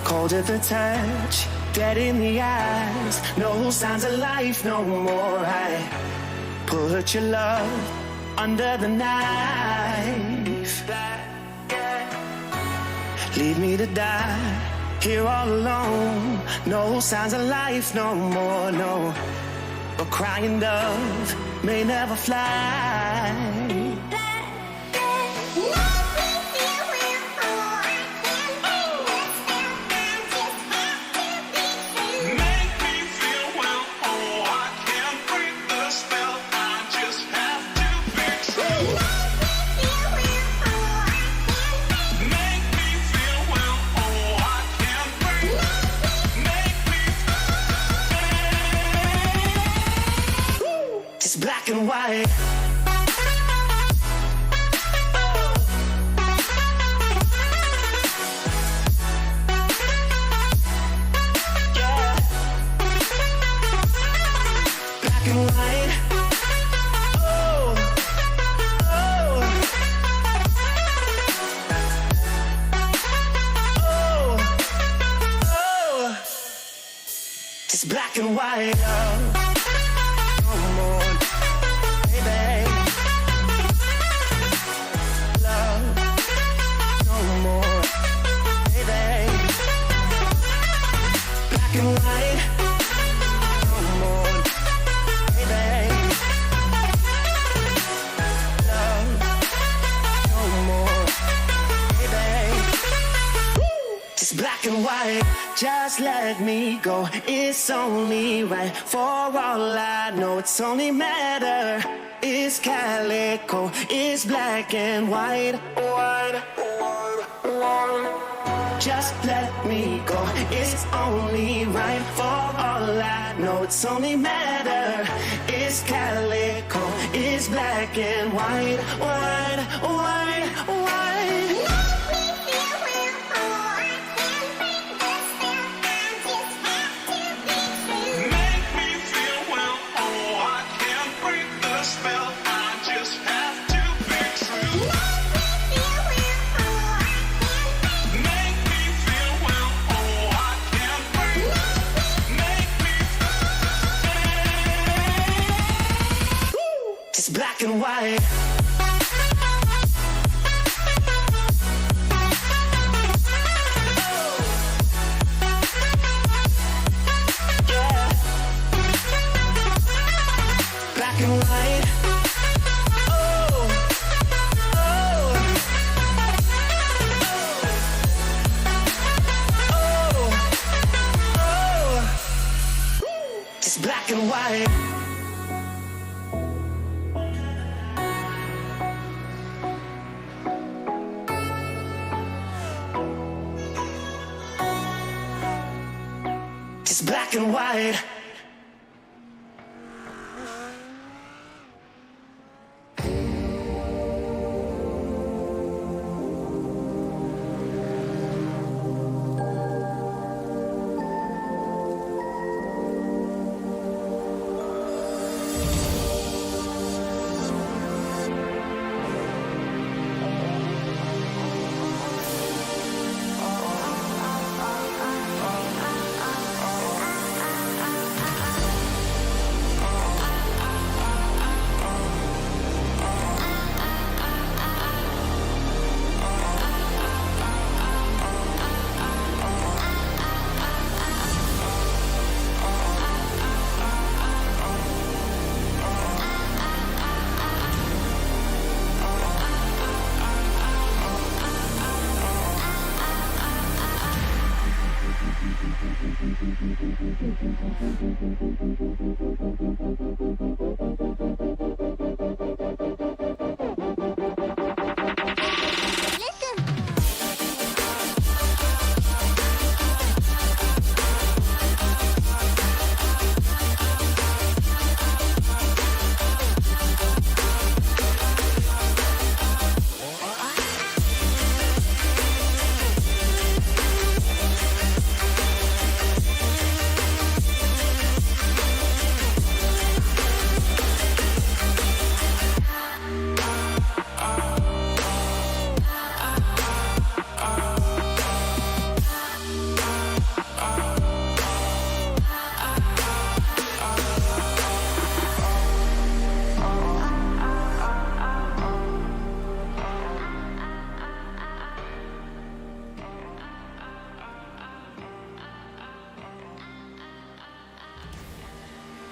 Cold at the touch, dead in the eyes, no signs of life no more. I put your love under the knife. Leave me to die here all alone. No signs of life no more, no. A crying dove may never fly. Black and white. Yeah. Black and white. Oh, oh, oh, oh. Just black and white. Black and white, just let me go. It's only right. For all I know, it's only matter. It's calico, it's black and white. White, white, white. Just let me go. It's only right. For all I know, it's only matter. It's calico, it's black and white. White, white, white. Black and white. Yeah. Black and white. Oh, oh, oh, oh. Just black and white. Black and white.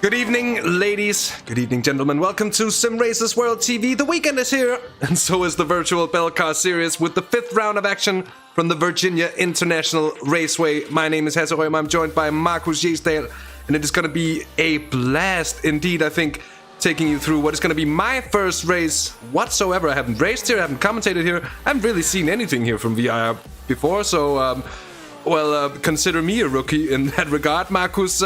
Good evening, ladies. Good evening, gentlemen. Welcome to Simracersworld TV. The weekend is here, and so is the Virtual Belcar Series with the 5th round of action from the Virginia International Raceway. My name is Hasse Rømer. I'm joined by Markus Gjesdal, and it is going to be a blast indeed, I think, taking you through what is going to be my first race whatsoever. I haven't raced here, I haven't commentated here, I haven't really seen anything here from VIR before, so consider me a rookie in that regard. Markus,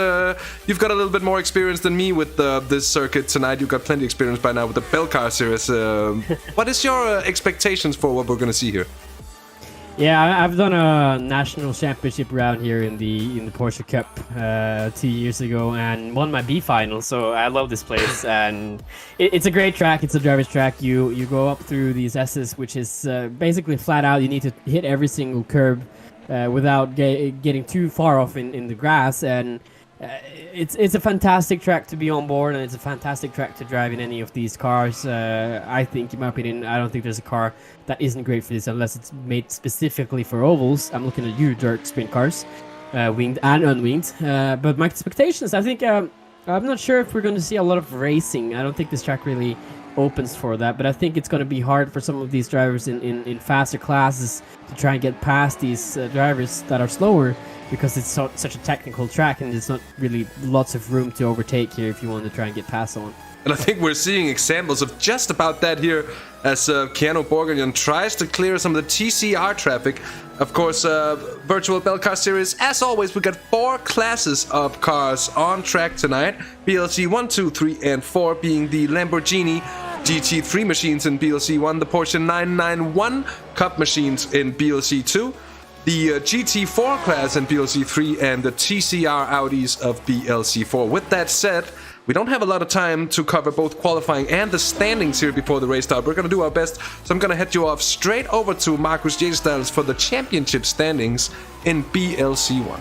you've got a little bit more experience than me with this circuit tonight. You've got plenty of experience by now with the Belcar Series. What is your expectations for what we're going to see here? Yeah, I've done a national championship round here in the Porsche Cup 2 years ago and won my B final. So I love this place, and it's a great track. It's a driver's track. You go up through these S's, which is basically flat out. You need to hit every single curb without getting too far off in the grass, and it's a fantastic track to be on board, and it's a fantastic track to drive in any of these cars. I think, in my opinion, I don't think there's a car that isn't great for this unless it's made specifically for ovals. I'm looking at you, dirt sprint cars, winged and unwinged. But my expectations, I think, I'm not sure if we're going to see a lot of racing. I don't think this track really opens for that, but I think it's going to be hard for some of these drivers in faster classes to try and get past these drivers that are slower, because it's such a technical track and there's not really lots of room to overtake here if you want to try and get past someone. And I think we're seeing examples of just about that here as Keanu Borgenion tries to clear some of the TCR traffic. Of course, Virtual Belcar Series, as always, we got 4 classes of cars on track tonight. BLC 1, 2, 3, and 4 being the Lamborghini GT3 machines in BLC 1, the Porsche 991 Cup machines in BLC 2, the GT4 class in BLC 3, and the TCR Audis of BLC 4. With that said, we don't have a lot of time to cover both qualifying and the standings here before the race start. We're going to do our best, so I'm going to head you off straight over to Markus Gjesdal for the championship standings in BLC 1.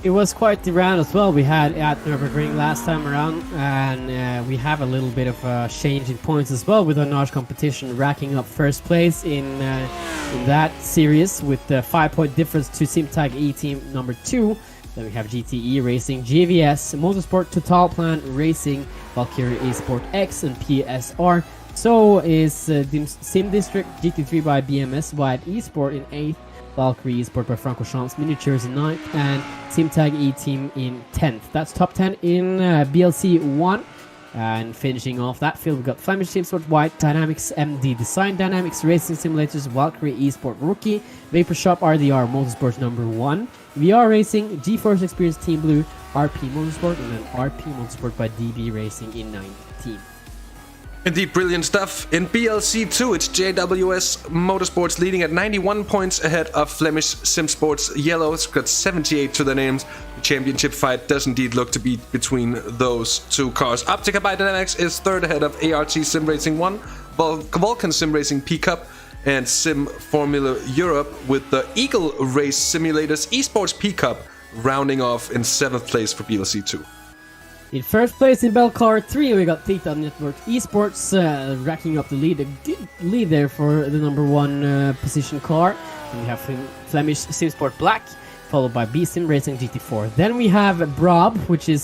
It was quite the round as well we had at Nürburgring last time around, and we have a little bit of a change in points as well with our Notch competition racking up first place in that series with the 5-point difference to Simtag E-Team number 2. Then we have GTE Racing, JVS, Motorsport, Total Plan Racing, Valkyrie Esport X, and PSR. So is Sim District GT3 by BMS Wide Esport in 8th, Valkyrie Esport by Francorchamps Miniatures in 9th, and Simtag E-Team in 10th. That's top 10 in BLC 1. And finishing off that field, we've got Flemish Team Sport White, Dynamics MD Design, Dynamics Racing Simulators, Valkyrie Esport Rookie, Vapor Shop RDR Motorsport number 1, VR Racing, GeForce Experience Team Blue, RP Motorsport, and then RP Motorsport by DB Racing in 19th. Indeed, brilliant stuff. In BLC 2, it's JWS Motorsports leading at 91 points ahead of Flemish Sim Sports Yellows. Got 78 to their names. The championship fight does indeed look to be between those two cars. Optica by Dynamics is 3rd ahead of ART Sim Racing 1, Vulcan Sim Racing P-Cup, and Sim Formula Europe, with the Eagle Race Simulators Esports P-Cup rounding off in 7th place for BLC 2. In first place in Belcar 3, we got Theta Network Esports racking up the lead. A good lead there for the number 1 position car. And we have Flemish Simsport Black, followed by B-Sim Racing GT4. Then we have Brab, which is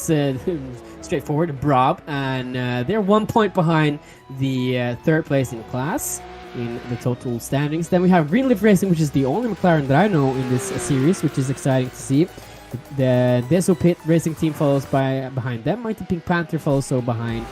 straightforward, Brab, and they're 1 point behind the 3rd place in class in the total standings. Then we have Greenleaf Racing, which is the only McLaren that I know in this series, which is exciting to see. The Deso Pit Racing Team follows behind them. Mighty Pink Panther follows behind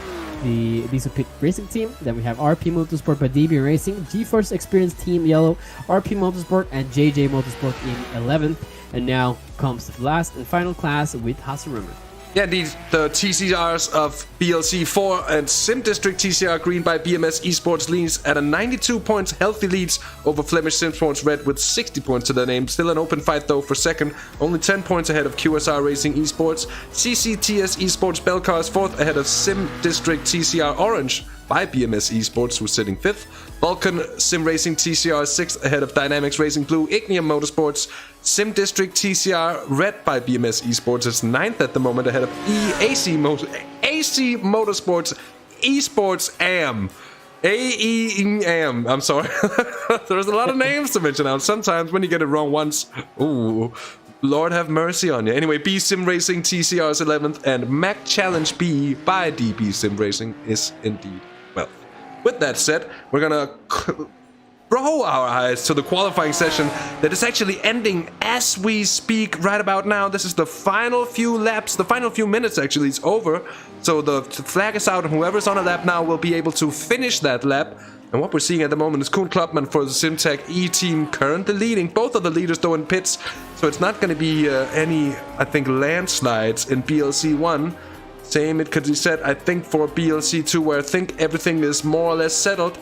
the Deso Pit Racing Team. Then we have RP Motorsport by DB Racing, GeForce Experience Team Yellow, RP Motorsport, and JJ Motorsport in 11th. And now comes the last and final class with Hasse Rømer. Yeah, the TCRs of BLC 4 and Sim District TCR Green by BMS Esports leads at a 92 points healthy leads over Flemish Sim Sports Red with 60 points to their name. Still an open fight though for second, only 10 points ahead of QSR Racing Esports. CCTS Esports Belcar is 4th ahead of Sim District TCR Orange by BMS Esports, who's sitting 5th. Vulcan Sim Racing TCR is 6th ahead of Dynamics Racing Blue. Ignium Motorsports Sim District TCR Red by BMS Esports is 9th at the moment ahead of AC Motorsports Esports AM. AEM. I'm sorry. There's a lot of names to mention out. Sometimes when you get it wrong once, ooh. Lord have mercy on you. Anyway, B Sim Racing TCR's 11th and Mac Challenge B by DB Sim Racing is indeed 12th. With that said, we're gonna roll our eyes to the qualifying session that is actually ending as we speak right about now. This is the final few laps, the final few minutes actually is over. So the flag is out and whoever's on a lap now will be able to finish that lap. And what we're seeing at the moment is Koen Klopman for the Simtag E-Team currently leading. Both of the leaders though in pits, so it's not going to be any, I think, landslides in BLC 1. Same it could be said, I think, for BLC 2, where I think everything is more or less settled.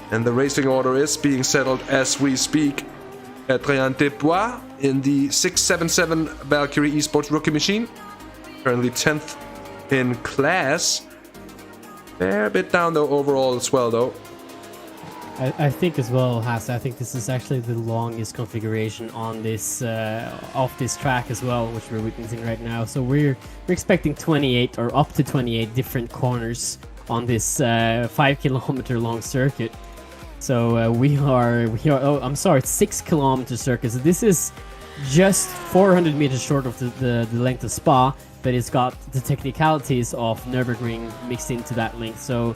And the racing order is being settled as we speak. Adrien Desbois in the 677 Valkyrie Esports rookie machine. Currently 10th in class. Fair bit down though overall as well though. I think as well, Hasse, I think this is actually the longest configuration on this off this track as well, which we're witnessing right now. So we're expecting 28 or up to 28 different corners on this 5 kilometer long circuit. So we are oh, I'm sorry, it's 6 kilometer circuit. So this is just 400 meters short of the length of Spa, but it's got the technicalities of Nürburgring mixed into that length. So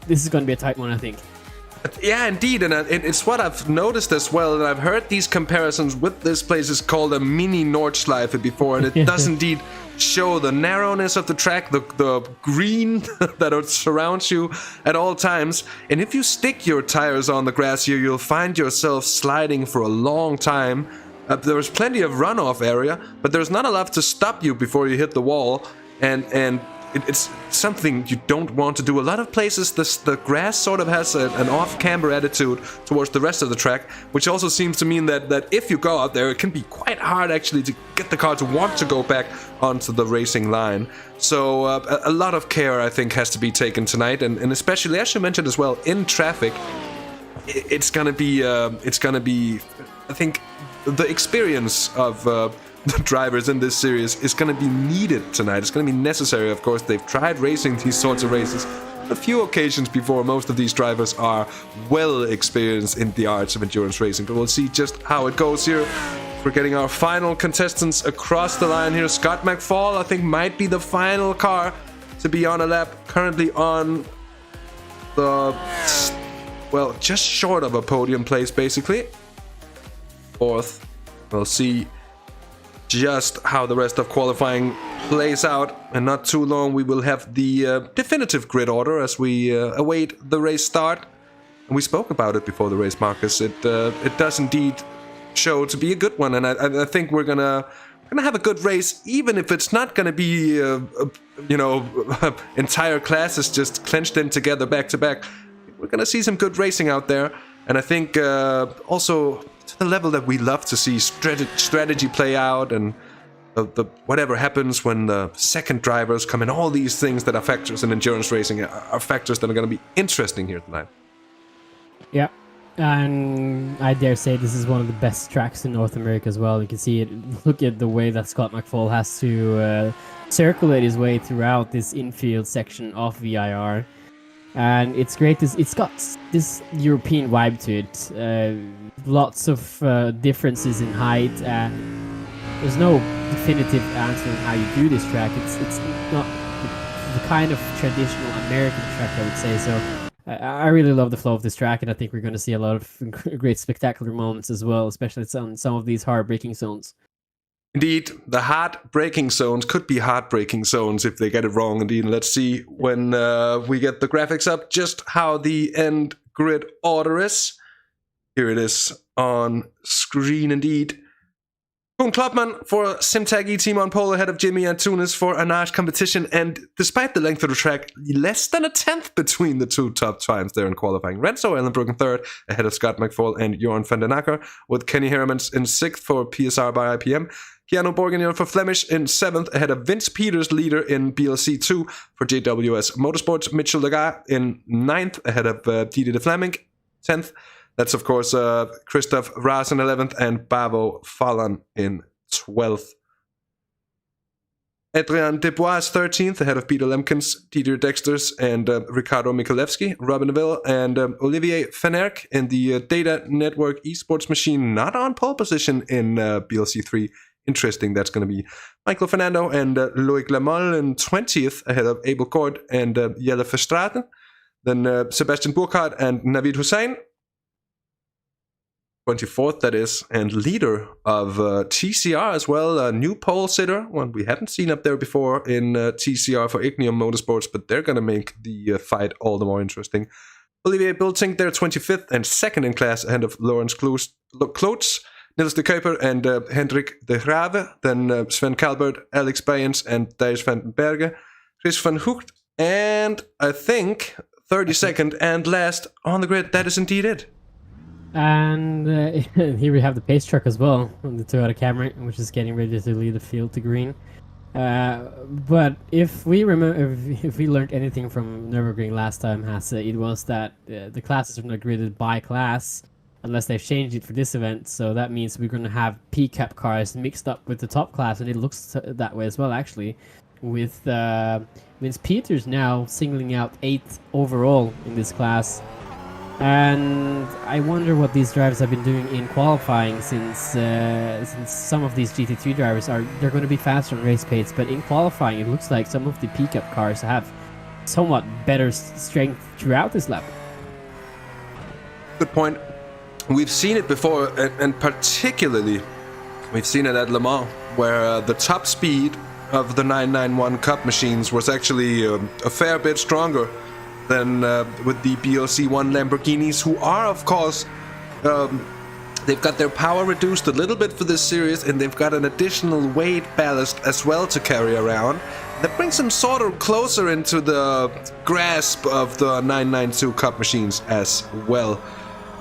this is going to be a tight one, I think. Yeah, indeed, and it's what I've noticed as well, and I've heard these comparisons with this place is called a mini Nordschleife before, and it does indeed show the narrowness of the track, the green that surrounds you at all times, and if you stick your tires on the grass here, you'll find yourself sliding for a long time. There's plenty of runoff area, but there's not enough to stop you before you hit the wall, and it's something you don't want to do. A lot of places, the grass sort of has an off-camber attitude towards the rest of the track, which also seems to mean that if you go out there, it can be quite hard actually to get the car to want to go back onto the racing line. So a lot of care, I think, has to be taken tonight, and especially, as you mentioned as well, in traffic, it's gonna be, I think, the experience of the drivers in this series is going to be needed tonight. It's going to be necessary, of course. They've tried racing these sorts of races a few occasions before. Most of these drivers are well experienced in the arts of endurance racing, but we'll see just how it goes here. We're getting our final contestants across the line here. Scott McFall, I think, might be the final car to be on a lap, currently on the, well, just short of a podium place, basically. Fourth. We'll see just how the rest of qualifying plays out, and not too long we will have the definitive grid order as we await the race start. And we spoke about it before the race, Markus. It does indeed show to be a good one, and I think we're gonna have a good race, even if it's not gonna be entire classes just clenched in together back to back. We're gonna see some good racing out there, and I think also to the level that we love to see strategy play out, and the whatever happens when the second drivers come in. All these things that are factors in endurance racing are factors that are going to be interesting here tonight. Yeah, and I dare say this is one of the best tracks in North America as well. You can see it. Look at the way that Scott McFall has to circulate his way throughout this infield section of VIR. And it's great. It's got this European vibe to it. Lots of differences in height. There's no definitive answer on how you do this track. It's not the kind of traditional American track, I would say. So I really love the flow of this track, and I think we're going to see a lot of great spectacular moments as well, especially on some of these hard braking zones. Indeed, the heartbreaking zones could be heartbreaking zones if they get it wrong. Indeed, let's see when we get the graphics up just how the end grid order is. Here it is on screen indeed. Koen Klopman for Simtag E-Team on pole ahead of Jimmy Antunes for Anage competition, and despite the length of the track, less than a tenth between the two top times there in qualifying. Renzo Ellenbrook in third ahead of Scott McFall and Joran van den Akker, with Kenny Hermans in sixth for PSR by IPM. Keanu Borgignon for Flemish in seventh ahead of Vince Peters, leader in BLC 2 for JWS Motorsports. Mitchell Lagarde in ninth ahead of Didier de Flaming, 10th. That's, of course, Christoph Raas in 11th and Bavo Fallan in 12th. Adrien Desbois 13th ahead of Peter Lemkens, Didier Dexters, and Ricardo Mikulewski. Robin Neville and Olivier Fenerk in the Data Network Esports machine, not on pole position in BLC 3. interesting that's going to be Michael Fernando and Loic Lamolle in 20th ahead of Abel Kort and Jelle Verstraeten. Then Sebastian Burkhardt and Navid Hussain. 24th, that is, and leader of TCR as well, a new pole sitter, one we haven't seen up there before in TCR for Ignium Motorsports, but they're going to make the fight all the more interesting. Olivier Biltink, they're 25th and second in class ahead of Lawrence Klotz, Niels de Kuiper and Hendrik de Grave, then Sven Kalbert, Alex Bayens and Thijs van den Berge, Chris van Hoekt, and I think 32nd and last on the grid, that is indeed it. And here we have the pace truck as well, on the Toyota Camry, which is getting ready to lead the field to green. But if we remember, if we learned anything from Nürburgring last time, Hasse, it was that the classes are not gridded by class unless they've changed it for this event. So that means we're going to have P-Cup cars mixed up with the top class, and it looks that way as well, actually, with Vince Peters now singling out 8th overall in this class. And I wonder what these drivers have been doing in qualifying, since some of these GT3 drivers they're going to be faster on race pace, but in qualifying it looks like some of the P-Cup cars have somewhat better strength throughout this lap. Good point. We've seen it before, and particularly we've seen it at Le Mans, where the top speed of the 991 Cup machines was actually a fair bit stronger than with the BLC1 Lamborghinis, who are, of course, they've got their power reduced a little bit for this series, and they've got an additional weight ballast as well to carry around. That brings them sort of closer into the grasp of the 992 Cup machines as well.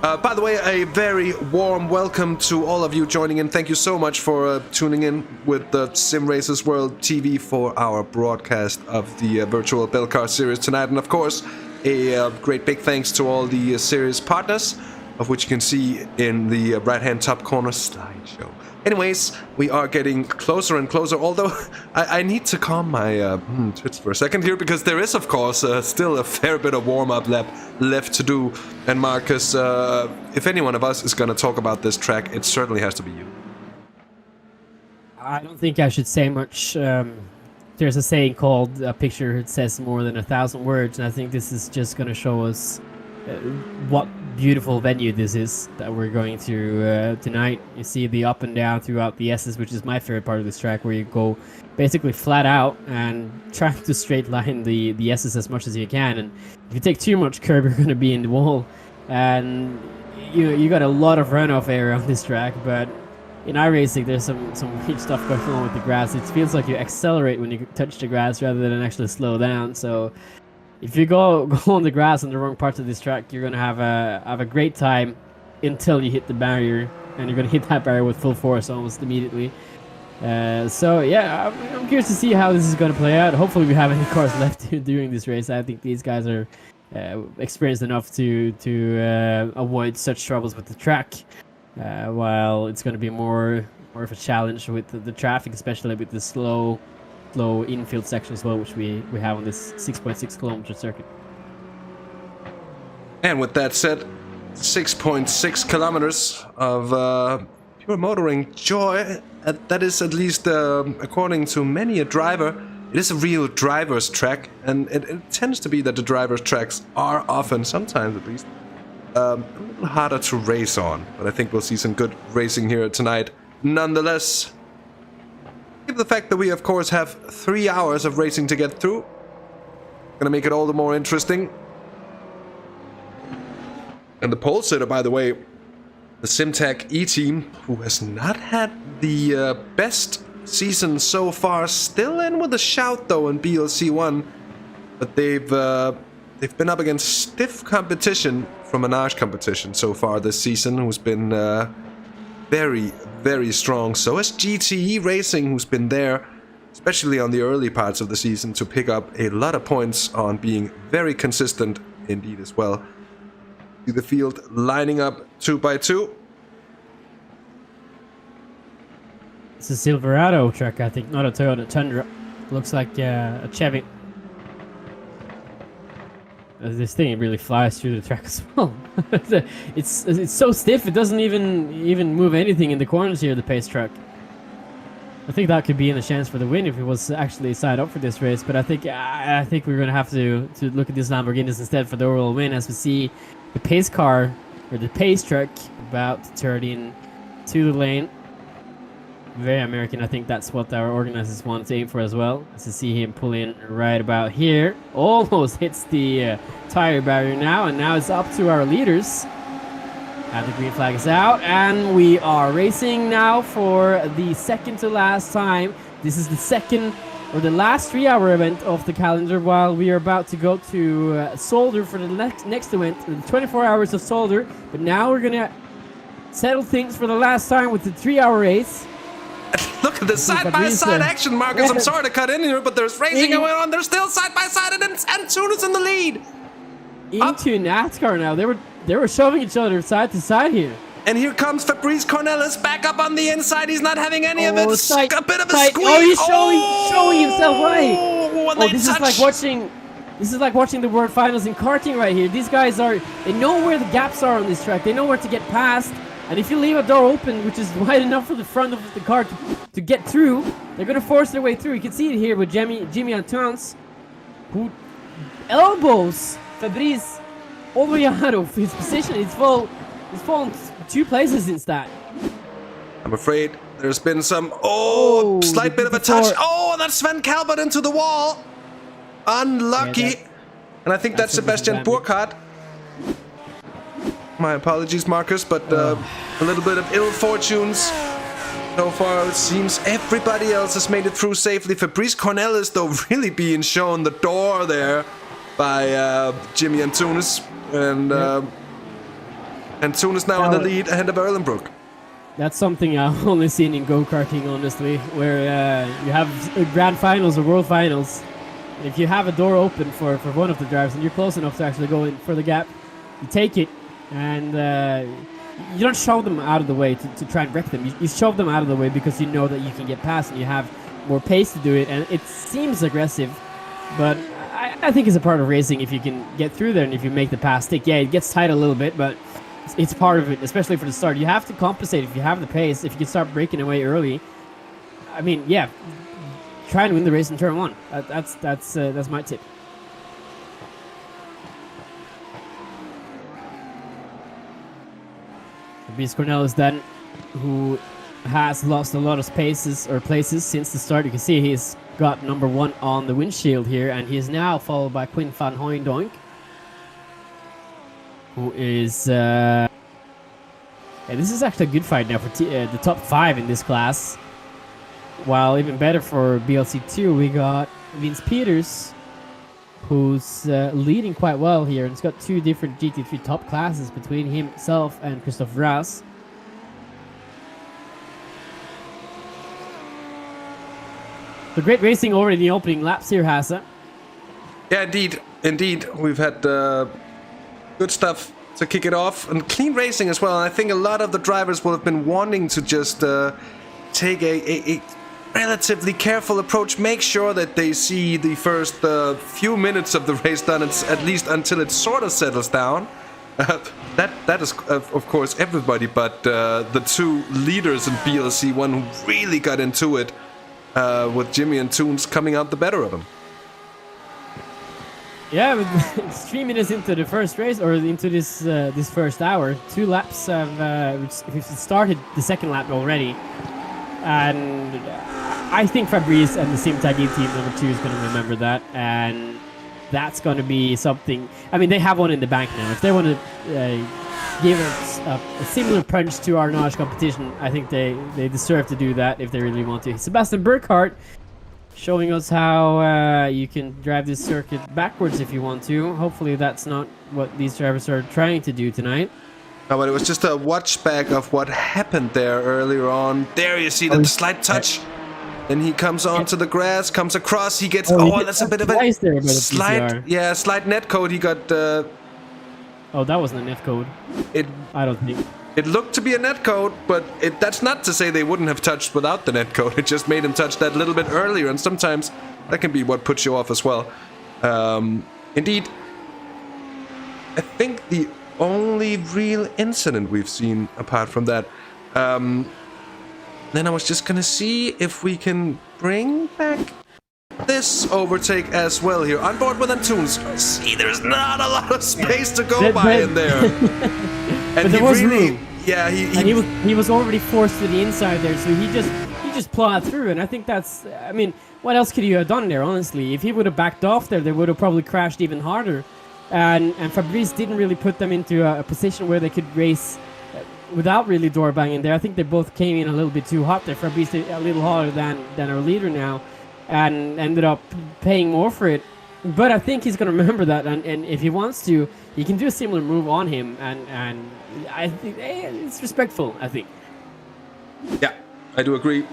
By the way, a very warm welcome to all of you joining in. Thank you so much for tuning in with the Simracersworld TV for our broadcast of the Virtual Belcar Series tonight. And of course, a great big thanks to all the series partners, of which you can see in the right-hand top corner slideshow. Anyways, we are getting closer and closer, although I need to calm my tits for a second here, because there is, of course, still a fair bit of warm-up lap left to do. And Marcus, if any one of us is going to talk about this track, it certainly has to be you. I don't think I should say much. There's a saying called, a picture it says more than 1,000 words, and I think this is just going to show us what beautiful venue this is that we're going through tonight. You see the up and down throughout the S's, which is my favorite part of this track, where you go basically flat out and try to straight line the S's as much as you can. And if you take too much curb, you're going to be in the wall. And you got a lot of runoff area on this track, but in iRacing there's some weird stuff going on with the grass. It feels like you accelerate when you touch the grass rather than actually slow down. So if you go on the grass on the wrong parts of this track, you're gonna have a great time until you hit the barrier, and you're gonna hit that barrier with full force almost immediately. So yeah, I'm curious to see how this is gonna play out. Hopefully we have any cars left during this race. I think these guys are experienced enough to avoid such troubles with the track, while it's gonna be more of a challenge with the traffic, especially with the slow infield section as well, which we have on this 6.6 kilometer circuit. And with that said, 6.6 kilometers of pure motoring joy. That is, at least according to many a driver, it is a real driver's track, and it tends to be that the driver's tracks are often, sometimes at least, a little harder to race on. But I think we'll see some good racing here tonight nonetheless. Given the fact that we, of course, have 3 hours of racing to get through, gonna make it all the more interesting. And the pole sitter, by the way, the Simtag E-Team, who has not had the best season so far, still in with a shout though in BLC1, but they've been up against stiff competition from Menage competition so far this season, who's been very, very strong. So is GTE Racing, who's been there, especially on the early parts of the season, to pick up a lot of points on being very consistent indeed as well. See the field lining up 2 by 2. It's a Silverado truck, I think, not a Toyota Tundra. Looks like a Chevy. This thing really flies through the track as well. It's so stiff, it doesn't even move anything in the corners here, the pace truck. I think that could be in a chance for the win if he was actually signed up for this race. But I think we're going to have to look at these Lamborghinis instead for the overall win, as we see the pace car or the pace truck about to turn into the lane. Very American. I think that's what our organizers want to aim for as well. As to see him pull in right about here, almost hits the tire barrier now, and now it's up to our leaders. And the green flag is out, and we are racing now for the second to last time. This is the second or the last 3-hour event of the calendar, while we are about to go to Zolder for the next event, the 24 hours of Zolder. But now we're gonna settle things for the last time with the 3-hour race. Look at the side-by-side action, Marcus. I'm sorry to cut in here, but there's racing going on. They're still side-by-side, and Antunes in the lead. Into NASCAR now. They were shoving each other side to side here. And here comes Fabrice Cornelis back up on the inside. He's not having any of it. Tight, a bit of a tight. squeeze. Oh, he's showing himself right. This is like watching the World Finals in karting right here. These guys they know where the gaps are on this track. They know where to get past. And if you leave a door open, which is wide enough for the front of the car to get through, they're going to force their way through. You can see it here with Jimmy Antunes, who elbows Fabrice all the way out of his position. He's fallen 2 places since that. I'm afraid there's been some slight bit of a touch. Oh, that's Sven Kalbert into the wall. Unlucky. Yeah, and I think that's Sebastian Burkhardt. My apologies, Marcus, but a little bit of ill fortunes. So far, it seems everybody else has made it through safely. Fabrice Cornelis, though, really being shown the door there by Jimmy Antunes. And Antunes now in the lead ahead of Erlenbrook. That's something I've only seen in go-karting, honestly, where you have grand finals or world finals. If you have a door open for one of the drivers and you're close enough to actually go in for the gap, you take it, and you don't shove them out of the way to try and wreck them. You shove them out of the way because you know that you can get past and you have more pace to do it, and it seems aggressive, but I think it's a part of racing if you can get through there and if you make the pass stick. Yeah, it gets tight a little bit, but it's part of it, especially for the start. You have to compensate if you have the pace. If you can start breaking away early, I mean, yeah, try and win the race in turn 1. That's my tip. Fabrice Cornelis then, who has lost a lot of places since the start. You can see he's got number 1 on the windshield here, and he is now followed by Quinn van Hooijdonk, who is this is actually a good fight now for the top 5 in this class. While even better for BLC2, we got Vince Peters, who's leading quite well here, and he's got 2 different GT3 top classes between himself and Christoph Raas. So great racing already in the opening laps here, Hasse. Yeah, indeed. We've had good stuff to kick it off, and clean racing as well. And I think a lot of the drivers will have been wanting to just take a relatively careful approach, make sure that they see the first few minutes of the race done, at least until it sort of settles down. That is, of course, everybody, but the 2 leaders in BLC, one who really got into it, with Jimmy Antunes coming out the better of him. Yeah, with 3 minutes into the first race, or into this first hour, 2 laps we've started the second lap already, and I think Fabrice and the Simtag team number 2 is going to remember that, and that's going to be something. I mean, they have one in the bank now. If they want to give a similar punch to our Notch competition, I think they deserve to do that if they really want to. Sebastian Burkhardt showing us how you can drive this circuit backwards if you want to. Hopefully that's not what these drivers are trying to do tonight. No, but it was just a watch back of what happened there earlier on. There you see the slight touch. Then he comes onto the grass, comes across, he gets... that's a bit of a slight net code. He got... Oh, that wasn't a net code. I don't think. It looked to be a net code, but that's not to say they wouldn't have touched without the net code. It just made him touch that little bit earlier, and sometimes that can be what puts you off as well. Indeed, I think the only real incident we've seen apart from that Then I was just gonna see if we can bring back this overtake as well here. On board with Antunes. See, there's not a lot of space to go by in there. And there was really, room. yeah, he was already forced to the inside there, so he just plowed through, and I think that's, I mean, what else could you have done there, honestly? If he would have backed off there, they would have probably crashed even harder. And Fabrice didn't really put them into a position where they could race without really door banging there. I think they both came in a little bit too hot there. Fabrice a little hotter than our leader now, and ended up paying more for it. But I think he's going to remember that, and if he wants to, he can do a similar move on him, and I think it's respectful, I think. Yeah, I do agree.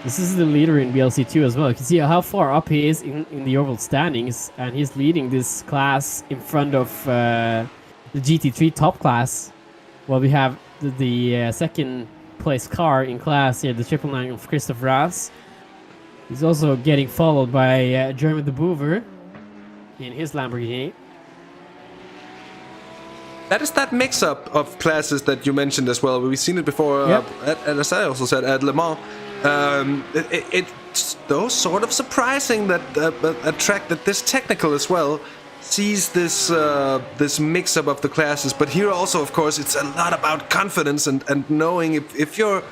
This is the leader in BLC2 as well. You can see how far up he is in the overall standings, and he's leading this class in front of the GT3 top class. While we have the second place car in class here, the 999 of Christoph Raas. He's also getting followed by Jeremy de Boever in his Lamborghini. That is that mix-up of classes that you mentioned as well. We've seen it before, Yep. as I also said, at Le Mans. It's though sort of surprising that a track that this technical as well sees this mix-up of the classes. But here also, of course, it's a lot about confidence and knowing if you're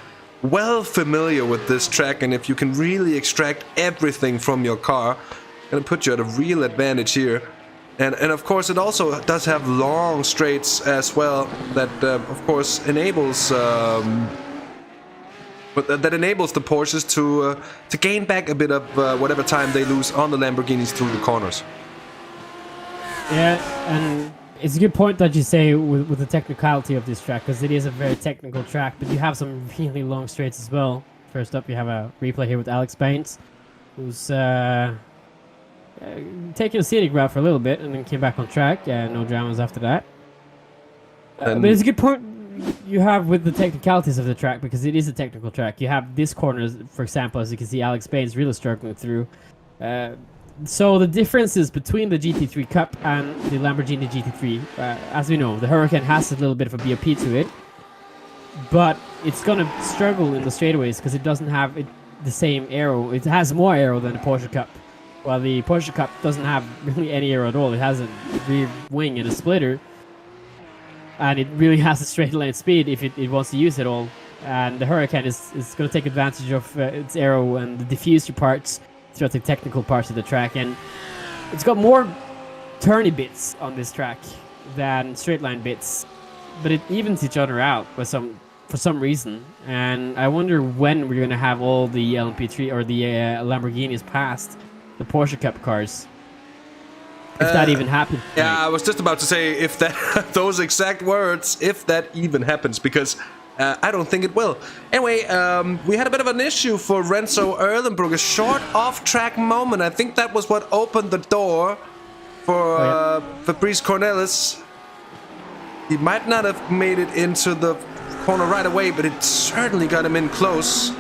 well familiar with this track and if you can really extract everything from your car, gonna put you at a real advantage here. And of course, it also does have long straights as well that, of course, enables that enables the Porsches to gain back a bit of whatever time they lose on the Lamborghinis through the corners. Yeah, and it's a good point that you say with the technicality of this track, because it is a very technical track, but you have some really long straights as well. First up, you have a replay here with Alex Baines, who's taking a scenic route for a little bit and then came back on track. No dramas after that. But it's a good point you have with the technicalities of the track, because it is a technical track. You have this corner, for example, as you can see, Alex Baines really struggling through. So the differences between the GT3 Cup and the Lamborghini GT3, as we know, the Hurricane has a little bit of a BOP to it, but it's going to struggle in the straightaways because it doesn't have the same aero. It has more aero than the Porsche Cup, while the Porsche Cup doesn't have really any aero at all. It has a rear wing and a splitter, and it really has a straight line speed if it wants to use it all. And the Hurricane is going to take advantage of its aero and the diffuser parts throughout the technical parts of the track, and it's got more turny bits on this track than straight line bits, but it evens each other out for some reason. And I wonder when we're going to have all the LMP3 or the Lamborghinis past the Porsche Cup cars, if that even happens. Yeah, I was just about to say if that those exact words, if that even happens, because I don't think it will. Anyway, we had a bit of an issue for Renzo Erlenbrug, a short off-track moment. I think that was what opened the door for Fabrice Cornelis. He might not have made it into the corner right away, but it certainly got him in close.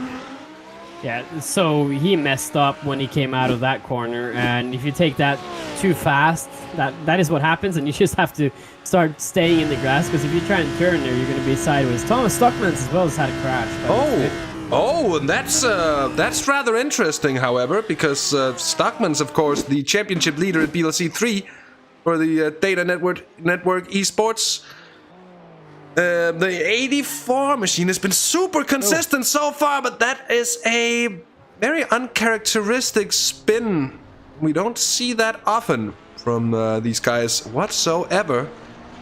Yeah, so he messed up when he came out of that corner, and if you take that too fast, that is what happens, and you just have to start staying in the grass, because if you try and turn there, you're going to be sideways. Thomas Stockmans as well has had a crash. And that's rather interesting, however, because Stockmans, of course, the championship leader at BLC 3 for the Data Network Esports. The 84 machine has been super consistent so far, but that is a very uncharacteristic spin. We don't see that often from these guys whatsoever,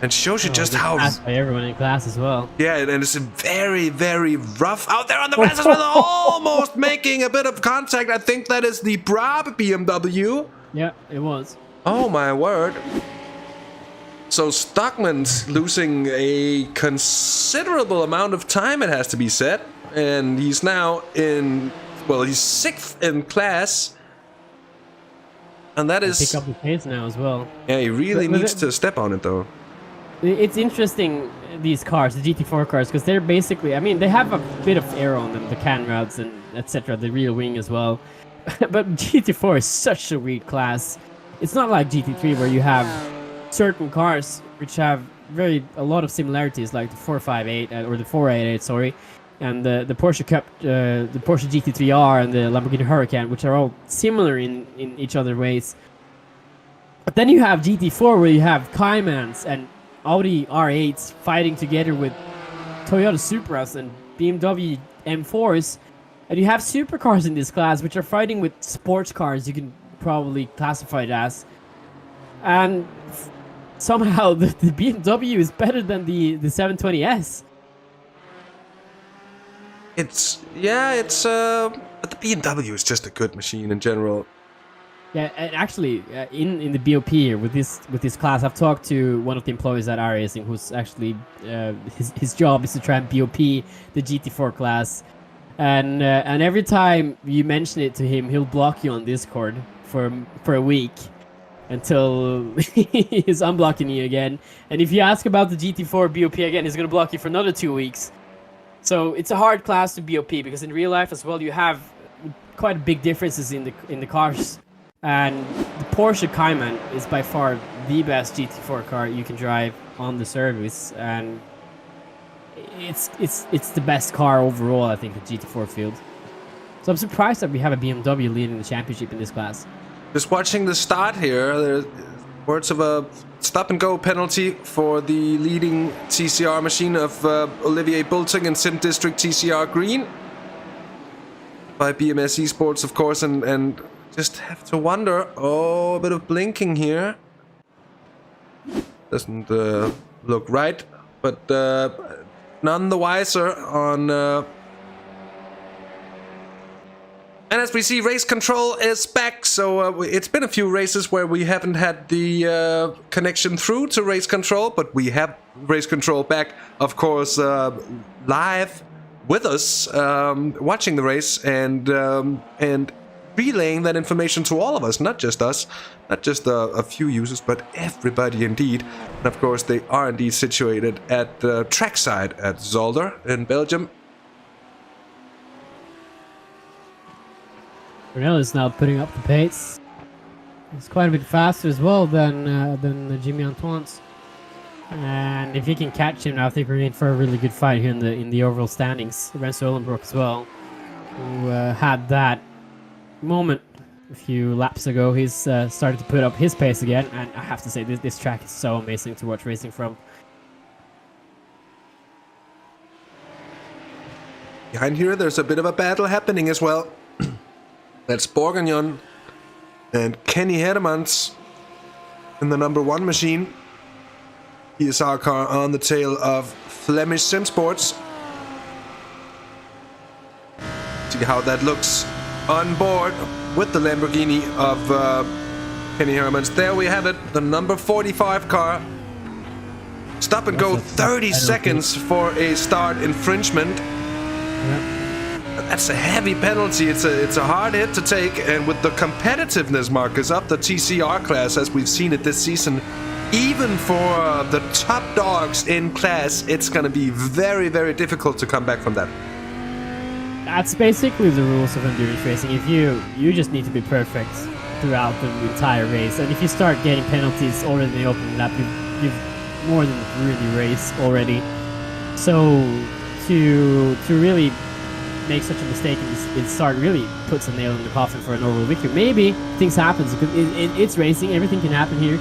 and shows you just how. Passed by everyone in class as well. Yeah, and it's very, very rough out there on the grass as well, almost making a bit of contact. I think that is the Brab BMW. Yeah, it was. Oh my word. So Stockman's losing a considerable amount of time, it has to be said. And he's now he's 6th in class. And that is... Pick up the pace now as well. Yeah, he really needs to step on it, though. It's interesting, these cars, the GT4 cars, because they're basically... I mean, they have a bit of air on them, the can rods and etc., the rear wing as well. But GT4 is such a weird class. It's not like GT3 where you have certain cars which have a lot of similarities, like the 458 or the 488, sorry, and the Porsche Cup, the Porsche GT3R and the Lamborghini Huracan, which are all similar in each other ways. But then you have GT4, where you have Caymans and Audi R8s fighting together with Toyota Supras and BMW M4s, and you have supercars in this class which are fighting with sports cars, you can probably classify it as. And somehow the BMW is better than the 720S. But the BMW is just a good machine in general. Yeah, and actually, in the BOP here with this class, I've talked to one of the employees at iRacing, who's actually his job is to try and BOP the GT4 class, and every time you mention it to him, he'll block you on Discord for a week until he's unblocking you again. And if you ask about the GT4 BOP again, he's gonna block you for another 2 weeks. So it's a hard class to BOP, because in real life as well, you have quite big differences in the cars. And the Porsche Cayman is by far the best GT4 car you can drive on the service, and it's the best car overall, I think, the GT4 field. So I'm surprised that we have a BMW leading the championship in this class. Just watching the start here, there's words of a stop-and-go penalty for the leading TCR machine of Olivier Bulting and Sim District TCR Green by BMS Esports, of course, and just have to wonder. Oh, a bit of blinking here. Doesn't look right, but none the wiser on... And as we see, race control is back, so it's been a few races where we haven't had the connection through to race control, but we have race control back, of course, live with us, watching the race and relaying that information to all of us, not just us, not just a few users, but everybody indeed. And of course, they are indeed situated at the trackside at Zolder in Belgium. Brunel is now putting up the pace. He's quite a bit faster as well than Jimmy Antoine's. And if he can catch him, I think we're in for a really good fight here in the overall standings. Renzo Ullenbrook as well, who had that moment a few laps ago. He's started to put up his pace again, and I have to say this track is so amazing to watch racing from. Behind here, there's a bit of a battle happening as well. That's Borgagnon and Kenny Hermans in the number 1 machine. ESR car on the tail of Flemish Sim Sports. See how that looks on board with the Lamborghini of Kenny Hermans. There we have it, the number 45 car. Stop and go 30 seconds for a start infringement. Yeah. That's a heavy penalty. It's a hard hit to take, and with the competitiveness, Marcus, of the TCR class as we've seen it this season, even for the top dogs in class, it's going to be very, very difficult to come back from that. That's basically the rules of endurance racing. If you just need to be perfect throughout the entire race, and if you start getting penalties already in the opening lap, you've more than ruined the race already. So to really make such a mistake in start really puts a nail in the coffin for an overall victory. Maybe things happen because it's racing, everything can happen here.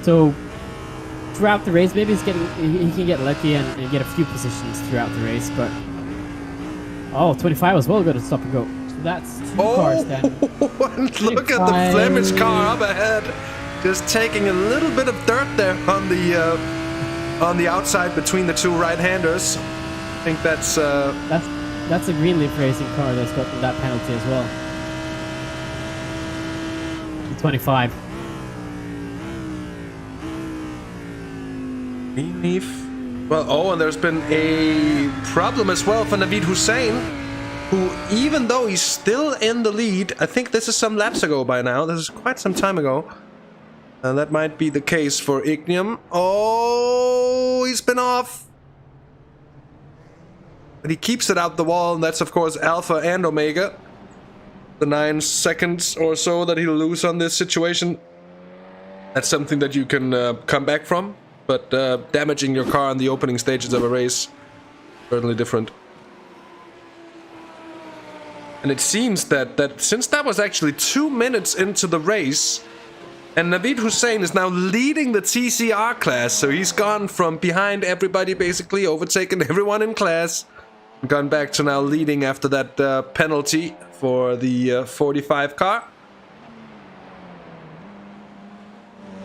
So throughout the race, maybe he can get lucky and get a few positions throughout the race. But 25 as well, got to stop and go. So that's 2 cars then. Look at the Flemish car up ahead, just taking a little bit of dirt there on the outside between the 2 right-handers. I think that's a Greenleaf Racing car that's got that penalty as well. 25. Greenleaf. Well, and there's been a problem as well for Naveed Hussain, who, even though he's still in the lead, I think this is some laps ago by now. This is quite some time ago. And that might be the case for Ignium. Oh, he's been off. But he keeps it out the wall, and that's, of course, Alpha and Omega. The 9 seconds or so that he'll lose on this situation. That's something that you can come back from. but damaging your car in the opening stages of a race, certainly different. And it seems that since that was actually 2 minutes into the race, and Naveed Hussain is now leading the TCR class, so he's gone from behind everybody, basically overtaken everyone in class, and gone back to now leading after that penalty for the 45 car.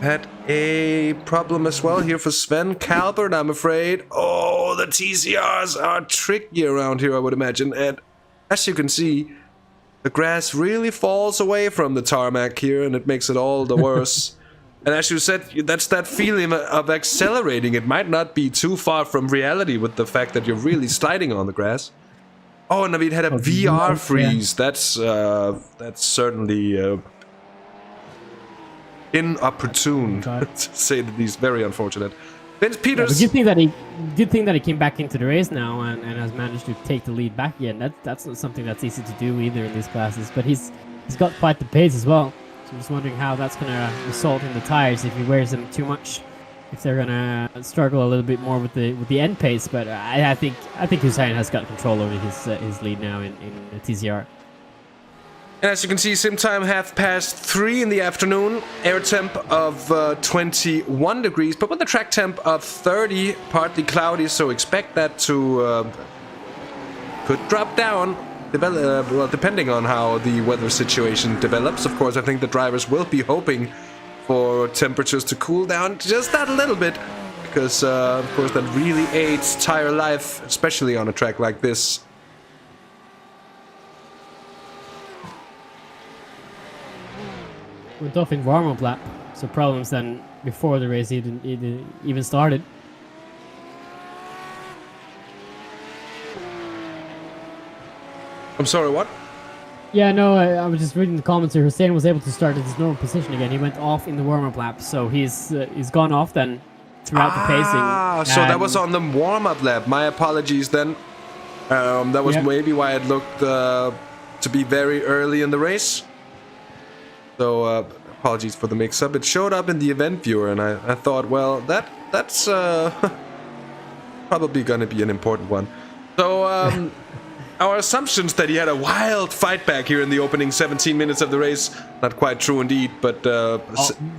Had a problem as well here for Sven Calvert, I'm afraid. Oh, the TCRs are tricky around here, I would imagine. And as you can see, the grass really falls away from the tarmac here, and it makes it all the worse. And as you said, that's that feeling of accelerating. It might not be too far from reality with the fact that you're really sliding on the grass. Oh, and Naveed had a VR freeze. Yeah. That's certainly inopportune, to say the least. Very unfortunate. Vince Peters. Yeah, good thing that he came back into the race now and has managed to take the lead back again. That's not something that's easy to do either in these classes. But he's got quite the pace as well. So I'm just wondering how that's gonna result in the tires if he wears them too much. If they're gonna struggle a little bit more with the end pace. But I think Hussain has got control over his lead now in the TCR. And as you can see, sim time 3:30 in the afternoon, air temp of 21 degrees, but with a track temp of 30, partly cloudy, so expect that to could drop down, well, depending on how the weather situation develops. Of course, I think the drivers will be hoping for temperatures to cool down just that little bit, because of course that really aids tire life, especially on a track like this. Went off in warm-up lap, so problems then before the race even started. I'm sorry, what? Yeah, no, I was just reading the comments here. Hussain was able to start at his normal position again. He went off in the warm-up lap, so he's gone off then throughout the pacing. Ah, so that was on the warm-up lap. My apologies then. That was maybe why it looked to be very early in the race. So, apologies for the mix-up. It showed up in the event viewer, and I thought, well, that's probably going to be an important one. So, our assumptions that he had a wild fight back here in the opening 17 minutes of the race, not quite true indeed, but... but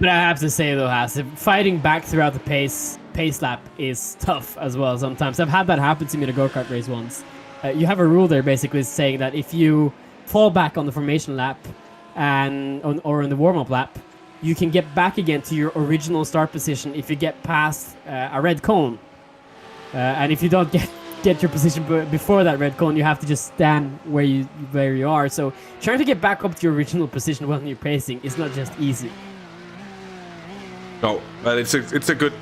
I have to say, though, Hasse, fighting back throughout the pace lap is tough as well sometimes. I've had that happen to me in a go-kart race once. You have a rule there, basically, saying that if you fall back on the formation lap, or in the warm-up lap, you can get back again to your original start position if you get past a red cone. And if you don't get your position before that red cone, you have to just stand where you are. So trying to get back up to your original position when you're pacing is not just easy. No, but it's a good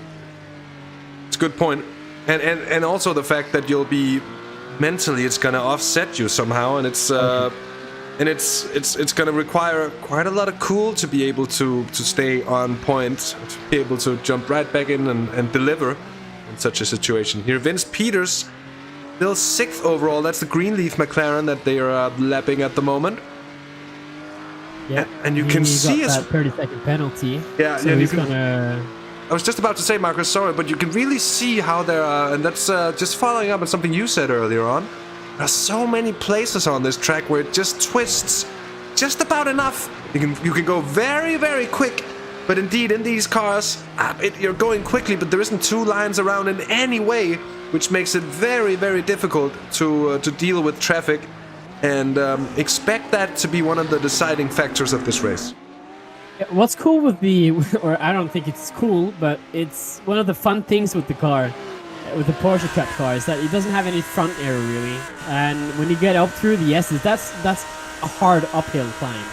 point, and also the fact that you'll be mentally, it's gonna offset you somehow, and it's. And it's going to require quite a lot of cool to be able to stay on point, to be able to jump right back in and deliver in such a situation. Here, Vince Peters, still 6th overall. That's the Greenleaf McLaren that they are lapping at the moment. Yeah, and you can see that 30-second penalty. Yeah, so he's gonna... I was just about to say, Markus, sorry, but you can really see how there are, and that's just following up on something you said earlier on. There are so many places on this track where it just twists just about enough. You can go very, very quick, but indeed in these cars, you're going quickly, but there isn't two lines around in any way, which makes it very, very difficult to deal with traffic, and expect that to be one of the deciding factors of this race. What's cool with or I don't think it's cool, but it's one of the fun things with the car. With the Porsche Cup car is that it doesn't have any front air really, and when you get up through the S's, that's a hard uphill climb.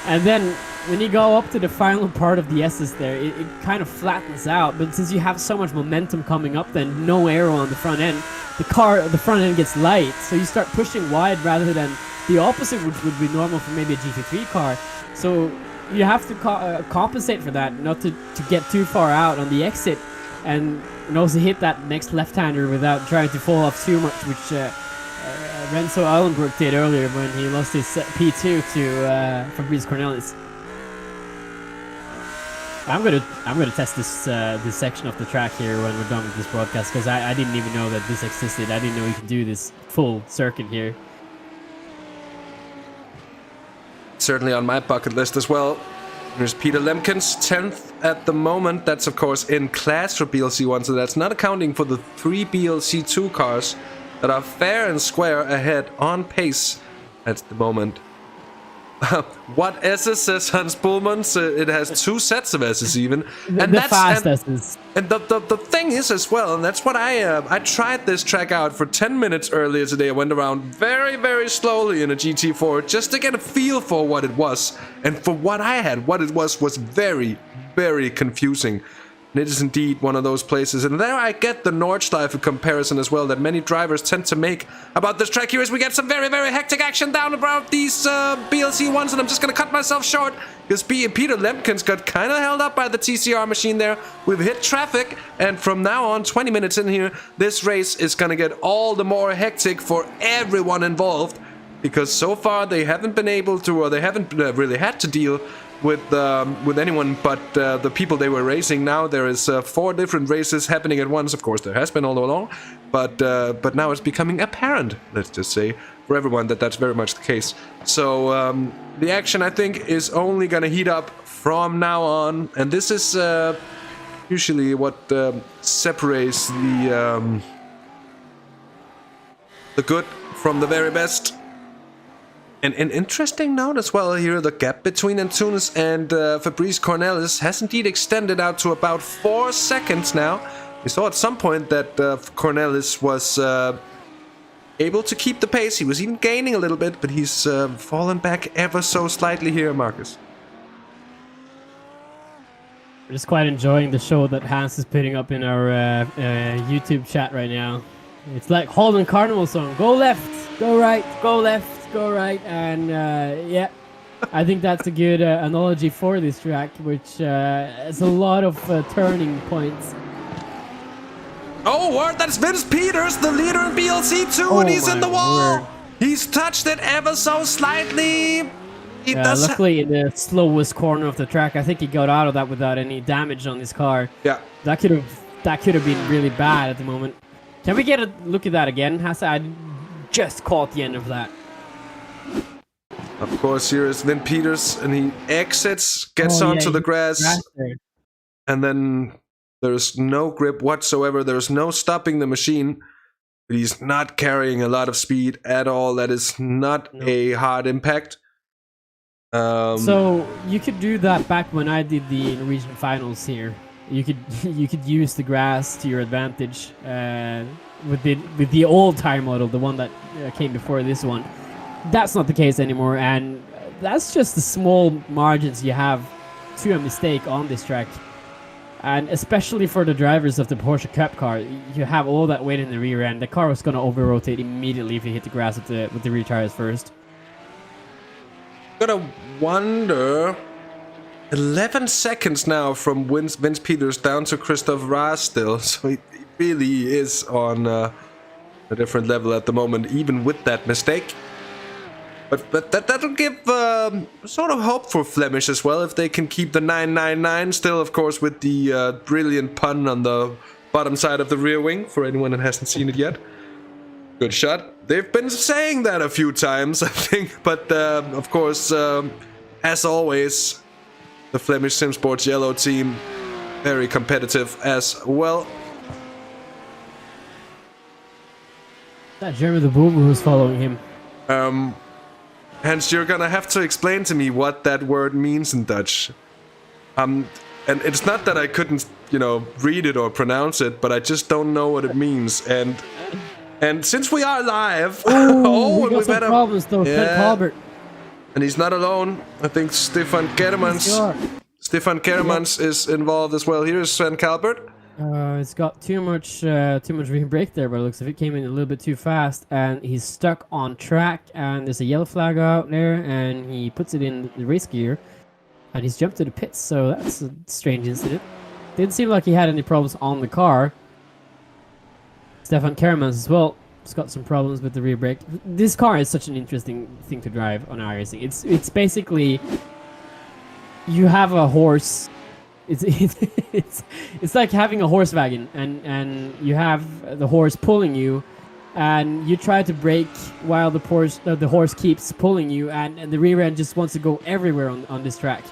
And then when you go up to the final part of the S's there, it kind of flattens out. But since you have so much momentum coming up, then no aero on the front end, the front end gets light, so you start pushing wide rather than the opposite, which would be normal for maybe a GT3 car. So you have to compensate for that, not to get too far out on the exit, and also hit that next left-hander without trying to fall off too much, which Renzo Allenbrook did earlier when he lost his P2 to Fabrice Cornelis. I'm gonna test this section of the track here when we're done with this broadcast, because I didn't even know that this existed. I didn't know you could do this full circuit here. Certainly on my bucket list as well. There's Peter Lemkens, 10th at the moment. That's of course in class for BLC1, so that's not accounting for the 3 BLC2 cars that are fair and square ahead on pace at the moment. What S's, says Hans Bullmans? It has 2 sets of S's even. And that's fast S's. And the thing is as well, and that's what I tried this track out for 10 minutes earlier today. I went around very, very slowly in a GT4 just to get a feel for what it was. And for what I had, what it was very, very confusing. And it is indeed one of those places. And there I get the Nordschleife comparison as well that many drivers tend to make about this track here as we get some very, very hectic action down about these BLC ones. And I'm just going to cut myself short because Peter Lemkens got kind of held up by the TCR machine there. We've hit traffic. And from now on, 20 minutes in here, this race is going to get all the more hectic for everyone involved. Because so far they haven't been able to, or they haven't really had to deal with anyone but the people they were racing. Now there is 4 different races happening at once. Of course, there has been all along, but now it's becoming apparent, let's just say, for everyone that that's very much the case. So the action, I think, is only gonna heat up from now on, and this is usually what separates the good from the very best. And an interesting note as well here, the gap between Antunes and Fabrice Cornelis has indeed extended out to about 4 seconds now. We saw at some point that Cornelis was able to keep the pace. He was even gaining a little bit, but he's fallen back ever so slightly here, Marcus. We're just quite enjoying the show that Hans is putting up in our YouTube chat right now. It's like Holden Carnival song. Go left, go right, go left, go right, and yeah, I think that's a good analogy for this track, which has a lot of turning points. Oh, word, that's Vince Peters, the leader in BLC2, and he's in the wall. Word. He's touched it ever so slightly. Luckily, in the slowest corner of the track, I think he got out of that without any damage on his car. Yeah, that could have been really bad at the moment. Can we get a look at that again, Hasse? I just caught the end of that. Of course, here is Vin Peters, and he exits, gets onto the grass, and then there's no grip whatsoever. There's no stopping the machine. But he's not carrying a lot of speed at all. That is not a hard impact. So you could do that back when I did the Norwegian finals here. You could use the grass to your advantage with the old tire model, the one that came before this one. That's not the case anymore, and that's just the small margins you have to a mistake on this track. And especially for the drivers of the Porsche Cup car, you have all that weight in the rear end. The car was going to over-rotate immediately if you hit the grass with the rear tires first. Gotta wonder... 11 seconds now from Vince Peters down to Christoph Raas still, so he really is on a different level at the moment, even with that mistake. But that'll give sort of hope for Flemish as well, if they can keep the 999 still, of course, with the brilliant pun on the bottom side of the rear wing, for anyone that hasn't seen it yet. Good shot. They've been saying that a few times, I think, but of course, as always, the Flemish SimSports Yellow team, very competitive as well. That Jeremy the Boomer who's following him. Hans, you're gonna have to explain to me what that word means in Dutch. And it's not that I couldn't, read it or pronounce it, but I just don't know what it means. And since we are live, we got some problems though. Yeah. Albert. And he's not alone. I think Stefan Kermans is involved as well. Here's Sven Calbert. It's got too much rear brake there, but it looks like it came in a little bit too fast, and he's stuck on track. And there's a yellow flag out there, and he puts it in the race gear, and he's jumped to the pits. So that's a strange incident. Didn't seem like he had any problems on the car. Stefan Kermans as well. It's got some problems with the rear brake. This car is such an interesting thing to drive on iRacing. It's basically, you have a horse it's like having a horse wagon, and you have the horse pulling you, and you try to brake while the horse keeps pulling you, and the rear end just wants to go everywhere on this track.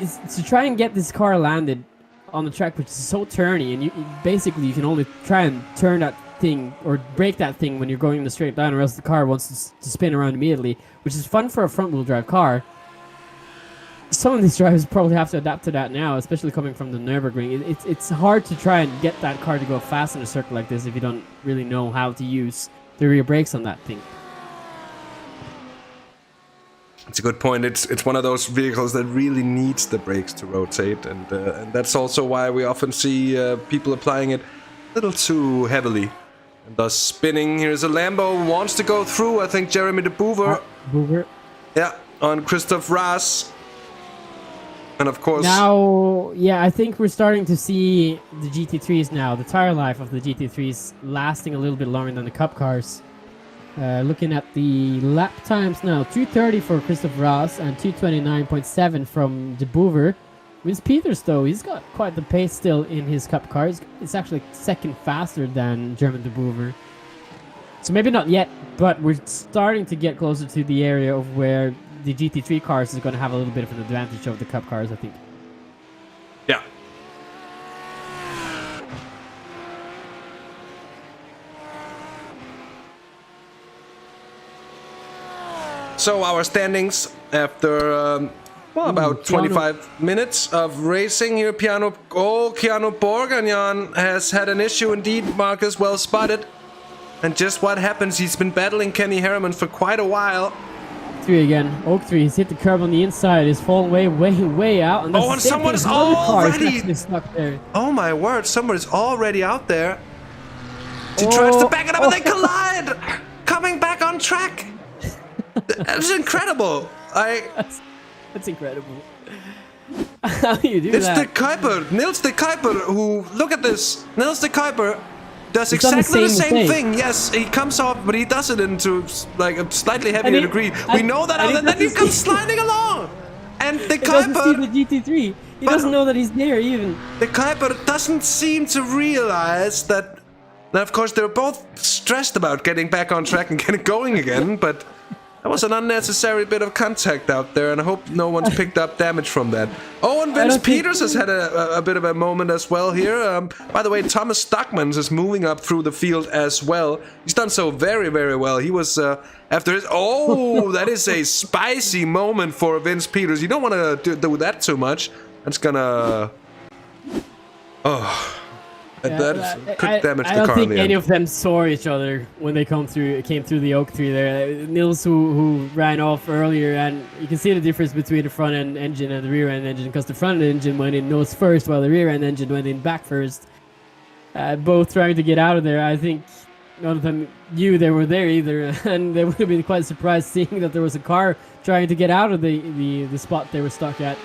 It's to try and get this car landed on the track, which is so turny, and you can only try and turn that thing or brake that thing when you're going in the straight line, or else the car wants to spin around immediately, which is fun for a front-wheel drive car. Some of these drivers probably have to adapt to that now, especially coming from the Nürburgring. It's hard to try and get that car to go fast in a circle like this if you don't really know how to use the rear brakes on that thing. It's a good point. It's one of those vehicles that really needs the brakes to rotate, and that's also why we often see people applying it a little too heavily, and thus spinning. Here's a Lambo who wants to go through. I think Jeremy de Boever. Yeah, on Christoph Raas. And of course... Now, yeah, I think we're starting to see the GT3s now, the tire life of the GT3s lasting a little bit longer than the Cup cars. Looking at the lap times now, 2:30 for Christoph Raas and 2:29.7 from de Boever. Vince Peters, though, he's got quite the pace still in his Cup cars. It's actually second faster than German de Boever. So maybe not yet, but we're starting to get closer to the area of where the GT3 cars is going to have a little bit of an advantage over the Cup cars, I think. Yeah. So our standings after about 25 minutes of racing here. Keanu Borgagnon has had an issue indeed, Marcus, well spotted. And just what happens, he's been battling Kenny Harriman for quite a while. Again, Oak 3, he's hit the curb on the inside, he's fallen way out. And and someone is already stuck there. Oh my word, someone is already out there. He tries to back it up and they collide! Coming back on track! That's incredible! That's incredible. How do you do it's that? It's de Kuiper, Nils de Kuiper, who, look at this, Nils de Kuiper does exactly the same thing. Yes, he comes off, but he does it into like a slightly heavier degree. We know that, and then he comes sliding along. And the Kuiper doesn't see the GT3. He doesn't know that he's there even. The Kuiper doesn't seem to realize that. Now, of course, they're both stressed about getting back on track and getting going again, but that was an unnecessary bit of contact out there, and I hope no one's picked up damage from that. Oh, and Vince Peters has had a bit of a moment as well here. By the way, Thomas Stockmans is moving up through the field as well. He's done so very, very well. He was, after his... Oh, that is a spicy moment for Vince Peters. You don't want to do that too much. That's gonna... Oh... that could damage the car. I don't think any of them saw each other when they came through the Oak 3 there. Nils, who ran off earlier, and you can see the difference between the front end engine and the rear end engine, because the front end engine went in nose first while the rear end engine went in back first. Both trying to get out of there. I think none of them knew they were there either, and they would have been quite surprised seeing that there was a car trying to get out of the spot they were stuck at.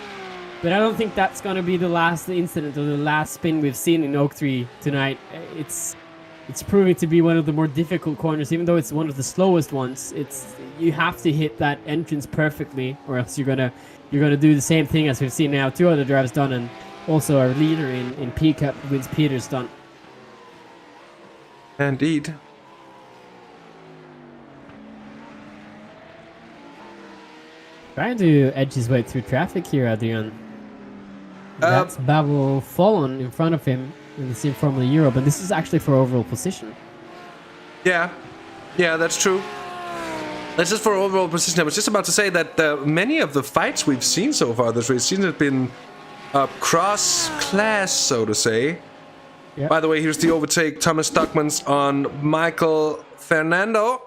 But I don't think that's going to be the last incident or the last spin we've seen in Oak 3 tonight. It's proving to be one of the more difficult corners, even though it's one of the slowest ones. You have to hit that entrance perfectly, or else you're gonna do the same thing as we've seen now. Two other drivers done, and also our leader in P Cup, Vince Peters, done. Indeed. Trying to edge his way through traffic here, Adrian. That's Bavo Fallon in front of him in the Sim Formula Europe, and this is actually for overall position. Yeah, that's true. This is for overall position. I was just about to say that many of the fights we've seen so far this race seems to have been cross-class, so to say. Yep. By the way, here's the overtake. Thomas Stockmans on Michael Fernando.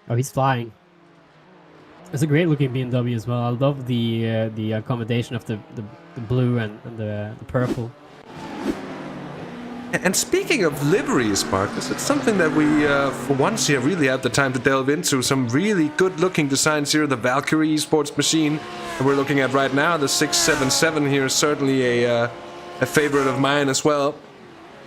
Oh, he's flying. It's a great looking BMW as well. I love the accommodation of the blue and the purple. And speaking of liveries, Marcus, it's something that we, for once here, really had the time to delve into. Some really good-looking designs here. The Valkyrie sports machine that we're looking at right now, the 677 here, is certainly a favorite of mine as well.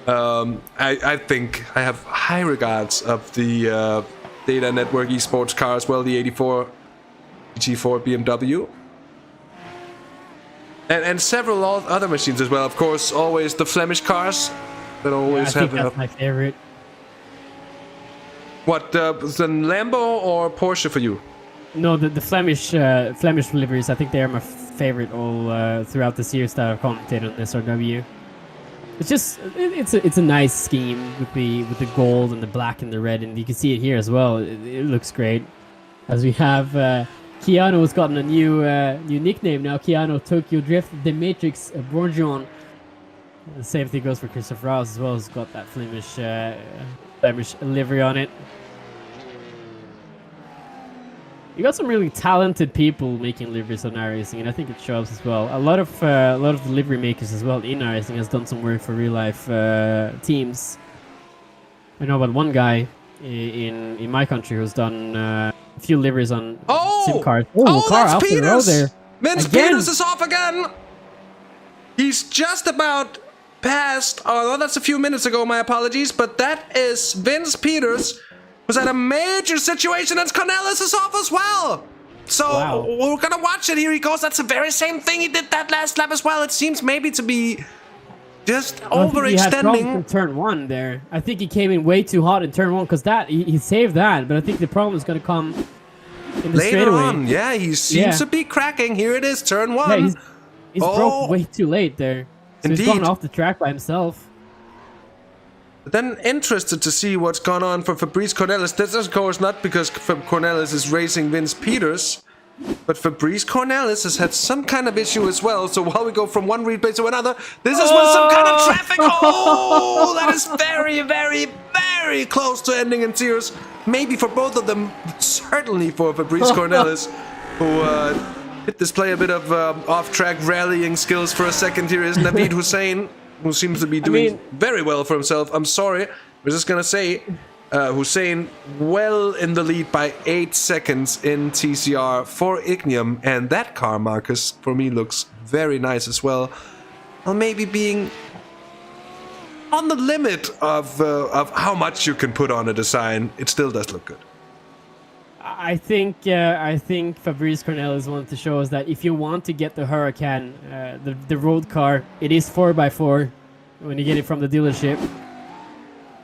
I think I have high regards of the Data Network esports car as well, the 84 GT4 BMW. And several other machines as well. Of course, always the Flemish cars that always I have. think that's my favorite. What the Lambo or Porsche for you? No, the Flemish liveries. I think they are my favorite all throughout the series that I've commentated on SRW. It's just it's a nice scheme with the gold and the black and the red, and you can see it here as well. It looks great. As we have Keanu has gotten a new nickname now. Keanu Tokyo Drift, the Matrix Bourgeon. The same thing goes for Christopher Rouse as well. He's got that Flemish livery on it. You got some really talented people making liveries on iRacing, and I think it shows as well. A lot of the livery makers as well in iRacing has done some work for real life teams. I know about one guy in my country who's done a few liveries on sim cars. Oh, car that's out the road there. Vince Again. Peters is off again. He's just about past. Oh, that's a few minutes ago. My apologies, but that is Vince Peters. Was that a major situation, and Cornelis is off as well. So we're gonna watch it. Here he goes. That's the very same thing he did that last lap as well. It seems maybe to be just overextending. He had in turn 1 there. I think he came in way too hot in turn 1 because he saved that. But I think the problem is gonna come in the Later straightaway. on. Yeah, he seems to be cracking. Here it is, turn 1. Yeah, he's broke way too late there. So he's gone off the track by himself. Then interested to see what's gone on for Fabrice Cornelis. This is of course not because Cornelis is racing Vince Peters, but Fabrice Cornelis has had some kind of issue as well. So while we go from one replay to another, this is with some kind of traffic. Oh, that is very, very, very close to ending in tears. Maybe for both of them, certainly for Fabrice Cornelis, who did display a bit of off-track rallying skills for a second here, is Naveed Hussein, who seems to be doing very well for himself. I'm sorry, I was just gonna say, Hussein well in the lead by 8 seconds in TCR for Ignium, and that car, Marcus, for me looks very nice as well. Well, maybe being on the limit of how much you can put on a design, it still does look good. I think Fabrice Cornelis wanted to show us that if you want to get the Huracan, the road car, it is 4x4 when you get it from the dealership.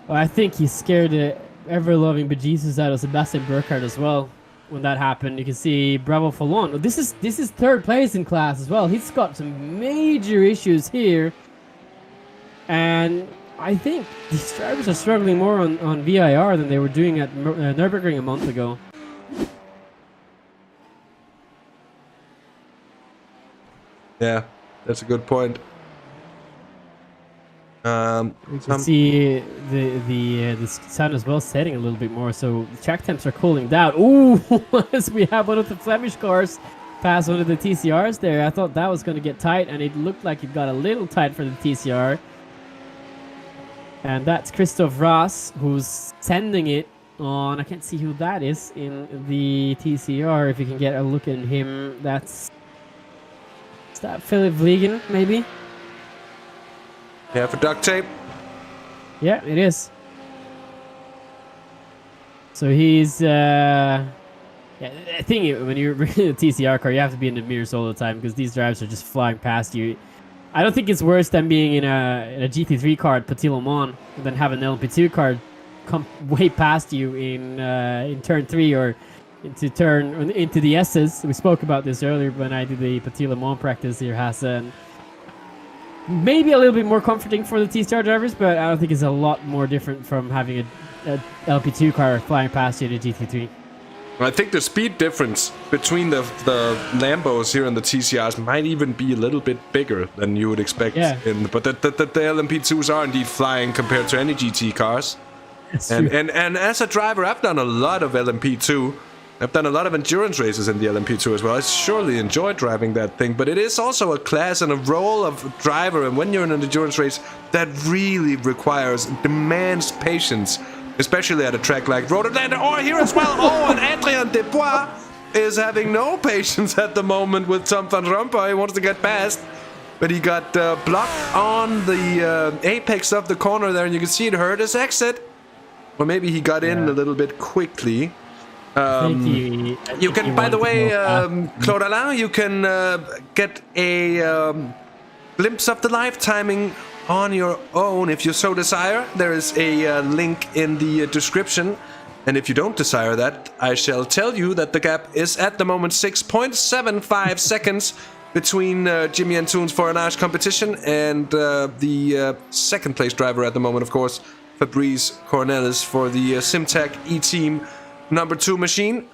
Well, I think he scared the ever-loving bejesus out of Sebastian Burkhardt as well when that happened. You can see Bravo Fallon. This is third place in class as well. He's got some major issues here, and I think these drivers are struggling more on VIR than they were doing at Nürburgring a month ago. Yeah, that's a good point. You can see the sun as well setting a little bit more, so the track temps are cooling down. Ooh, as we have one of the Flemish cars pass one of the TCRs there. I thought that was going to get tight, and it looked like it got a little tight for the TCR. And that's Christoph Ross, who's sending it on. I can't see who that is in the TCR. If you can get a look at him, is that Philip Vliegen, maybe? Yeah, for duct tape. Yeah, it is. So he's yeah, I think when you're bringing a TCR car, you have to be in the mirrors all the time because these drivers are just flying past you. I don't think it's worse than being in a GT3 car at Petit Le Mans and then have an LMP2 car come way past you in turn 3 or into the S's. We spoke about this earlier when I did the Petit Le Mans practice here, Hasse. And maybe a little bit more comforting for the TCR drivers, but I don't think it's a lot more different from having a LP2 car flying past you in a GT3. I think the speed difference between the Lambos here and the TCRs might even be a little bit bigger than you would expect. Yeah. But the LMP2s are indeed flying compared to any GT cars. And as a driver, I've done a lot of LMP2. I've done a lot of endurance races in the LMP2 as well. I surely enjoy driving that thing, but it is also a class and a role of driver, and when you're in an endurance race, that really demands patience, especially at a track like Road Atlanta or here as well. Oh, and Adrien Desbois is having no patience at the moment with Tom van Rompuy. He wants to get past, but he got blocked on the apex of the corner there, and you can see it hurt his exit. Or maybe he got in a little bit quickly. You can, by the way, Claude Alain, you can get a glimpse of the live timing on your own if you so desire. There is a link in the description. And if you don't desire that, I shall tell you that the gap is at the moment 6.75 seconds between Jimmy Antoon's Foreignage competition and the second place driver at the moment, of course, Fabrice Cornelis for the Simtag E-Team number 2 machine.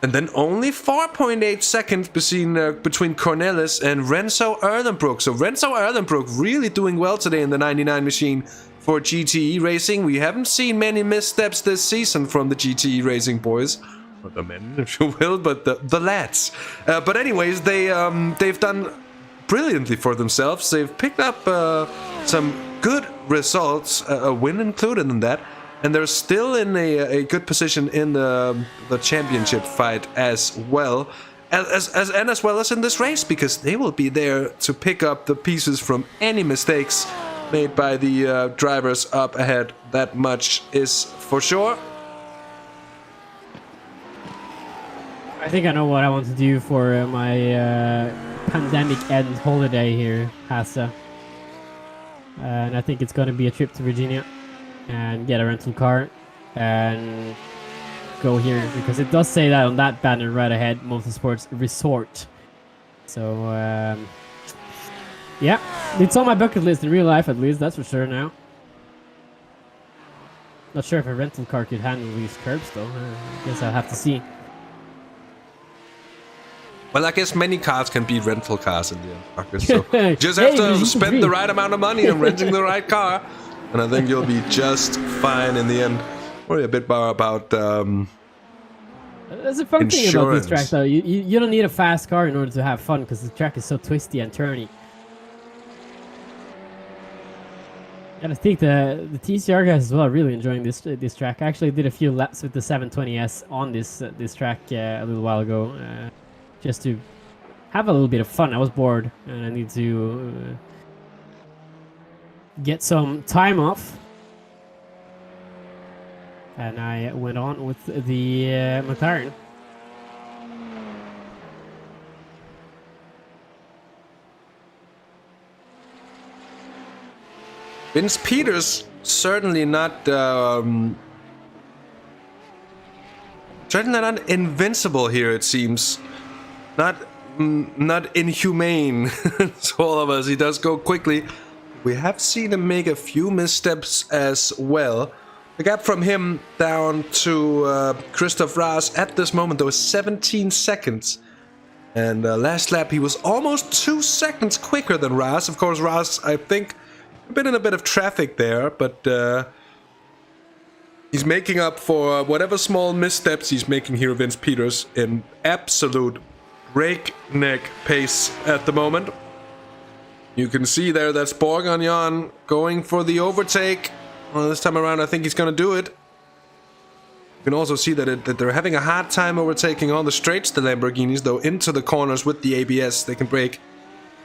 And then only 4.8 seconds between Cornelis and Renzo Erlenbrook. So Renzo Erlenbrook really doing well today in the 99 machine for GTE Racing. We haven't seen many missteps this season from the GTE Racing boys. Or the men, if you will, but the lads. But anyways, they've done brilliantly for themselves. They've picked up some good results, a win included in that. And they're still in a good position in the championship fight as well as well as in this race, because they will be there to pick up the pieces from any mistakes made by the drivers up ahead. That much is for sure. I think I know what I want to do for my pandemic end holiday here, Hasse. And I think it's going to be a trip to Virginia and get a rental car and go here, because it does say that on that banner right ahead, Motorsports Resort. So yeah, it's on my bucket list in real life, at least, that's for sure now. Not sure if a rental car could handle these curbs though. I guess I'll have to see. Well, I guess many cars can be rental cars in the end, Marcus. So you just have to spend the right amount of money on renting the right car, and I think you'll be just fine in the end. Worry a bit more about There's a fun thing about this track, though. You don't need a fast car in order to have fun, because the track is so twisty and turny. And I think the TCR guys as well are really enjoying this track. I actually did a few laps with the 720S on this track a little while ago, just to have a little bit of fun. I was bored and I need to get some time off. And I went on with the McLaren. Vince Peters certainly not invincible here, it seems. Not inhumane to all of us. He does go quickly. We have seen him make a few missteps as well. The gap from him down to Christoph Raas at this moment, though, is 17 seconds. And last lap, he was almost 2 seconds quicker than Raas. Of course, Raas, I think, been in a bit of traffic there, but he's making up for whatever small missteps he's making here, Vince Peters, in absolute breakneck pace at the moment. You can see there that's Borgagnon going for the overtake. Well, this time around, I think he's going to do it. You can also see that they're having a hard time overtaking on the straights, the Lamborghinis, though into the corners with the ABS. They can brake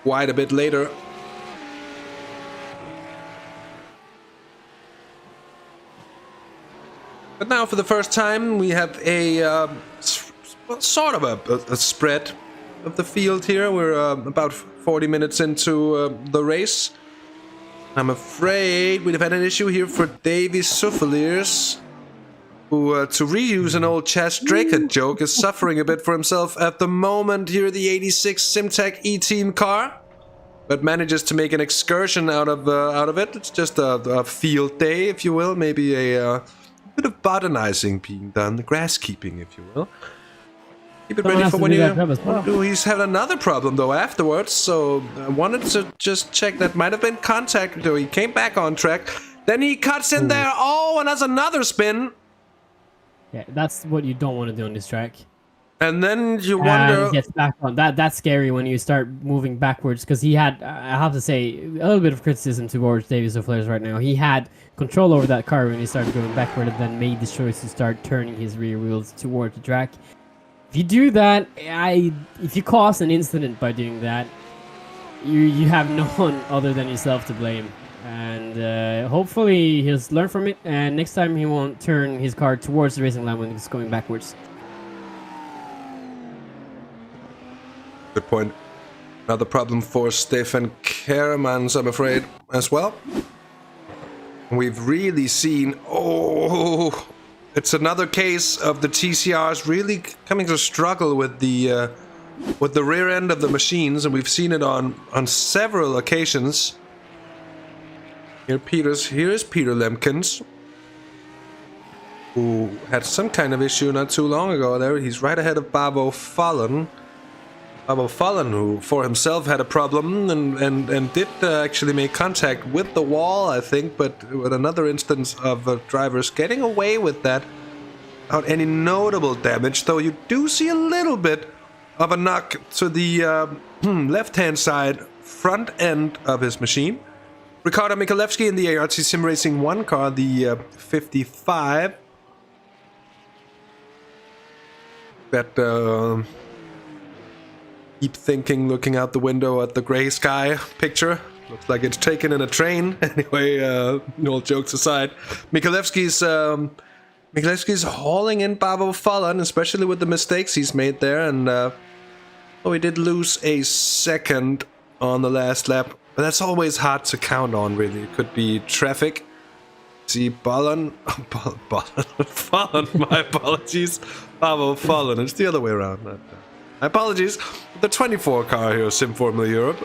quite a bit later. But now, for the first time, we have a sort of a spread of the field here. We're about 40 minutes into the race. I'm afraid we'd have had an issue here for Davy Souffeliers, who, to reuse an old Chas Dracut joke, is suffering a bit for himself at the moment here, the 86 Simtag E-Team car, but manages to make an excursion out of it. It's just a field day, if you will, maybe a bit of botanizing being done, the grass keeping, if you will. Keep it ready for when you... He's had another problem, though, afterwards, so I wanted to just check. That might have been contact, though. He came back on track. Then he cuts in there. Oh, and that's another spin. Yeah, that's what you don't want to do on this track. And then you wonder... And gets back on. That's scary when you start moving backwards, because he had, I have to say, a little bit of criticism towards Davis O'Flares right now. He had control over that car when he started going backward, and then made the choice to start turning his rear wheels toward the track. If you do that, if you cause an incident by doing that, you have no one other than yourself to blame. and hopefully he'll learn from it, and next time he won't turn his car towards the racing line when it's going backwards. Good point. Another problem for Stefan Keremans, I'm afraid, as well. We've really seen... Oh, it's another case of the TCRs really coming to struggle with the rear end of the machines, and we've seen it on several occasions. Here is Peter Lemkens, who had some kind of issue not too long ago there. He's right ahead of Babo Fallen. Babo Fallen, who for himself had a problem and did actually make contact with the wall, I think, but with another instance of drivers getting away with that without any notable damage, though you do see a little bit of a knock to the left-hand side front end of his machine. Ricardo Mikalevsky in the ART Sim Racing 1 car, the 55. That keep thinking, looking out the window at the gray sky picture. Looks like it's taken in a train. Anyway, all jokes aside, Mikalevsky's hauling in Babo Fallen, especially with the mistakes he's made there, and he did lose a second on the last lap. But that's always hard to count on, really. It could be traffic. See, Fallen, my apologies. Babo Fallen, it's the other way around. My apologies. The 24 car here, Sim Formula Europe.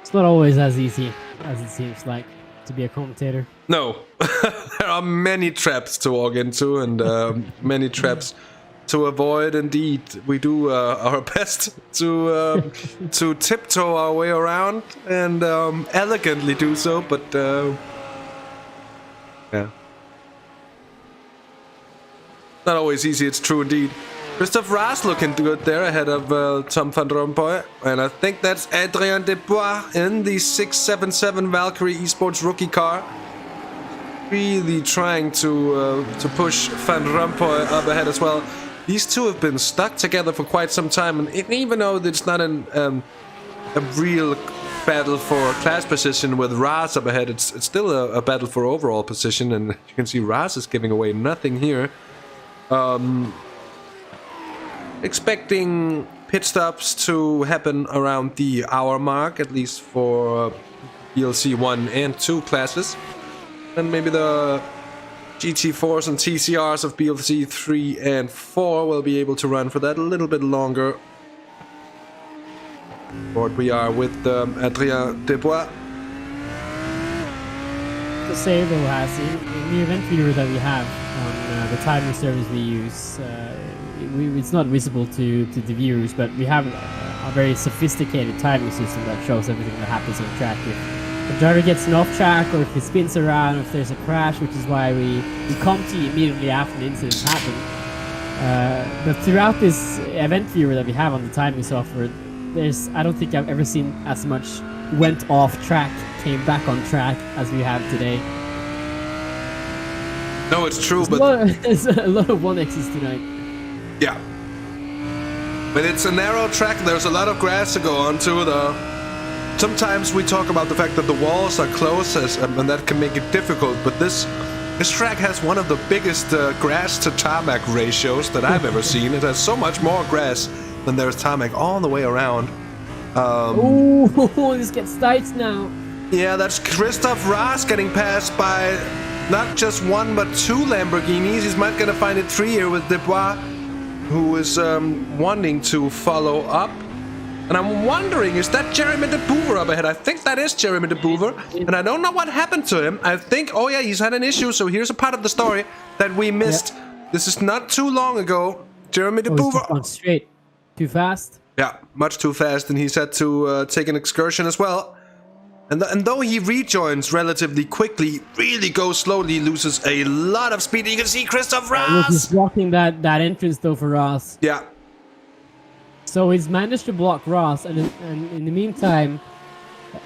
It's not always as easy as it seems like to be a commentator. No, there are many traps to walk into and many traps to avoid. Indeed, we do our best to tiptoe our way around and elegantly do so, but yeah, not always easy. It's true indeed. Christophe Raas looking good there ahead of Tom van Rompuy, and I think that's Adrien Desbois in the 677 Valkyrie Esports rookie car, really trying to push Van Rompuy up ahead as well. These two have been stuck together for quite some time, and even though it's not a real battle for class position with Raas up ahead, it's still a battle for overall position, and you can see Raas is giving away nothing here. Expecting pit stops to happen around the hour mark, at least for BLC 1 and 2 classes, and maybe the GT4s and TCRs of BLC 3 and 4 will be able to run for that a little bit longer. But we are with Adrien Desbois. To say though, Hasse, in the event viewer that we have on the timing service we use, it's not visible to the viewers, but we have a very sophisticated timing system that shows everything that happens on track. If the driver gets an off track, or if he spins around, or if there's a crash, which is why we come to you immediately after the incident happened. But throughout this event viewer that we have on the timing software, I don't think I've ever seen as much went off track, came back on track as we have today. No, it's true, there's a lot of 1Xs tonight. Yeah. But it's a narrow track, there's a lot of grass to go on too, though. Sometimes we talk about the fact that the walls are close, and that can make it difficult, but this track has one of the biggest grass to tarmac ratios that I've ever seen. It has so much more grass than there's tarmac all the way around. Oh, this gets tight now. Yeah, that's Christophe Raas getting passed by not just one but two Lamborghinis. He's might gonna find it three here with Desbois, who is wanting to follow up. And I'm wondering, is that Jeremy de Boover up ahead? I think that is Jeremy de Boover, and I don't know what happened to him. I think, oh yeah, he's had an issue, so here's a part of the story that we missed. Yep. This is not too long ago. Jeremy de Boover. He's gone straight. Too fast? Yeah, much too fast, and he's had to take an excursion as well. And though he rejoins relatively quickly, he really goes slowly, loses a lot of speed. You can see Christophe Raas. Look, he's blocking that entrance though for Raas. Yeah. So he's managed to block Raas, and in the meantime,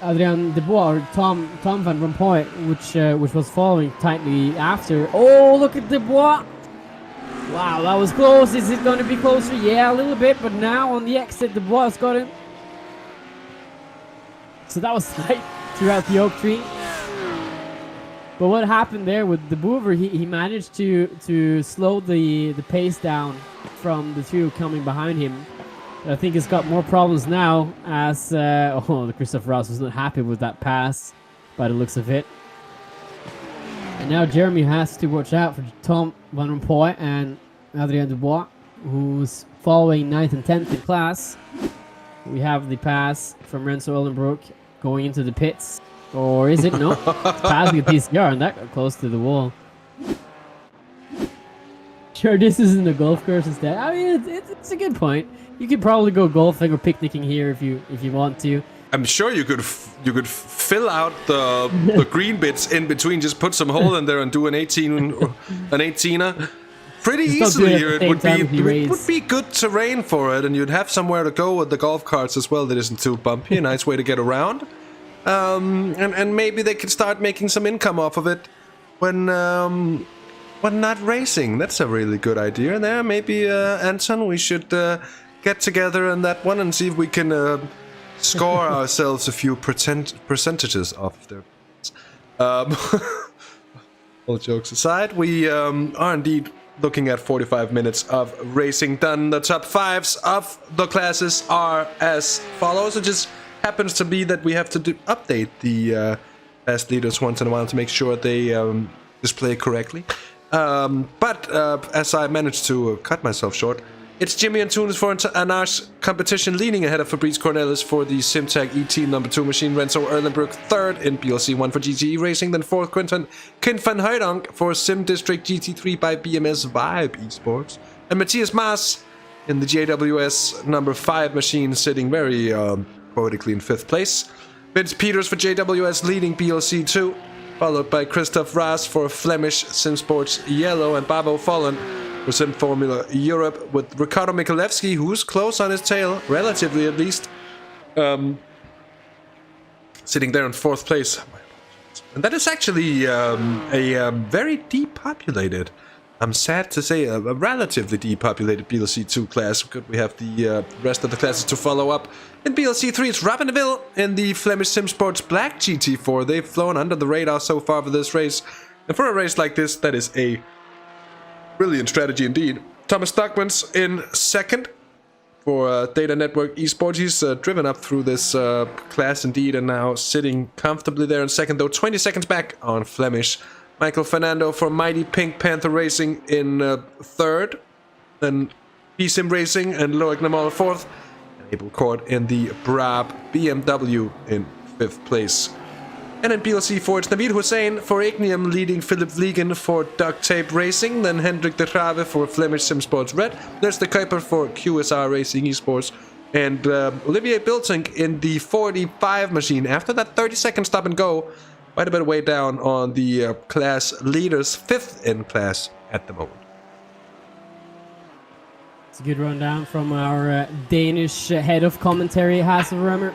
Adrien Desbois, or Tom van Rompuy, which was following tightly after. Oh, look at Desbois! Wow, that was close. Is it going to be closer? Yeah, a little bit, but now on the exit, Desbois got him. So that was tight throughout the oak tree. But what happened there with the Boover, he managed to slow the pace down from the two coming behind him. I think he's got more problems now as Christoph Ross was not happy with that pass by the looks of it. And now Jeremy has to watch out for Tom Van Rompuy and Adrien Dubois, who's following 9th and 10th in class. We have the pass from Renzo Ullenbrook going into the pits. Or is it? No. Passing the PCR and that got close to the wall. Sure, this isn't a golf course instead. I mean, it's a good point. You could probably go golfing or picnicking here if you want to. I'm sure you could fill out the green bits in between. Just put some hole in there and do an 18er. Pretty easily here. It would be good terrain for it, and you'd have somewhere to go with the golf carts as well that isn't too bumpy. A nice way to get around. And maybe they could start making some income off of it when not racing. That's a really good idea there. Maybe, Anton, we should get together on that one and see if we can score ourselves a few percentages off there. All jokes aside, we are indeed looking at 45 minutes of racing done. The top 5s of the classes are as follows. It just happens to be that we have to update the best leaders once in a while to make sure they display correctly. But as I managed to cut myself short, it's Jimmy Antunes for an Arch competition, leading ahead of Fabrice Cornelis for the Simtag ET number 2 machine. Renzo Erlenbrook third in PLC 1 for GTE Racing, then fourth Quint van Huydonk for Sim District GT3 by BMS Vibe Esports, and Matthias Maas in the JWS number 5 machine, sitting very poetically in 5th place. Vince Peters for JWS leading PLC 2, followed by Christoph Raas for Flemish Sim Sports Yellow, and Babo Follen for Sim Formula Europe, with Ricardo Mikulewski, who's close on his tail, relatively at least, sitting there in 4th place. And that is actually a very depopulated, I'm sad to say, a relatively depopulated PLC 2 class. Could we have the rest of the classes to follow up? In PLC 3, it's Robin Deville in the Flemish Sim Sports Black GT4. They've flown under the radar so far for this race. And for a race like this, that is a brilliant strategy indeed. Thomas Stockmans in 2nd for Data Network Esports. He's driven up through this class indeed, and now sitting comfortably there in 2nd, though 20 seconds back on Flemish. Michael Fernando for Mighty Pink Panther Racing in 3rd. Then P-Sim Racing and Loic Namal 4th. And Abel Court in the Brab BMW in 5th place. And in PLC 4, it's Naveed Hussein for Ignium, leading Philip Vliegen for Duct Tape Racing, then Hendrik de Grave for Flemish Sim Sports Red, there's the Kuiper for QSR Racing Esports, and Olivier Biltink in the 45 machine. After that 30-second stop and go, quite a bit of way down on the class leaders, 5th in class at the moment. It's a good rundown from our Danish head of commentary, Hasse Rømer.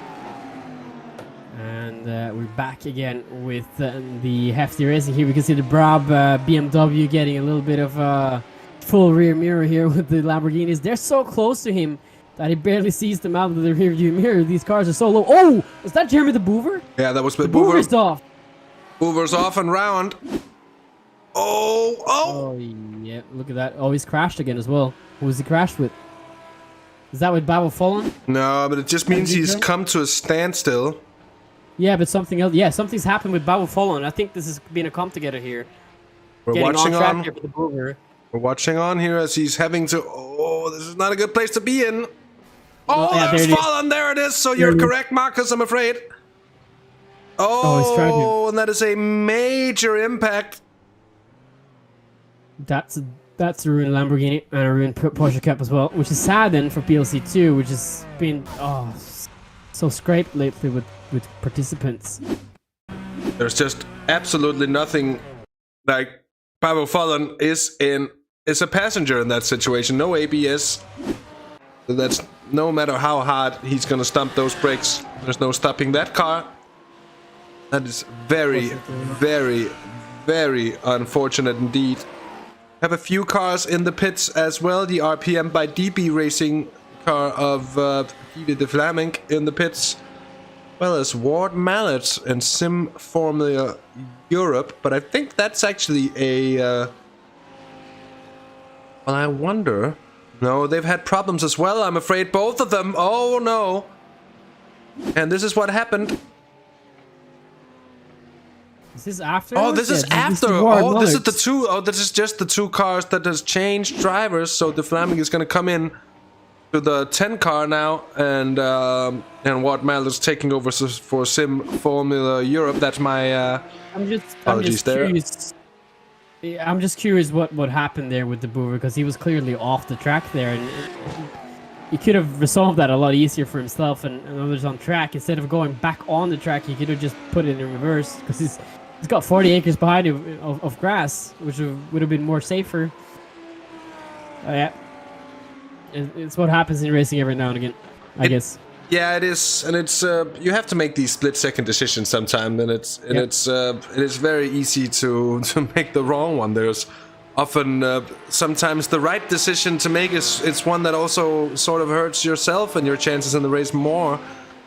And we're back again with the hefty racing here. We can see the Brab BMW getting a little bit of a full rear mirror here with the Lamborghinis. They're so close to him that he barely sees them out of the rear view mirror. These cars are so low. Oh, is that Jeremy the Boover? Yeah, that was the Boover. Boover's off. Boover's off and round. Oh, yeah, look at that. Oh, he's crashed again as well. Who was he crashed with? Is that with Babel Fallen? No, but it just means he's come to a standstill. Yeah, but something else. Yeah, something's happened with Babel Fallen. I think this has been a come together here. We're watching on. Here for the Boover. We're watching on here as he's having to. Oh, this is not a good place to be in. Oh, yeah, there's Fallen. There it is. So you're correct, Marcus, I'm afraid. Oh, and that is a major impact. That's a ruined Lamborghini and a ruined Porsche Cup as well, which is sad then for PLC 2, which has been so scraped lately with participants. There's just absolutely nothing. Like, Pablo Fallen is a passenger in that situation. No ABS. That's no matter how hard he's gonna stump those brakes. There's no stopping that car. That is very, very, very unfortunate indeed. Have a few cars in the pits as well. The RPM by DB Racing car of Guido de Vlaming in the pits. well as Ward Mallet and Sim Formula Europe, but I think that's actually a... well, I wonder... No, they've had problems as well, I'm afraid, both of them. Oh no! And this is what happened. Is this after? Oh, this is after. Oh, this is the two. Oh, this is just the two cars that has changed drivers. So the Flaming is going to come in to the 10 car now, and Ward Mallet is taking over for Sim Formula Europe. That's my I'm just there. Curious. I'm just curious what happened there with the Boover, because he was clearly off the track there, and he could have resolved that a lot easier for himself and others on track. Instead of going back on the track, he could have just put it in reverse, because he's got 40 acres behind him of grass, which would have been more safer. Yeah, it's what happens in racing every now and again, I guess. Yeah, it is, and it's you have to make these split-second decisions sometimes, and it is very easy to make the wrong one. There's often sometimes the right decision to make is one that also sort of hurts yourself and your chances in the race more,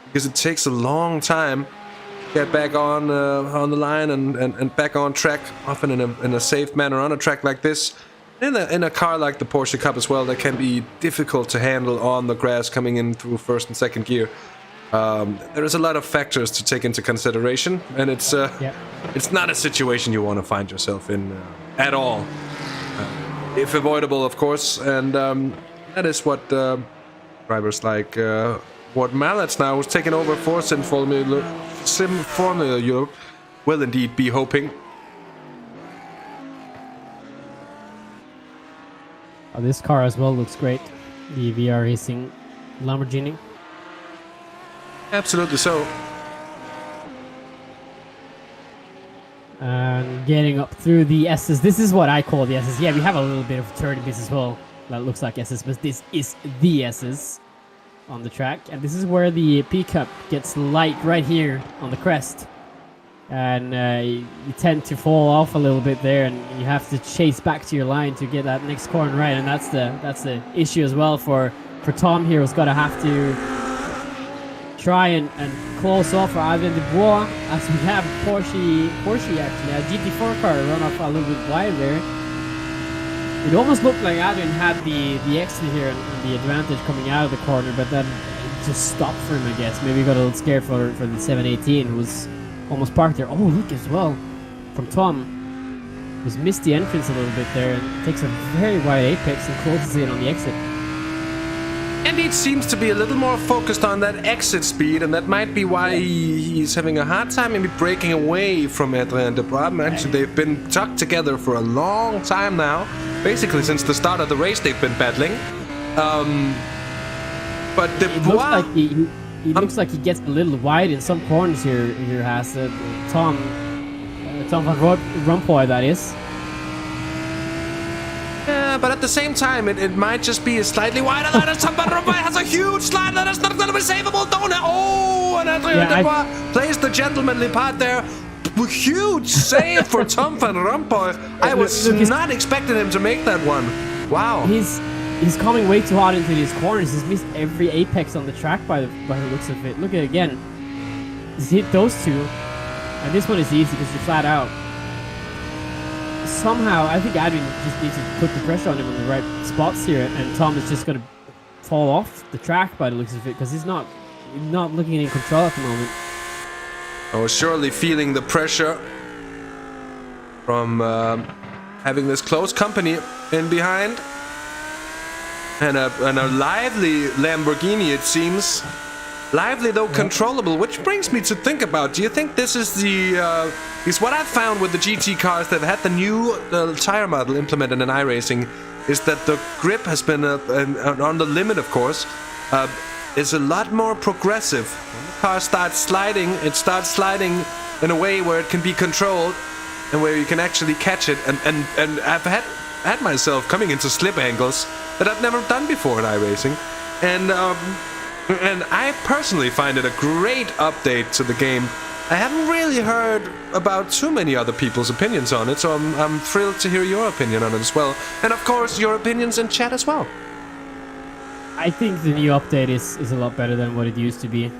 because it takes a long time to get back on the line and back on track, often in a safe manner on a track like this. In a car like the Porsche Cup as well, that can be difficult to handle on the grass coming in through first and second gear. There is a lot of factors to take into consideration, and it's not a situation you want to find yourself in at all. If avoidable, of course, and that is what drivers like Ward Mallet now, who's taken over for Sim Formula Europe, will indeed be hoping. This car as well looks great. The VR Racing Lamborghini. Absolutely so. And getting up through the S's. This is what I call the S's. Yeah, we have a little bit of turning bits as well. That looks like S's, but this is the S's on the track. And this is where the P-Cup gets light right here on the crest. And you tend to fall off a little bit there, and you have to chase back to your line to get that next corner right, and that's the issue as well for Tom here, who's got to have to try and close off for Adrien Dubois, as we have Porsche actually, a GT4 car run off a little bit wide there. It almost looked like Adrien had the exit here and the advantage coming out of the corner, but then it just stopped for him, I guess. Maybe he got a little scared for the 718, who was almost parked there. Oh, look as well from Tom, who's missed the entrance a little bit there and takes a very wide apex and closes in on the exit. And he seems to be a little more focused on that exit speed, and that might be why he's having a hard time maybe breaking away from Adrien Dubois. Actually, they've been tucked together for a long time now. Basically, since the start of the race, they've been battling. But Dubois... He looks like he gets a little wide in some corners here Hasse. Tom van Rompuy, that is. Yeah, but at the same time, it might just be a slightly wider line. Tom van Rompuy has a huge slide that is not going to be savable. Don't it? Oh, and Adrien Dubois plays the gentlemanly part there. Huge save for Tom van Rompuy. I was not expecting him to make that one. Wow. He's coming way too hard into these corners. He's missed every apex on the track by the looks of it. Look at it again. He's hit those two. And this one is easy because you're flat out. Somehow, I think Adrien just needs to put the pressure on him on the right spots here. And Tom is just going to fall off the track by the looks of it, because he's not looking in control at the moment. I was surely feeling the pressure from having this close company in behind. And a lively Lamborghini, it seems. Lively, though controllable, which brings me to think about, do you think this is is what I've found with the GT cars that have had the new tire model implemented in iRacing, is that the grip has been on the limit, of course, is a lot more progressive. When the car starts sliding, it starts sliding in a way where it can be controlled and where you can actually catch it. And I've had myself coming into slip angles that I've never done before in iRacing, and I personally find it a great update to the game. I haven't really heard about too many other people's opinions on it, so I'm thrilled to hear your opinion on it as well, and of course your opinions in chat as well. I think the new update is a lot better than what it used to be.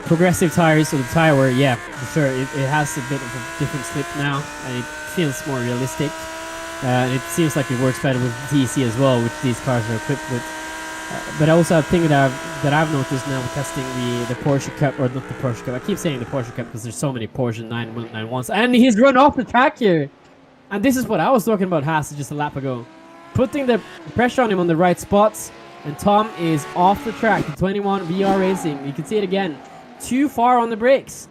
progressive tires, so the tire wear, yeah, for sure, it has a bit of a different slip now, and it feels more realistic. It seems like it works better with TC as well, which these cars are equipped with. But also a thing that I've noticed now testing the Porsche Cup, or not the Porsche Cup. I keep saying the Porsche Cup because there's so many Porsche 991s, and he's run off the track here. And this is what I was talking about Hasse just a lap ago, putting the pressure on him on the right spots, and Tom is off the track. The 21 VR Racing, you can see it again, too far on the brakes.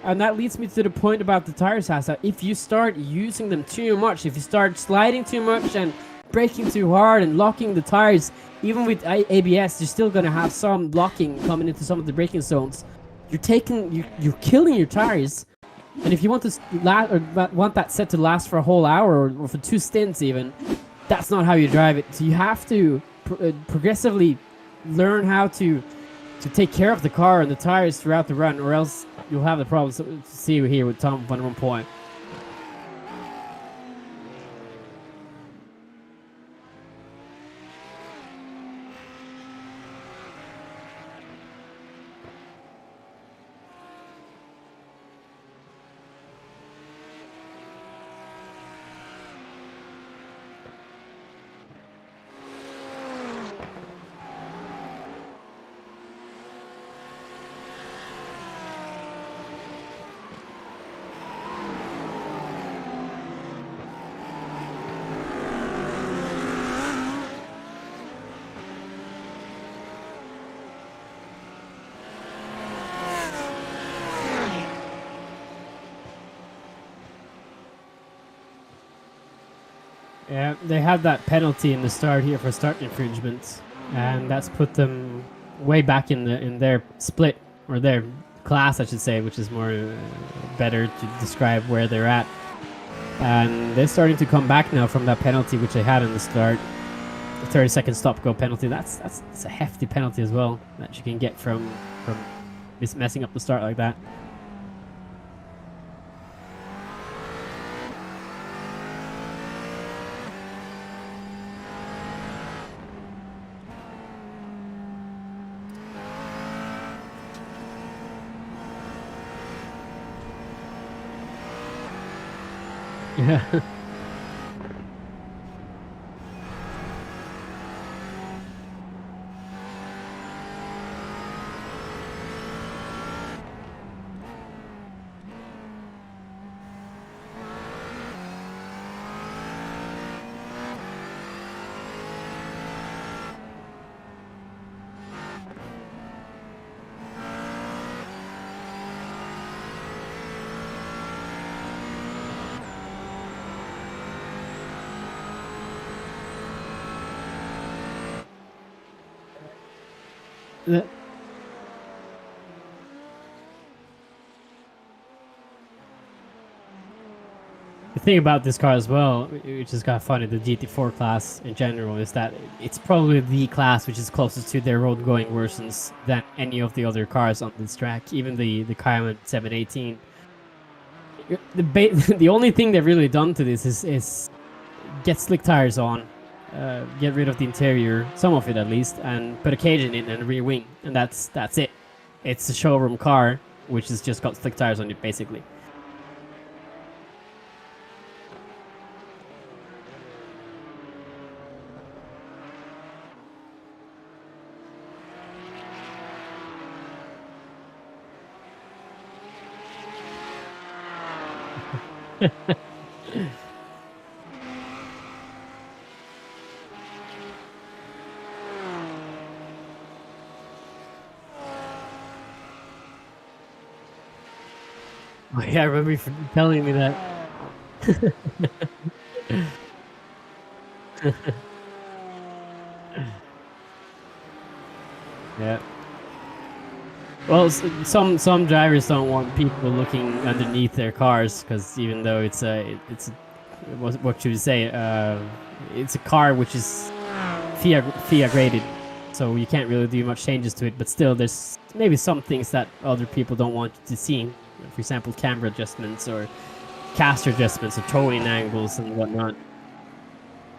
And that leads me to the point about the tires, Hasse. If you start using them too much, if you start sliding too much and braking too hard and locking the tires, even with ABS, you're still gonna have some locking coming into some of the braking zones. You're killing your tires. And if you want to want that set to last for a whole hour or for 2 stints even, that's not how you drive it. So you have to progressively learn how to take care of the car and the tires throughout the run, or else you'll have the problems to see here with Tom Van Rompuy. Yeah, they have that penalty in the start here for start infringement, and that's put them way back in their split, or their class, I should say, which is more better to describe where they're at. And they're starting to come back now from that penalty which they had in the start. The 30-second stop-go penalty. That's a hefty penalty as well that you can get from messing up the start like that. Yeah. The thing about this car as well, which is kind of funny, the GT4 class in general, is that it's probably the class which is closest to their road-going versions than any of the other cars on this track, even the Cayman 718. The only thing they've really done to this is get slick tires on, get rid of the interior, some of it at least, and put a cage in it and a rear wing, and that's it. It's a showroom car which has just got slick tires on it, basically. Oh, yeah, I remember you telling me that. Yeah. Well, some drivers don't want people looking underneath their cars, because even though it's what should you say? It's a car which is FIA graded, so you can't really do much changes to it. But still, there's maybe some things that other people don't want you to see. For example, camber adjustments or caster adjustments or towing angles and whatnot.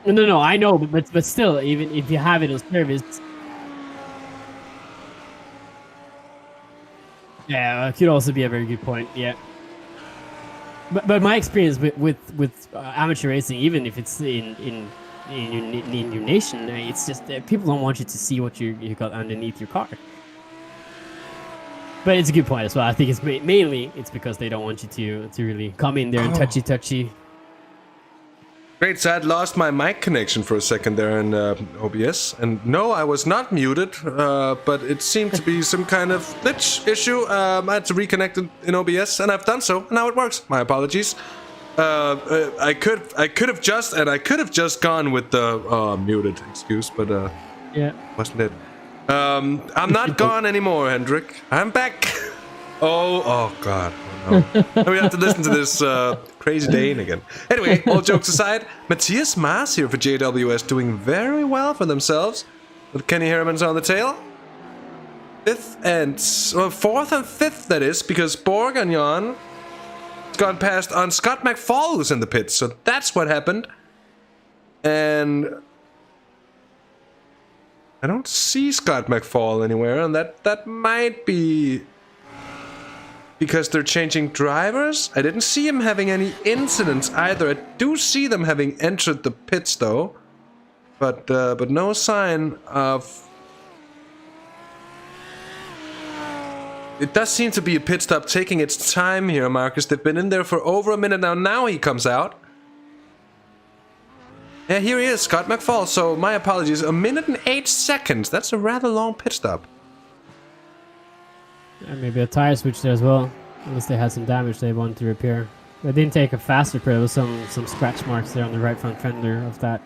No, I know, but still, even if you have it on service. Yeah, it could also be a very good point. Yeah. But my experience with amateur racing, even if it's in your nation, it's just people don't want you to see what you got underneath your car. But it's a good point as well. I think it's mainly it's because they don't want you to really come in there and touchy. Great, so I'd lost my mic connection for a second there in OBS. And no, I was not muted, but it seemed to be some kind of glitch issue. I had to reconnect it in OBS, and I've done so. Now it works. My apologies. I could have just gone with the muted excuse, but yeah, wasn't it? I'm not gone anymore, Hendrik. I'm back. Oh God. Oh, no. We have to listen to this crazy Dane again. Anyway, all jokes aside, Matthias Maas here for JWS doing very well for themselves. With Kenny Hermans on the tail. Fourth and fifth, that is, because Borgagnon has gone past on Scott McFall, who's in the pits. So that's what happened. And I don't see Scott McFall anywhere, and that might be because they're changing drivers. I didn't see him having any incidents either. I do see them having entered the pits though, but no sign of. It does seem to be a pit stop taking its time here, Marcus. They've been in there for over a minute now. Now he comes out. Yeah, here he is, Scott McFall. So my apologies, 1 minute and 8 seconds. That's a rather long pit stop. And maybe a tire switch there as well, unless they had some damage they wanted to repair. They didn't take a faster pit. There was some scratch marks there on the right front fender of that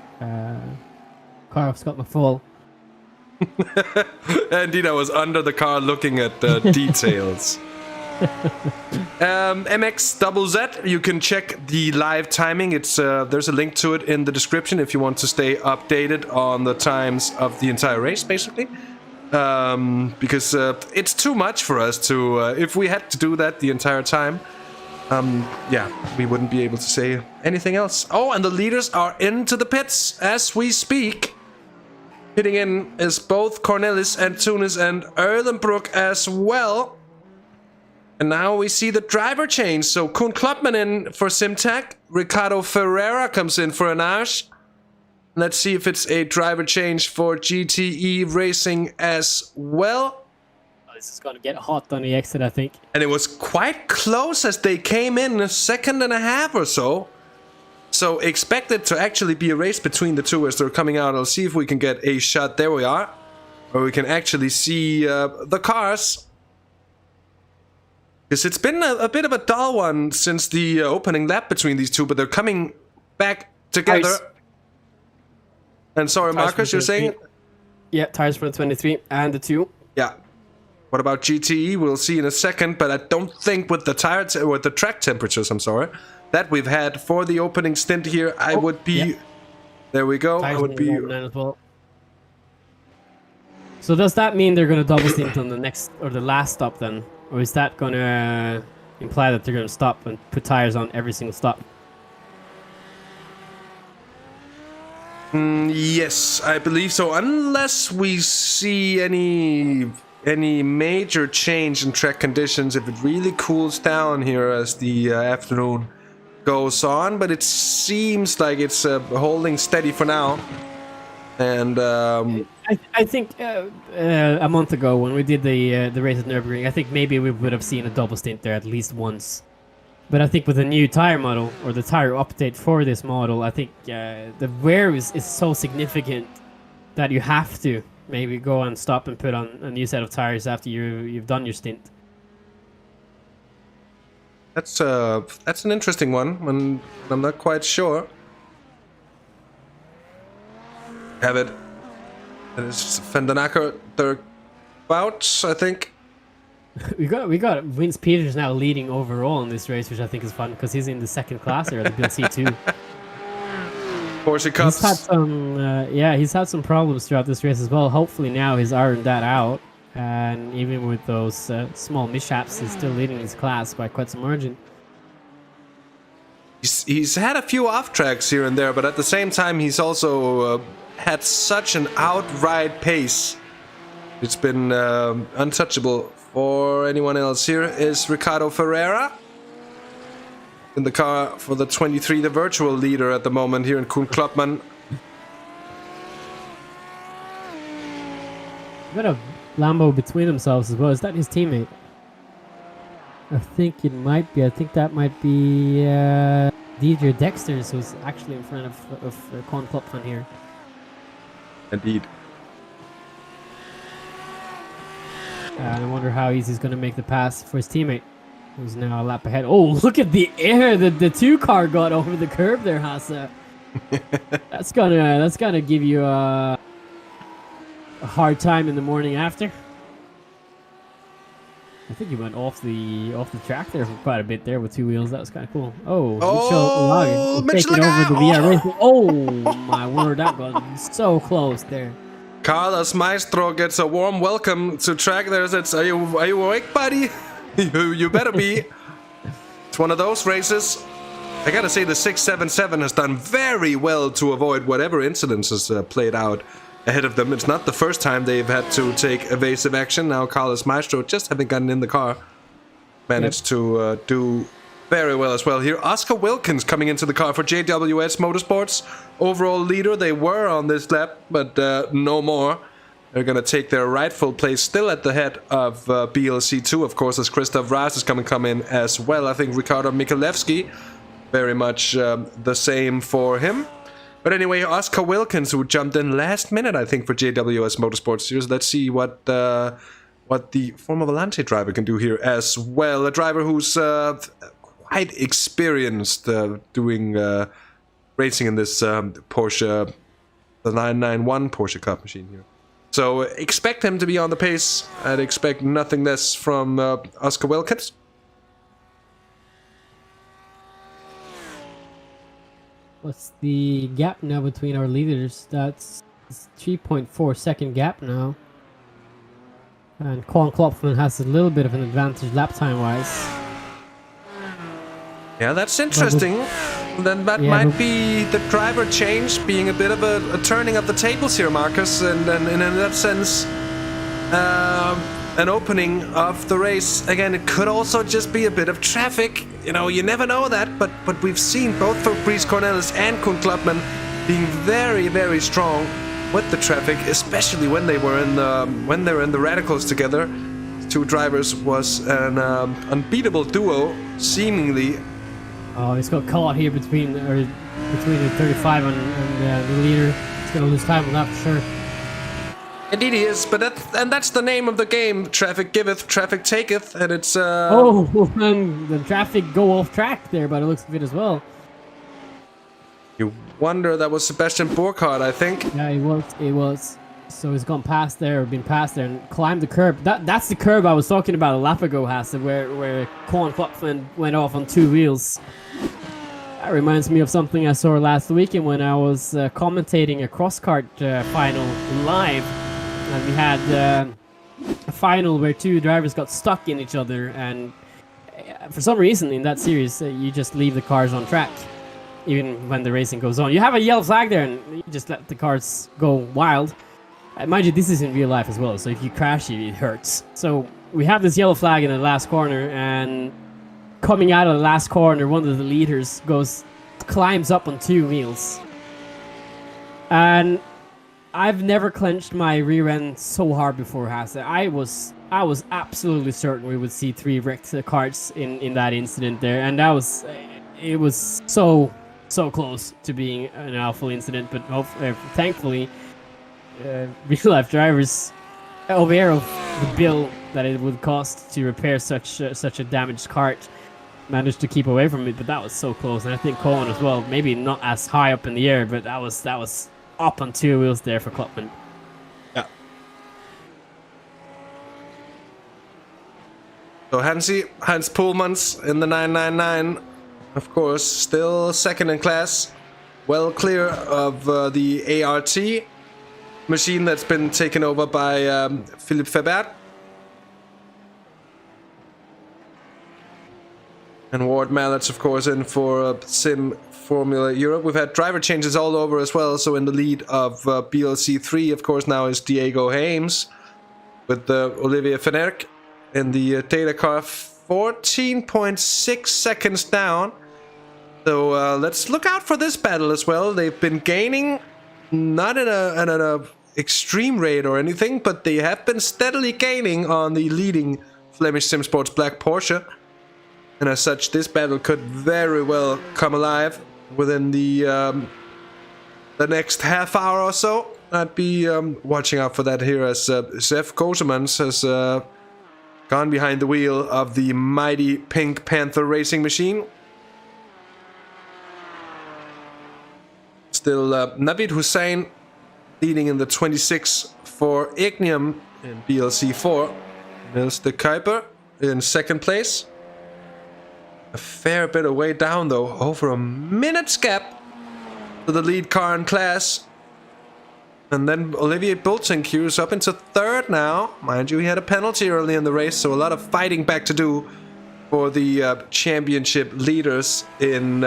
car of Scott McFall. Indeed, I was under the car looking at the details. MXZZ, you can check the live timing. It's there's a link to it in the description if you want to stay updated on the times of the entire race, basically. Because it's too much for us to, if we had to do that the entire time, yeah, we wouldn't be able to say anything else. Oh, and the leaders are into the pits as we speak. Hitting in is both Cornelis and Tunis and Erlenbrook as well. And now we see the driver change. So Koen Klopman in for Simtag. Ricardo Ferreira comes in for Anage. Let's see if it's a driver change for GTE Racing as well. This is going to get hot on the exit, I think. And it was quite close as they came in a second and a half or so. So expect it to actually be a race between the two as they're coming out. I'll see if we can get a shot. There we are. Where we can actually see the cars. Because it's been a bit of a dull one since the opening lap between these two. But they're coming back together. Tires. And sorry, Marcus, you're saying? Yeah, tires for the 23 and the 2. Yeah. What about GTE? We'll see in a second, but I don't think with the with the track temperatures, I'm sorry, that we've had for the opening stint here, I would be. Yeah. There we go. Tires I would be. As well. So does that mean they're going to double stint on the next or the last stop then, or is that going to imply that they're going to stop and put tires on every single stop? Yes, I believe so. Unless we see any major change in track conditions, if it really cools down here as the afternoon goes on. But it seems like it's holding steady for now. And I think a month ago when we did the race at Nürburgring, I think maybe we would have seen a double stint there at least once. But I think with the new tire model, or the tire update for this model, I think the wear is so significant that you have to maybe go and stop and put on a new set of tires after you've done your stint. That's an interesting one, and I'm not quite sure. Have it. It is Vendenacker, their bouts, I think. We got Vince Peters now leading overall in this race, which I think is fun because he's in the second class here at the Bill C2. Porsche Cups. He's had some problems throughout this race as well. Hopefully now he's ironed that out, and even with those small mishaps, he's still leading his class by quite some margin. He's had a few off tracks here and there, but at the same time, he's also had such an outright pace It's been untouchable for anyone else. Here is Ricardo Ferreira in the car for the 23, the virtual leader at the moment here in Kuhn Kloppmann. Got a Lambo between themselves as well. Is that his teammate? I think it might be. I think that might be DJ Dexter's, who's actually in front of Kuhn Kloppmann here. Indeed. And I wonder how easy he's going to make the pass for his teammate, who's now a lap ahead. Oh, look at the air that the 2 car got over the curb there, Hasse. That's gonna give you a hard time in the morning after. I think he went off the track there for quite a bit there with 2 wheels. That was kind of cool. Oh, Mitchell taking over the VR Racing. Oh my word, that was so close there. Carlos Maestro gets a warm welcome to track there. It's, are you awake, buddy? you better be. It's one of those races. I gotta say the 677 has done very well to avoid whatever incidents has played out ahead of them. It's not the first time they've had to take evasive action. Now Carlos Maestro, just having gotten in the car, managed to do very well as well here. Oscar Wilkins coming into the car for JWS Motorsports. Overall leader, they were on this lap, but no more. They're going to take their rightful place still at the head of BLC2, of course, as Christoph Raas is going to come in as well. I think Ricardo Michalewski, very much the same for him. But anyway, Oscar Wilkins, who jumped in last minute, I think, for JWS Motorsports Series. Let's see what the Formula Volante driver can do here as well. A driver who's quite experienced doing racing in this Porsche, the 991 Porsche Cup machine here. So expect him to be on the pace. I'd expect nothing less from Oscar Wilkins. What's the gap now between our leaders? That's 3.4 second gap now. And Kuhn Kloppmann has a little bit of an advantage lap time wise. Yeah, that's interesting. Then that might be the driver change being a bit of a turning of the tables here, Markus, and in that sense, an opening of the race. Again, it could also just be a bit of traffic. You know, you never know that, but we've seen both Fabrice Cornelis and Kuhn Kloppmann being very, very strong with the traffic, especially when they were in the radicals together. The 2 drivers was an unbeatable duo, seemingly. Oh, he's got caught here between the 35 and the leader. He's gonna lose time on that for sure. Indeed he is, but that's the name of the game. Traffic giveth, traffic taketh, and it's and the traffic go off track there, but it looks good as well. You wonder, that was Sebastian Burkhardt, I think. Yeah, it was. So he's gone past there, been past there, and climbed the curb. That's the curb I was talking about a lap ago, Hasse, where Kuhn Kloppmann went off on 2 wheels. That reminds me of something I saw last weekend when I was commentating a cross-kart final live. And we had a final where 2 drivers got stuck in each other, and for some reason in that series, you just leave the cars on track, even when the racing goes on. You have a yellow flag there, and you just let the cars go wild. Mind you, this is in real life as well, so if you crash, it hurts. So we have this yellow flag in the last corner, and coming out of the last corner, one of the leaders climbs up on 2 wheels. And I've never clenched my rear end so hard before, Hasse. I was absolutely certain we would see 3 wrecked cars in that incident there, and it was so close to being an awful incident. But thankfully, real life drivers aware of the bill that it would cost to repair such a damaged cart managed to keep away from it. But that was so close, and I think Cohen as well. Maybe not as high up in the air, but that was up on 2 wheels there for Kloppmann. Yeah. So Hans Poelmans in the 999, of course, still second in class, well clear of the ART machine that's been taken over by Philippe Febert. And Ward Mallett's, of course, in for Sim Formula Europe. We've had driver changes all over as well. So in the lead of BLC3, of course, now is Diego Hames. with Olivier Fenerk in the data car, 14.6 seconds down. So let's look out for this battle as well. They've been gaining, not at an extreme rate or anything, but they have been steadily gaining on the leading Flemish Sim Sports Black Porsche. And as such, this battle could very well come alive within the next half hour or so. I'd be watching out for that here as Zef Kosemans has gone behind the wheel of the mighty Pink Panther racing machine. Still Navid Hussein leading in the 26 for Ignium in BLC4. Nils de Kuiper in second place. A fair bit of way down though, over a minute's gap to the lead car in class. And then Olivier Bultink is up into third now. Mind you, he had a penalty early in the race, so a lot of fighting back to do for the championship leaders in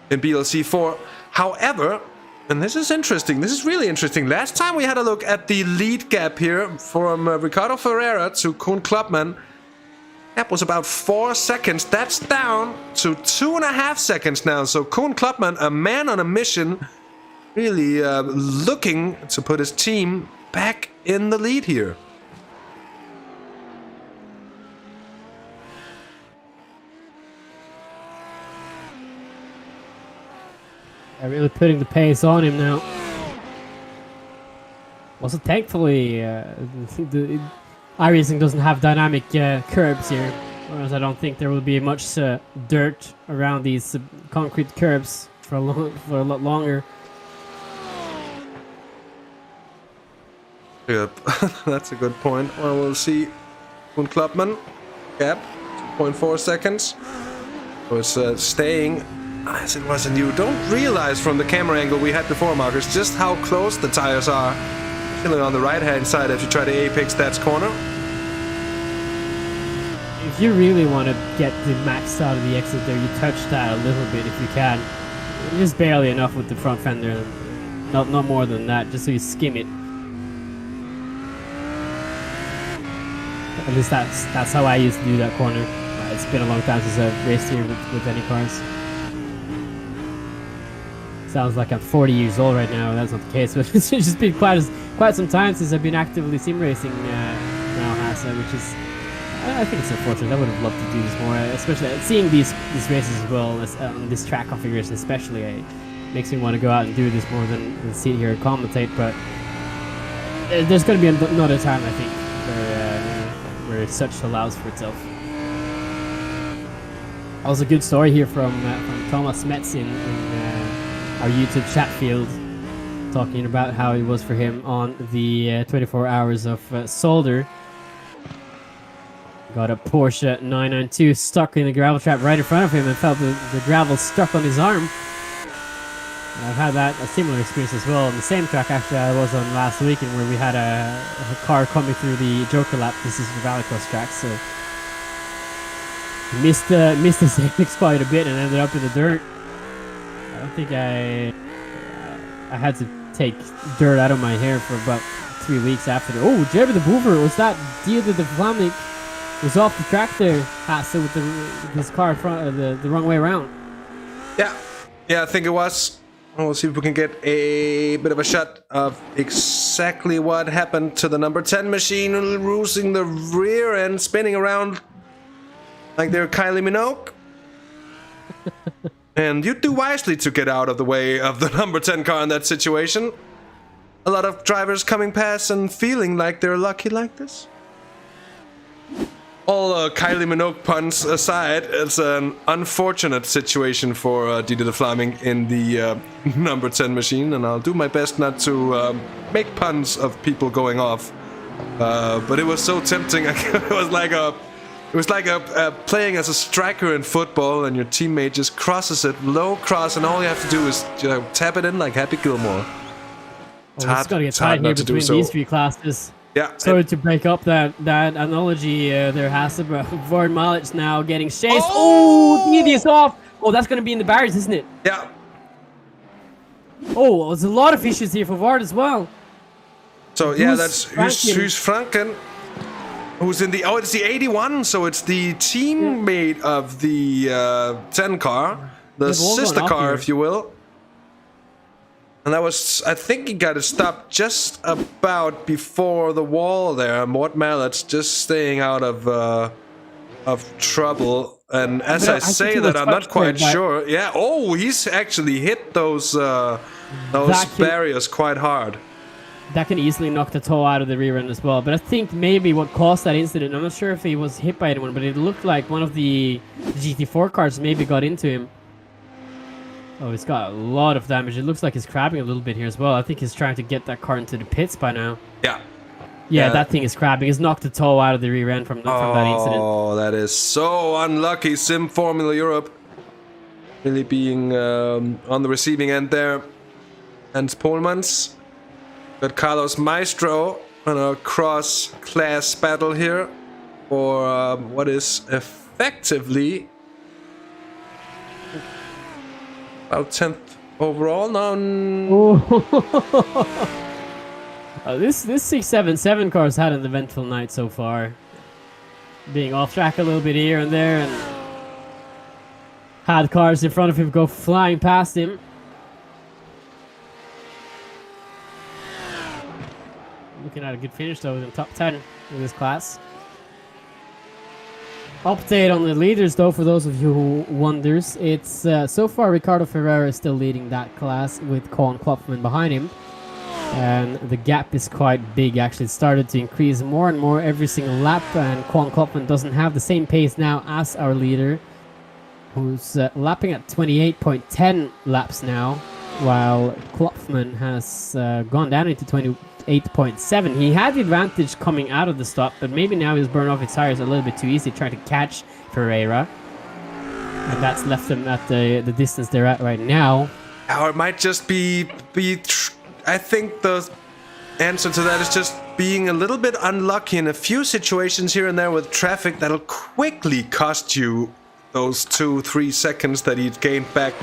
BLC4. However, and this is interesting, this is really interesting. Last time we had a look at the lead gap here from Ricardo Ferreira to Koen Klopman. That was about 4 seconds. That's down to 2.5 seconds now. So Koen Klopman, a man on a mission, really looking to put his team back in the lead here. Really putting the pace on him now. Also, thankfully, the iRacing doesn't have dynamic curbs here, whereas I don't think there will be much dirt around these concrete curbs for a lot longer. Yep, that's a good point. Well, we'll see. Koen Klopman, gap, 2.4 seconds. Was staying as it was, and you don't realize from the camera angle we had before, Markus, just how close the tires are. Feeling on the right-hand side as you try to apex that corner. If you really want to get the max out of the exit there, you touch that a little bit if you can. Just barely enough with the front fender. Not more than that, just so you skim it. At least that's how I used to do that corner. It's been a long time since I've raced here with any cars. Sounds like I'm 40 years old right now. That's not the case, but it's just been quite some time since I've been actively sim racing now, Hasse, which is, I think it's unfortunate. I would have loved to do this more, especially seeing these races as well, this track configuration especially. It makes me want to go out and do this more than sit here and commentate. But there's going to be another time, I think, where such allows for itself. Also, a good story here from Thomas Metz in our YouTube chat field, talking about how it was for him on the 24 hours of Zolder. Got a Porsche 992 stuck in the gravel trap right in front of him and felt the gravel stuck on his arm. I've had a similar experience as well on the same track actually I was on last weekend, where we had a car coming through the Joker lap. This is the Rallycross track, so missed the apex quite a bit and ended up in the dirt. I don't think I had to take dirt out of my hair for about 3 weeks after that. Oh, Jeremy the Boover, was that Dieter de Vlaming was off the track there, Hasse, with his car in front, the wrong way around. Yeah, I think it was. We'll see if we can get a bit of a shot of exactly what happened to the number 10 machine, losing the rear end, spinning around like they're Kylie Minogue. And you do wisely to get out of the way of the number 10 car in that situation. A lot of drivers coming past and feeling like they're lucky like this. All Kylie Minogue puns aside, it's an unfortunate situation for Dieter de Vlaming in the number 10 machine, and I'll do my best not to make puns of people going off. But it was so tempting. It was like playing as a striker in football, and your teammate just crosses it, low cross, and all you have to do is tap it in like Happy Gilmore. It's going to get tight here between these three classes. Yeah. Sorry to break up that analogy there, Hasse, but Vard Malic now getting chased. Oh, devious off. Oh, that's going to be in the barriers, isn't it? Yeah. Oh, there's a lot of issues here for Vard as well. So yeah, that's Huus Franken, who's in the it's the 81. So it's the teammate of the 10 car, the sister car, if you will. And that was, I think he got it stopped just about before the wall there. Mort Mallet's just staying out of trouble. And as I say that, I'm not quite sure. Yeah. Oh, he's actually hit those barriers quite hard. That can easily knock the toe out of the rear end as well. But I think maybe what caused that incident, I'm not sure if he was hit by anyone, but it looked like one of the GT4 cars maybe got into him. Oh, he's got a lot of damage. It looks like he's crabbing a little bit here as well. I think he's trying to get that car into the pits by now. Yeah. Yeah, that thing is crabbing. He's knocked the toe out of the rear end from that incident. Oh, that is so unlucky. Sim Formula Europe really being on the receiving end there. And Polmans. Got Carlos Maestro on a cross-class battle here for what is effectively about 10th overall now. This 677 car's had an eventful night so far. Being off track a little bit here and there, and had cars in front of him go flying past him. Looking at a good finish though in top 10 in this class. Update on the leaders though, for those of you who wonders. It's so far Ricardo Ferreira is still leading that class with Colin Klopfman behind him. And the gap is quite big actually. It started to increase more and more every single lap, and Colin Klopfman doesn't have the same pace now as our leader, who's lapping at 28.10 laps now, while Klopfman has gone down into 28.7. He had the advantage coming out of the stop, but maybe now he's burned off his tires a little bit too easy trying to catch Ferreira. And that's left him at the distance they're at right now. Or it might just be I think the answer to that is just being a little bit unlucky in a few situations here and there with traffic that'll quickly cost you those 2-3 seconds that he'd gained back.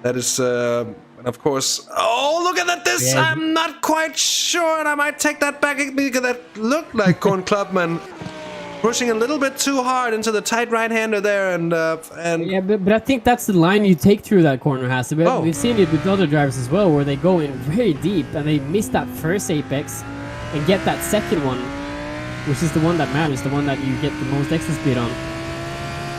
That is, and of course, oh, look at this! Yeah. I'm not quite sure, and I might take that back because that looked like Colin Klopfman pushing a little bit too hard into the tight right-hander there, and yeah, but I think that's the line you take through that corner, Hasse. We've seen it with other drivers as well, where they go in very deep and they miss that first apex and get that second one, which is the one that matters, the one that you get the most exit speed on.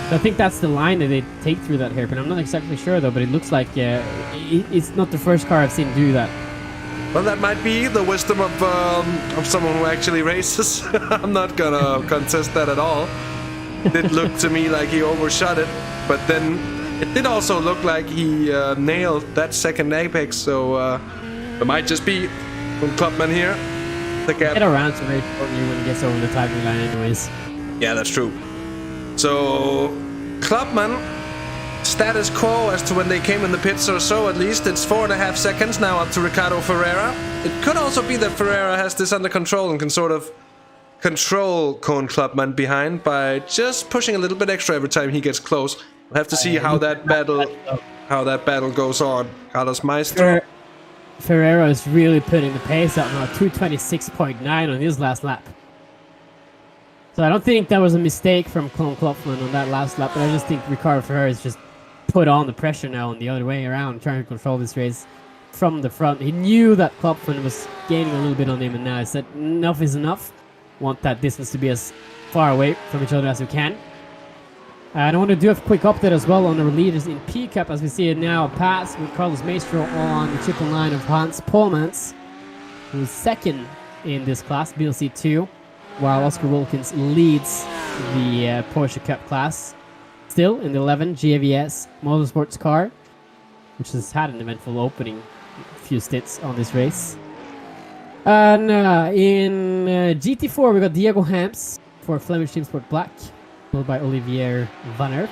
So I think that's the line that they take through that hairpin. I'm not exactly sure though, but it looks like it's not the first car I've seen do that. Well, that might be the wisdom of someone who actually races. I'm not gonna contest that at all. It did look to me like he overshot it, but then it did also look like he nailed that second apex. So it might just be from Klopfman here. Get around to very shortly when he gets over the timing line, anyways. Yeah, that's true. So Klopfman. Status quo as to when they came in the pits or so, at least. It's 4.5 seconds now up to Ricardo Ferreira. It could also be that Ferreira has this under control and can sort of control Colin Klopfman behind by just pushing a little bit extra every time he gets close. We'll have to see how that battle goes on. Carlos Maestro. Ferreira is really putting the pace up now, 226.9 on his last lap. So I don't think that was a mistake from Colin Klopfman on that last lap, but I just think Ricardo Ferreira is just put on the pressure now on the other way around, trying to control this race from the front. He knew that Klopfman was gaining a little bit on him, and now he said enough is enough. Want that distance to be as far away from each other as we can. And I want to do a quick update as well on our leaders in P-Cup, as we see it now. A pass with Carlos Maestro on the triple line of Hans Polmans, who's second in this class, BLC 2, while Oscar Wilkins leads the Porsche Cup class. Still in the 11 GAVS Motorsports car, which has had an eventful opening, a few stints on this race. And in GT4 we got Diego Hams for Flemish Team Sport Black, followed by Olivier Van Erck.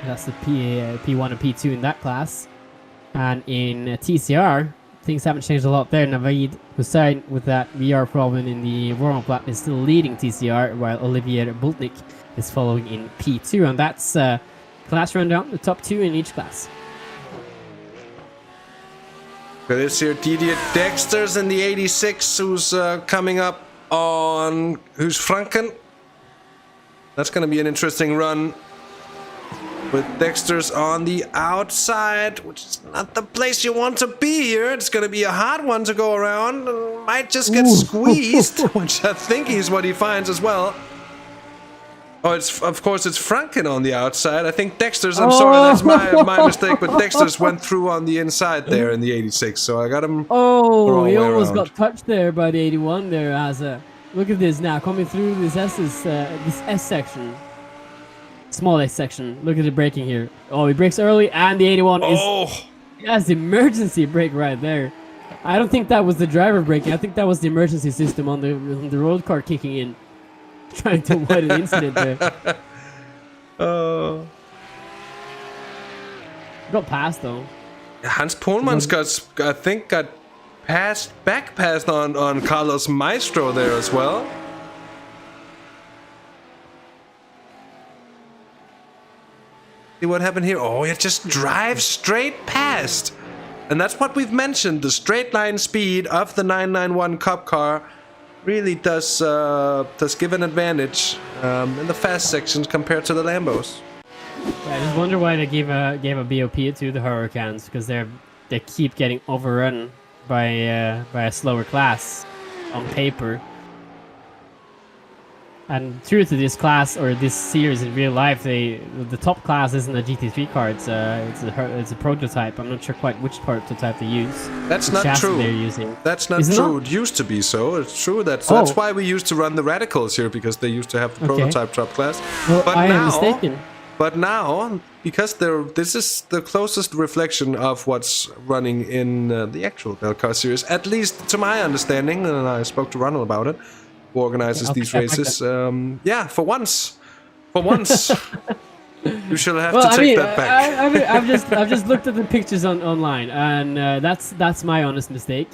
That's the P1 and P2 in that class. And in TCR, things haven't changed a lot there. Naveed Hussein with that VR problem in the warm-up lap is still leading TCR, while Olivier Bultnik is following in P2. And that's class rundown, the top two in each class. This here Didier Dexter's in the 86, who's coming up on who's Franken. That's going to be an interesting run with Dexter's on the outside, which is not the place you want to be here. It's going to be a hard one to go around. Might just get squeezed, which I think is what he finds as well. Oh, of course it's Franken on the outside. I think Dexter's, I'm sorry, that's my mistake, but Dexter's went through on the inside there in the 86, so I got him. Oh, he almost got touched there by the 81 there, Hasse. Look at this now, coming through this this S section. Small S section. Look at the braking here. Oh, he brakes early, and the 81 is... He has the emergency brake right there. I don't think that was the driver braking. I think that was the emergency system on the road car kicking in. Trying to avoid an incident there. Got past though. Hans Pohlmann's got back passed on Carlos Maestro there as well. See what happened here? Oh, it just drives straight past. And that's what we've mentioned. The straight line speed of the 991 Cup car really does give an advantage in the fast sections compared to the Lambos. I just wonder why they gave a BOP to the Hurricanes, because they keep getting overrun by a slower class on paper. And true to this class or this series in real life, the top class isn't a GT3 car. It's a prototype. I'm not sure quite which prototype they use. That's not true. They're using. That's not true. It used to be so. It's true. That's why we used to run the Radicals here, because they used to have the prototype top class. Well, I am mistaken. But now, because this is the closest reflection of what's running in the actual Belcar series, at least to my understanding, and I spoke to Ronald about it, who organizes these races. Yeah, for once, you shall have to take that back. I've just looked at the pictures online, and that's my honest mistake.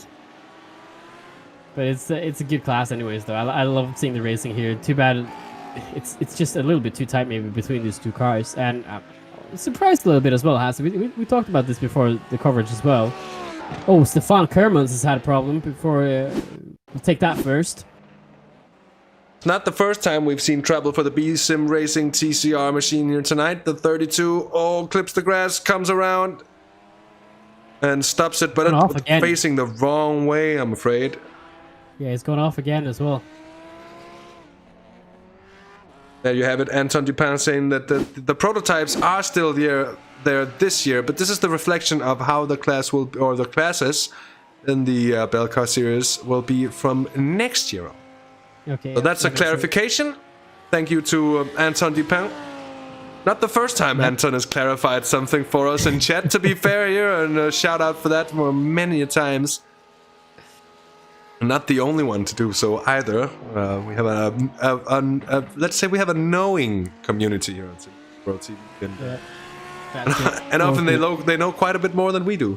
But it's a good class, anyways. Though I love seeing the racing here. Too bad it's just a little bit too tight maybe between these two cars, and I'm surprised a little bit as well. Hasse, we talked about this before the coverage as well. Oh, Stefan Kermans has had a problem before. We'll take that first. Not the first time we've seen trouble for the B-Sim Racing TCR machine here tonight. The 32, clips the grass, comes around, and stops it, but it's facing the wrong way, I'm afraid. Yeah, it's going off again as well. There you have it, Anton Dupin saying that the prototypes are still there this year, but this is the reflection of how the class will, or the classes in the Belcar series will be from next year on. Okay, so that's a clarification. Thank you to Anton Dupin. Not the first time Anton has clarified something for us in chat, to be fair here, and a shout out for that for many times. Not the only one to do so either. We have let's say we have a knowing community here on Simracersworld TV. And often they know quite a bit more than we do,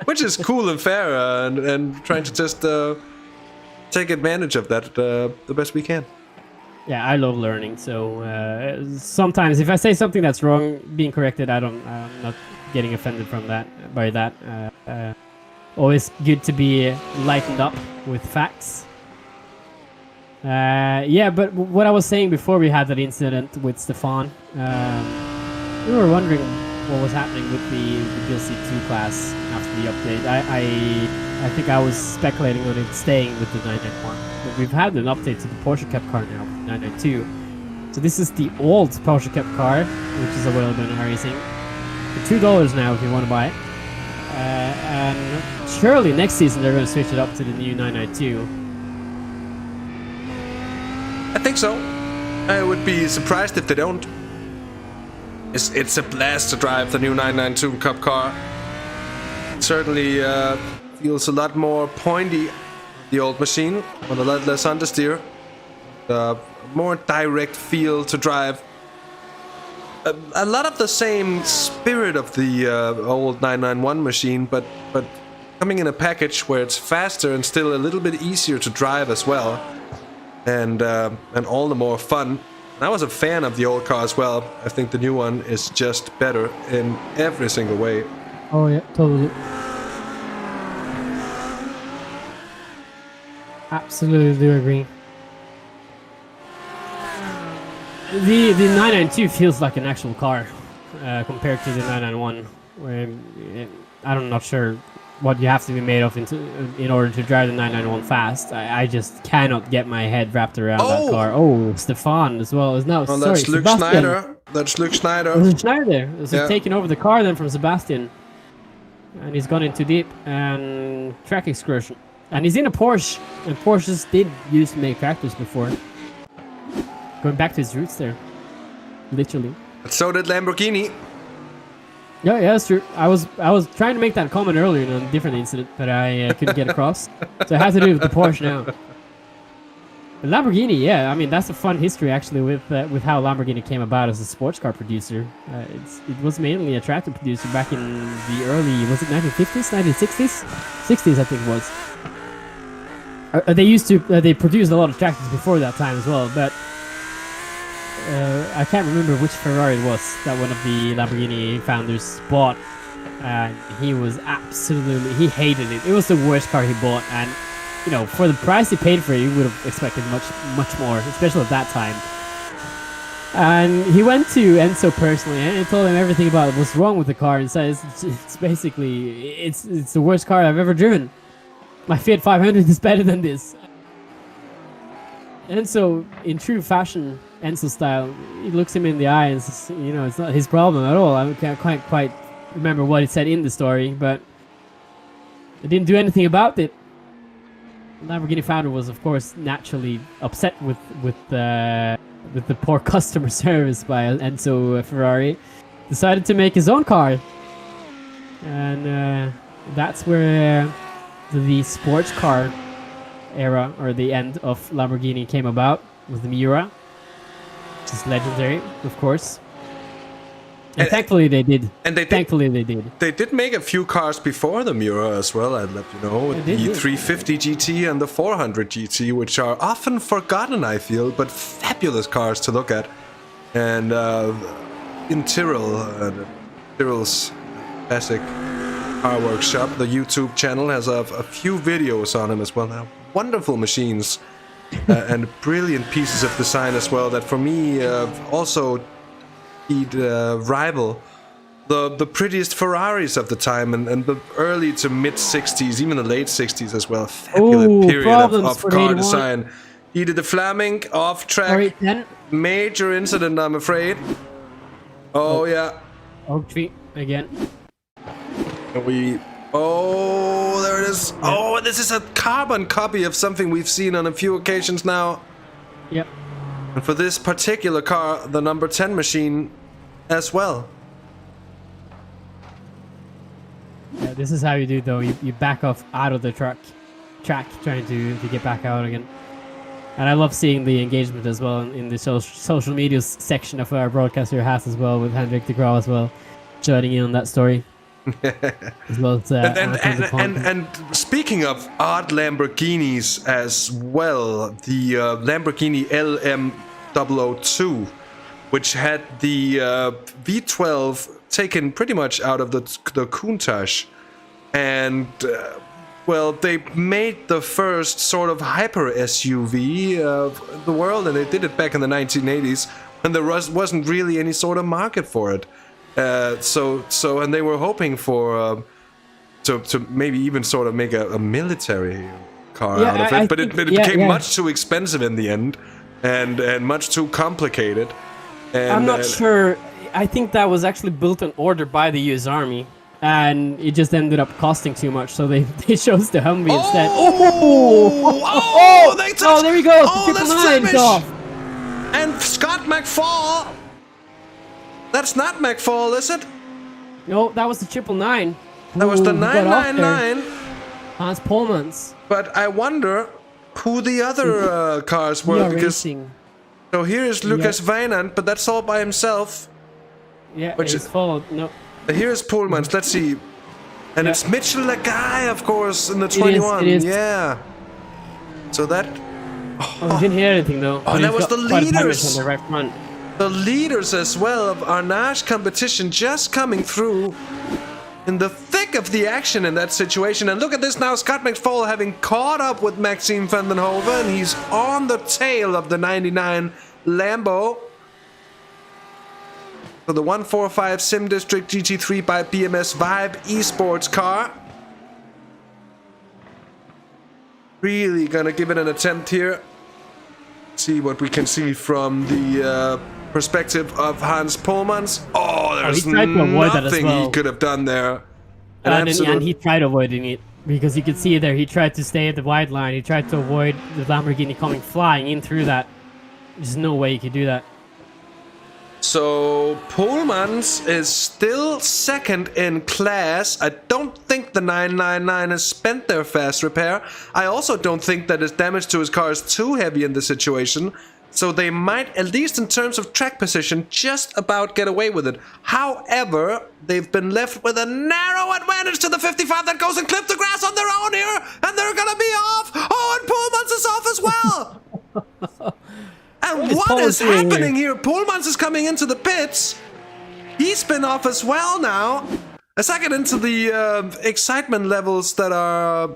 which is cool and fair, and trying to just take advantage of that the best we can. Yeah, I love learning. So sometimes if I say something that's wrong, being corrected, I'm not getting offended by that. Always good to be lightened up with facts. Yeah, but what I was saying before we had that incident with Stefan, we were wondering what was happening with the DLC 2 class after the update. I think I was speculating on it staying with the 991, but we've had an update to the Porsche Cup car now, 992. So this is the old Porsche Cup car, which is available in racing for $2 now if you want to buy it. And surely next season they're going to switch it up to the new 992. I think so. I would be surprised if they don't. It's a blast to drive the new 992 Cup car. It certainly feels a lot more pointy, the old machine, but a lot less understeer. More direct feel to drive. A lot of the same spirit of the old 991 machine, but coming in a package where it's faster and still a little bit easier to drive as well, and all the more fun. And I was a fan of the old car as well. I think the new one is just better in every single way. Oh yeah, totally. Absolutely do agree. The 992 feels like an actual car compared to the 991. Where I'm not sure what you have to be made of in order to drive the 991 fast. I just cannot get my head wrapped around that car. Oh, Stefan as well. No, well, sorry, that's Luke Sebastian. Schneider. That's Luke Schneider. There's Schneider there. So taking over the car then from Sebastian. And he's gone in too deep and track excursion. And he's in a Porsche. And Porsches did used to make tractors before. Going back to his roots there. Literally. So did Lamborghini. Yeah, that's true. I was trying to make that comment earlier in a different incident, but I couldn't get across. So it has to do with the Porsche now. The Lamborghini, yeah, I mean that's a fun history actually with how Lamborghini came about as a sports car producer. It was mainly a tractor producer back in the early, was it 1950s, 1960s, 60s I think it was. They produced a lot of tractors before that time as well, but. I can't remember which Ferrari it was that one of the Lamborghini founders bought, and he he hated it. It was the worst car he bought, and you know, for the price he paid for it, you would have expected much more, especially at that time. And he went to Enzo personally and told him everything about what's wrong with the car, and says it's basically it's the worst car I've ever driven. My Fiat 500 is better than this. And so, in true fashion Enzo style, he looks him in the eye and says, you know, it's not his problem at all. I can't quite remember what he said in the story, but they didn't do anything about it. The Lamborghini founder was, of course, naturally upset with the poor customer service by Enzo Ferrari. Decided to make his own car, and that's where the sports car era, or the end of Lamborghini, came about with the Miura, which is legendary, of course. And thankfully they did. And thankfully they did. They did make a few cars before the Miura as well, I'd let you know. The 350 GT and the 400 GT, which are often forgotten, I feel, but fabulous cars to look at. And in Tyril's classic car workshop, the YouTube channel has a few videos on them as well now. Wonderful machines and brilliant pieces of design as well that for me also rival the prettiest Ferraris of the time and the early to mid 60s, even the late 60s as well. Fabulous period of car design. He did the Flaming off track. Major incident, I'm afraid. Yeah. Oak tree again. Oh, there it is. Oh, this is a carbon copy of something we've seen on a few occasions now. Yep. And for this particular car, the number 10 machine as well. Yeah, this is how you do though. You back off out of the track trying to get back out again. And I love seeing the engagement as well in the social media section of our broadcaster Hasse as well, with Hendrik de Graaf as well, joining in on that story. As well as, and speaking of odd Lamborghinis as well, the Lamborghini LM002, which had the V12 taken pretty much out of the Countach, and well, they made the first sort of hyper SUV of the world, and they did it back in the 1980s when there wasn't really any sort of market for it. And they were hoping for to maybe even sort of make a military car out of it, but it became much too expensive in the end, and much too complicated. And, I'm not sure. I think that was actually built on order by the U.S. Army, and it just ended up costing too much, so they chose the Humvee instead. They touched, oh, there you go. That's Flemish. Off. And Scott McFall. That's not McFall, is it? No, that was the 999. That was the 999. Hans Polmans. But I wonder who the other cars were, because racing. So here is Lucas Weinand, but that's all by himself. Yeah, he's followed. No. Here's Polmans. Let's see. And it's Mitchell Lagai, of course, in the 21. It is. Yeah. So that. Oh, we didn't hear anything though. Oh, that was the leaders. On the right front. The leaders as well of Arnage competition just coming through in the thick of the action in that situation. And look at this now, Scott McFall having caught up with Maxime van den Hove, and he's on the tail of the 99 Lambo. So the 145 Sim District GT3 by BMS Vibe esports car. Really gonna give it an attempt here. See what we can see from the perspective of Hans Pohlmans. Oh, there's nothing he could have done there. And he tried avoiding it, because you could see there he tried to stay at the wide line. He tried to avoid the Lamborghini coming flying in through that. There's no way he could do that. So Pohlmans is still second in class. I don't think the 999 has spent their fast repair. I also don't think that his damage to his car is too heavy in this situation. So they might, at least in terms of track position, just about get away with it. However, they've been left with a narrow advantage to the 55 that goes and clip the grass on their own here. And they're gonna be off. Oh, and Pohlmans is off as well. And what is happening here? Pohlmans is coming into the pits. He's been off as well now. As I get into the excitement levels that are...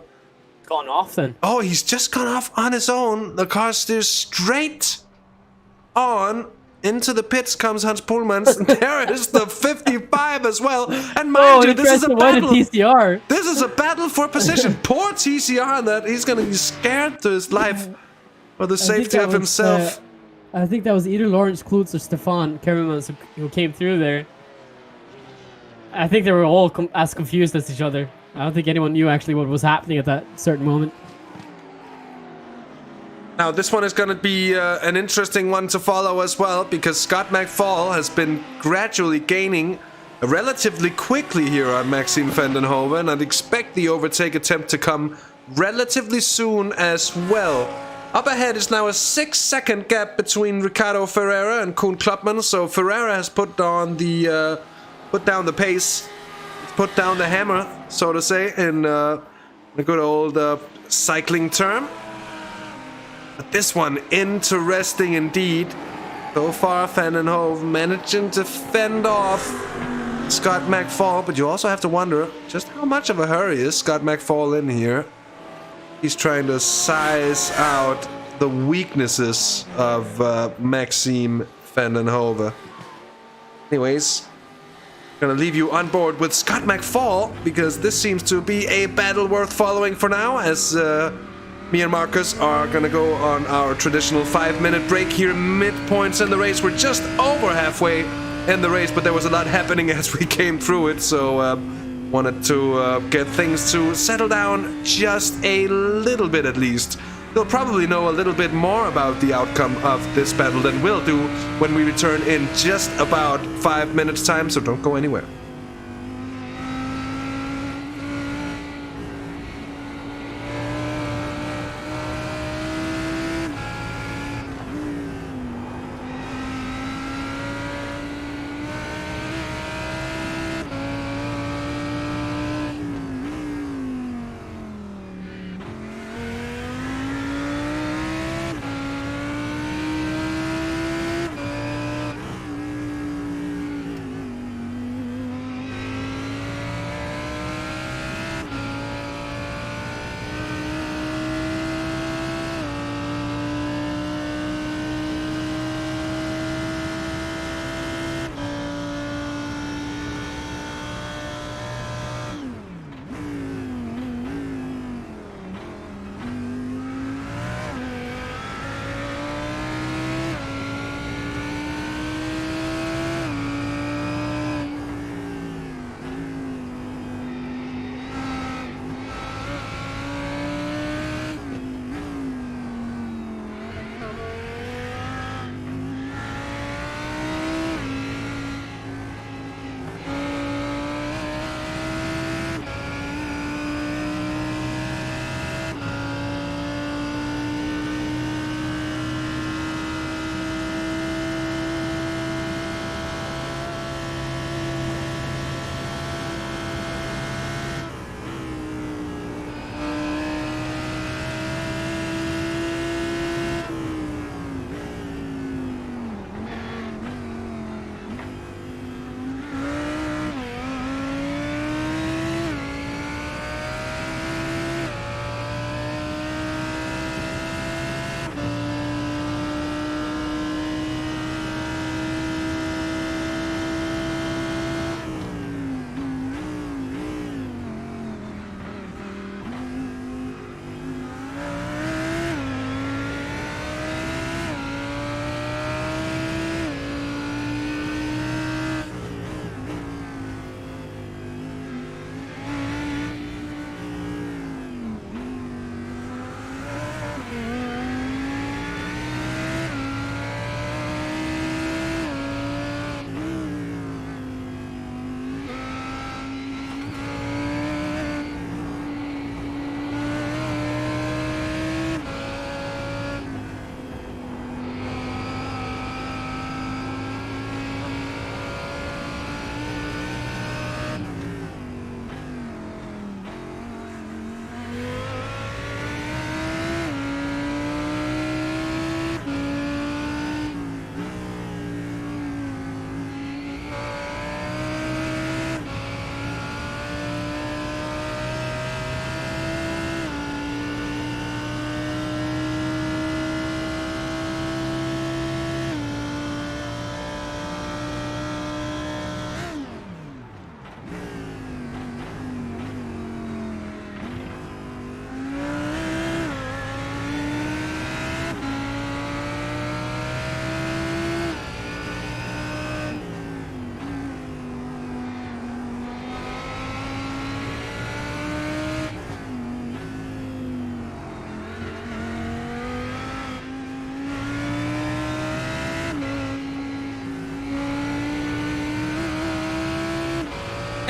Gone off then. Oh, he's just gone off on his own. The car steers straight on. Into the pits comes Hans Pohlmans. There is the 55 as well. And mind you, this is a battle. TCR. This is a battle for position. Poor TCR on that. He's going to be scared to his life for the safety of himself. I think that was either Lawrence Klutz or Stefan Kermans who came through there. I think they were all as confused as each other. I don't think anyone knew actually what was happening at that certain moment. Now this one is going to be an interesting one to follow as well, because Scott McFall has been gradually gaining relatively quickly here on Maxime van den Hove, and I'd expect the overtake attempt to come relatively soon as well. Up ahead is now a 6-second gap between Ricardo Ferreira and Koen Klopman. So Ferreira has put down the pace, put down the hammer, so to say, in a good old cycling term. But this one, interesting indeed. So far, Van den Hove managing to fend off Scott McFall, but you also have to wonder just how much of a hurry is Scott McFall in here. He's trying to size out the weaknesses of Maxime van den Hove. Anyways, gonna leave you on board with Scott McFall, because this seems to be a battle worth following for now, as me and Markus are gonna go on our traditional 5-minute break here, midpoints in the race. We're just over halfway in the race, but there was a lot happening as we came through it, so wanted to get things to settle down just a little bit at least. You'll probably know a little bit more about the outcome of this battle than we'll do when we return in just about 5 minutes time, so don't go anywhere.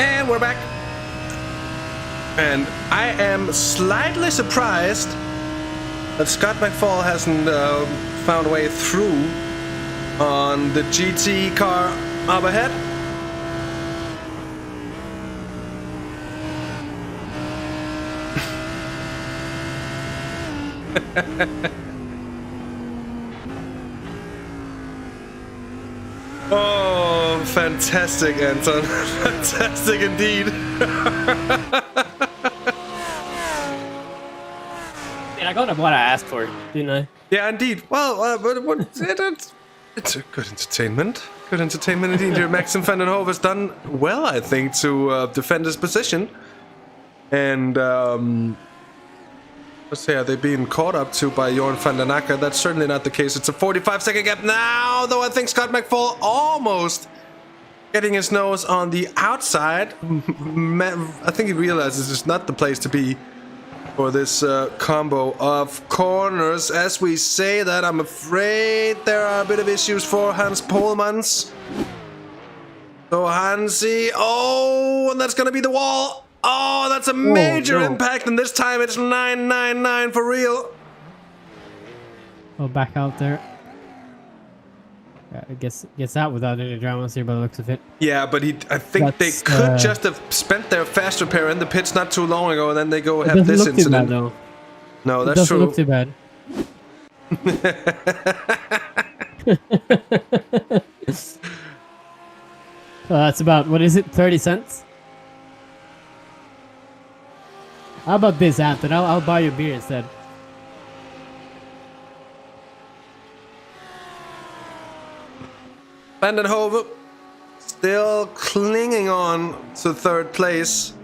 And we're back. And I am slightly surprised that Scott McFall hasn't found a way through on the GT car up ahead. Oh, fantastic, Anton. Fantastic indeed. I got what I asked for, didn't I? Yeah, indeed. Well, it's a good entertainment. Good entertainment indeed. Here, Maxim van den Hove has done well, I think, to defend his position. And let's say, are they being caught up to by Jorn van den Akker? That's certainly not the case. It's a 45-second gap now, though I think Scott McFall almost getting his nose on the outside. I think he realizes it's not the place to be for this combo of corners. As we say that, I'm afraid there are a bit of issues for Hans Polmans. So Hansi, oh, and that's going to be the wall. Oh, that's a major impact, and this time it's 999 for real. Oh, back out there. I guess gets out without any dramas here by the looks of it. Yeah, but I think they could just have spent their fast repair in the pits not too long ago, and then they go have this incident. Too bad, no, that's true. It doesn't look too bad. Well, that's about, what is it, 30 cents? How about this, Anton? I'll buy you a beer instead. Van den Hove still clinging on to third place.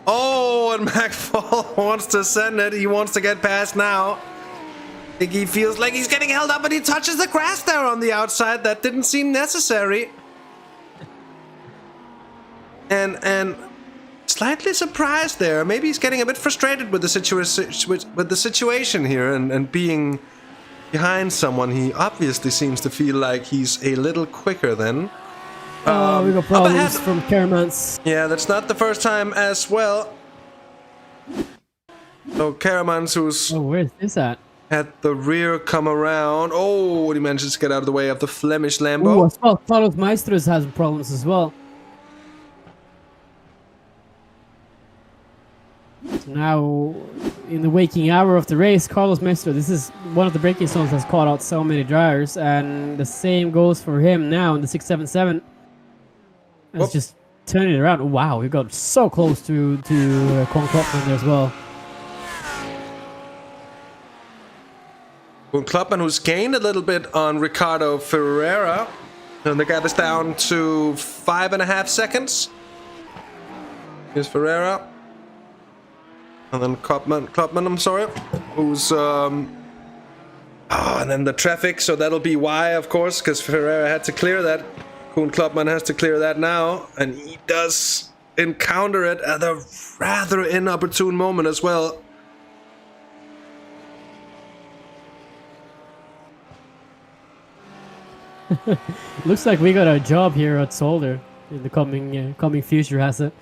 Oh, and McFall wants to send it. He wants to get past now. I think he feels like he's getting held up, and he touches the grass there on the outside. That didn't seem necessary. And slightly surprised there. Maybe he's getting a bit frustrated with the situation here and being behind someone. He obviously seems to feel like he's a little quicker than. Oh, we got problems from Caramans. Yeah, that's not the first time as well. So Caramans, who's where's this at? At the rear, come around. Oh, he manages to get out of the way of the Flemish Lambo. Oh, Carlos Maestros has problems as well. So now, in the waking hour of the race, Carlos Maestro, this is one of the braking zones that's caught out so many drivers, and the same goes for him now in the 677. Let's just turn it around. Wow, we got so close to Koen Klopman there as well. Koen Klopman, who's gained a little bit on Ricardo Ferreira, and the gap is down to 5.5 seconds. Here's Ferreira. And then Klopman, I'm sorry, who's, and then the traffic, so that'll be why, of course, because Ferreira had to clear that. Koen Klopman has to clear that now, and he does encounter it at a rather inopportune moment as well. Looks like we got a job here at Zolder in the coming future, has it?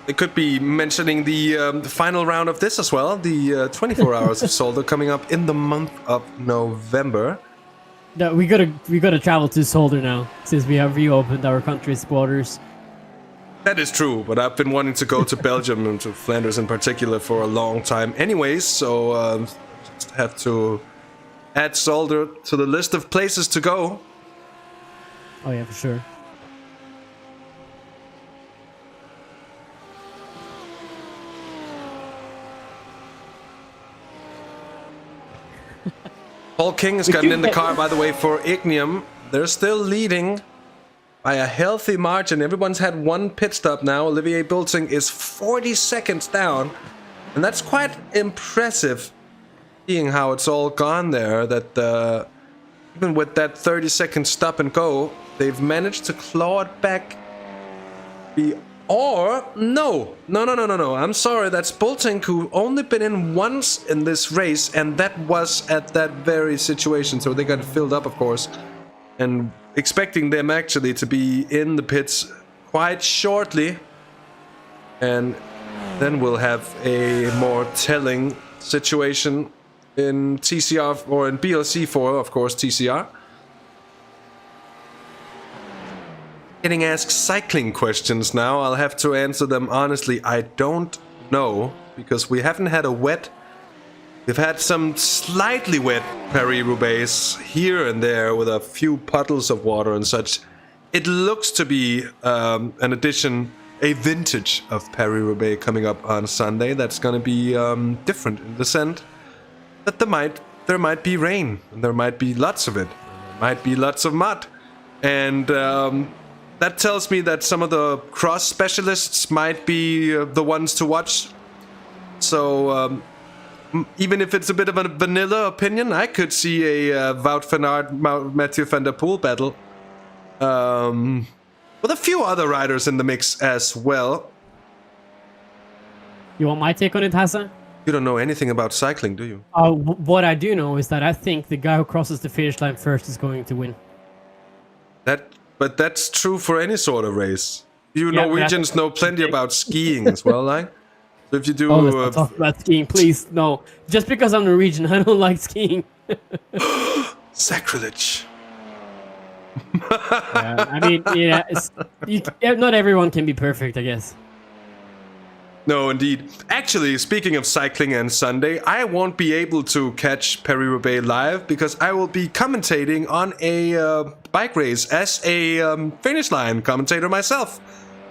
It could be mentioning the final round of this as well, the 24 hours of Zolder coming up in the month of November. No, we gotta travel to Zolder now since we have reopened our country's borders. That is true, but I've been wanting to go to Belgium and to Flanders in particular for a long time anyways, so just have to add Zolder to the list of places to go. Oh yeah, for sure. Paul King has gotten in the car, by the way, for Ignium. They're still leading by a healthy margin. Everyone's had one pit stop now. Olivier Bulting is 40 seconds down. And that's quite impressive, seeing how it's all gone there. That even with that 30-second stop and go, they've managed to claw it back. No. I'm sorry, that's Bulting, who only been in once in this race, and that was at that very situation. So they got it filled up, of course. And expecting them actually to be in the pits quite shortly. And then we'll have a more telling situation in TCR or in BLC for, of course, TCR. Getting asked cycling questions now. I'll have to answer them honestly. I don't know, because we haven't had a wet. We've had some slightly wet Paris-Roubaix here and there with a few puddles of water and such. It looks to be an addition, a vintage of Paris-Roubaix coming up on Sunday. That's going to be different in the sense that there might be rain, and there might be lots of it. There might be lots of mud, and that tells me that some of the cross specialists might be the ones to watch. So even if it's a bit of a vanilla opinion, I could see a Wout van Aert, Mathieu van der Poel battle. With a few other riders in the mix as well. You want my take on it, Hasse? You don't know anything about cycling, do you? What I do know is that I think the guy who crosses the finish line first is going to win. But that's true for any sort of race. You Norwegians know plenty about skiing as well, like. So if you do, let's not talk about skiing, please. No, just because I'm Norwegian, I don't like skiing. Sacrilege. I mean, not everyone can be perfect, I guess. No, indeed. Actually, speaking of cycling and Sunday, I won't be able to catch Paris-Roubaix live because I will be commentating on a bike race as a finish line commentator myself.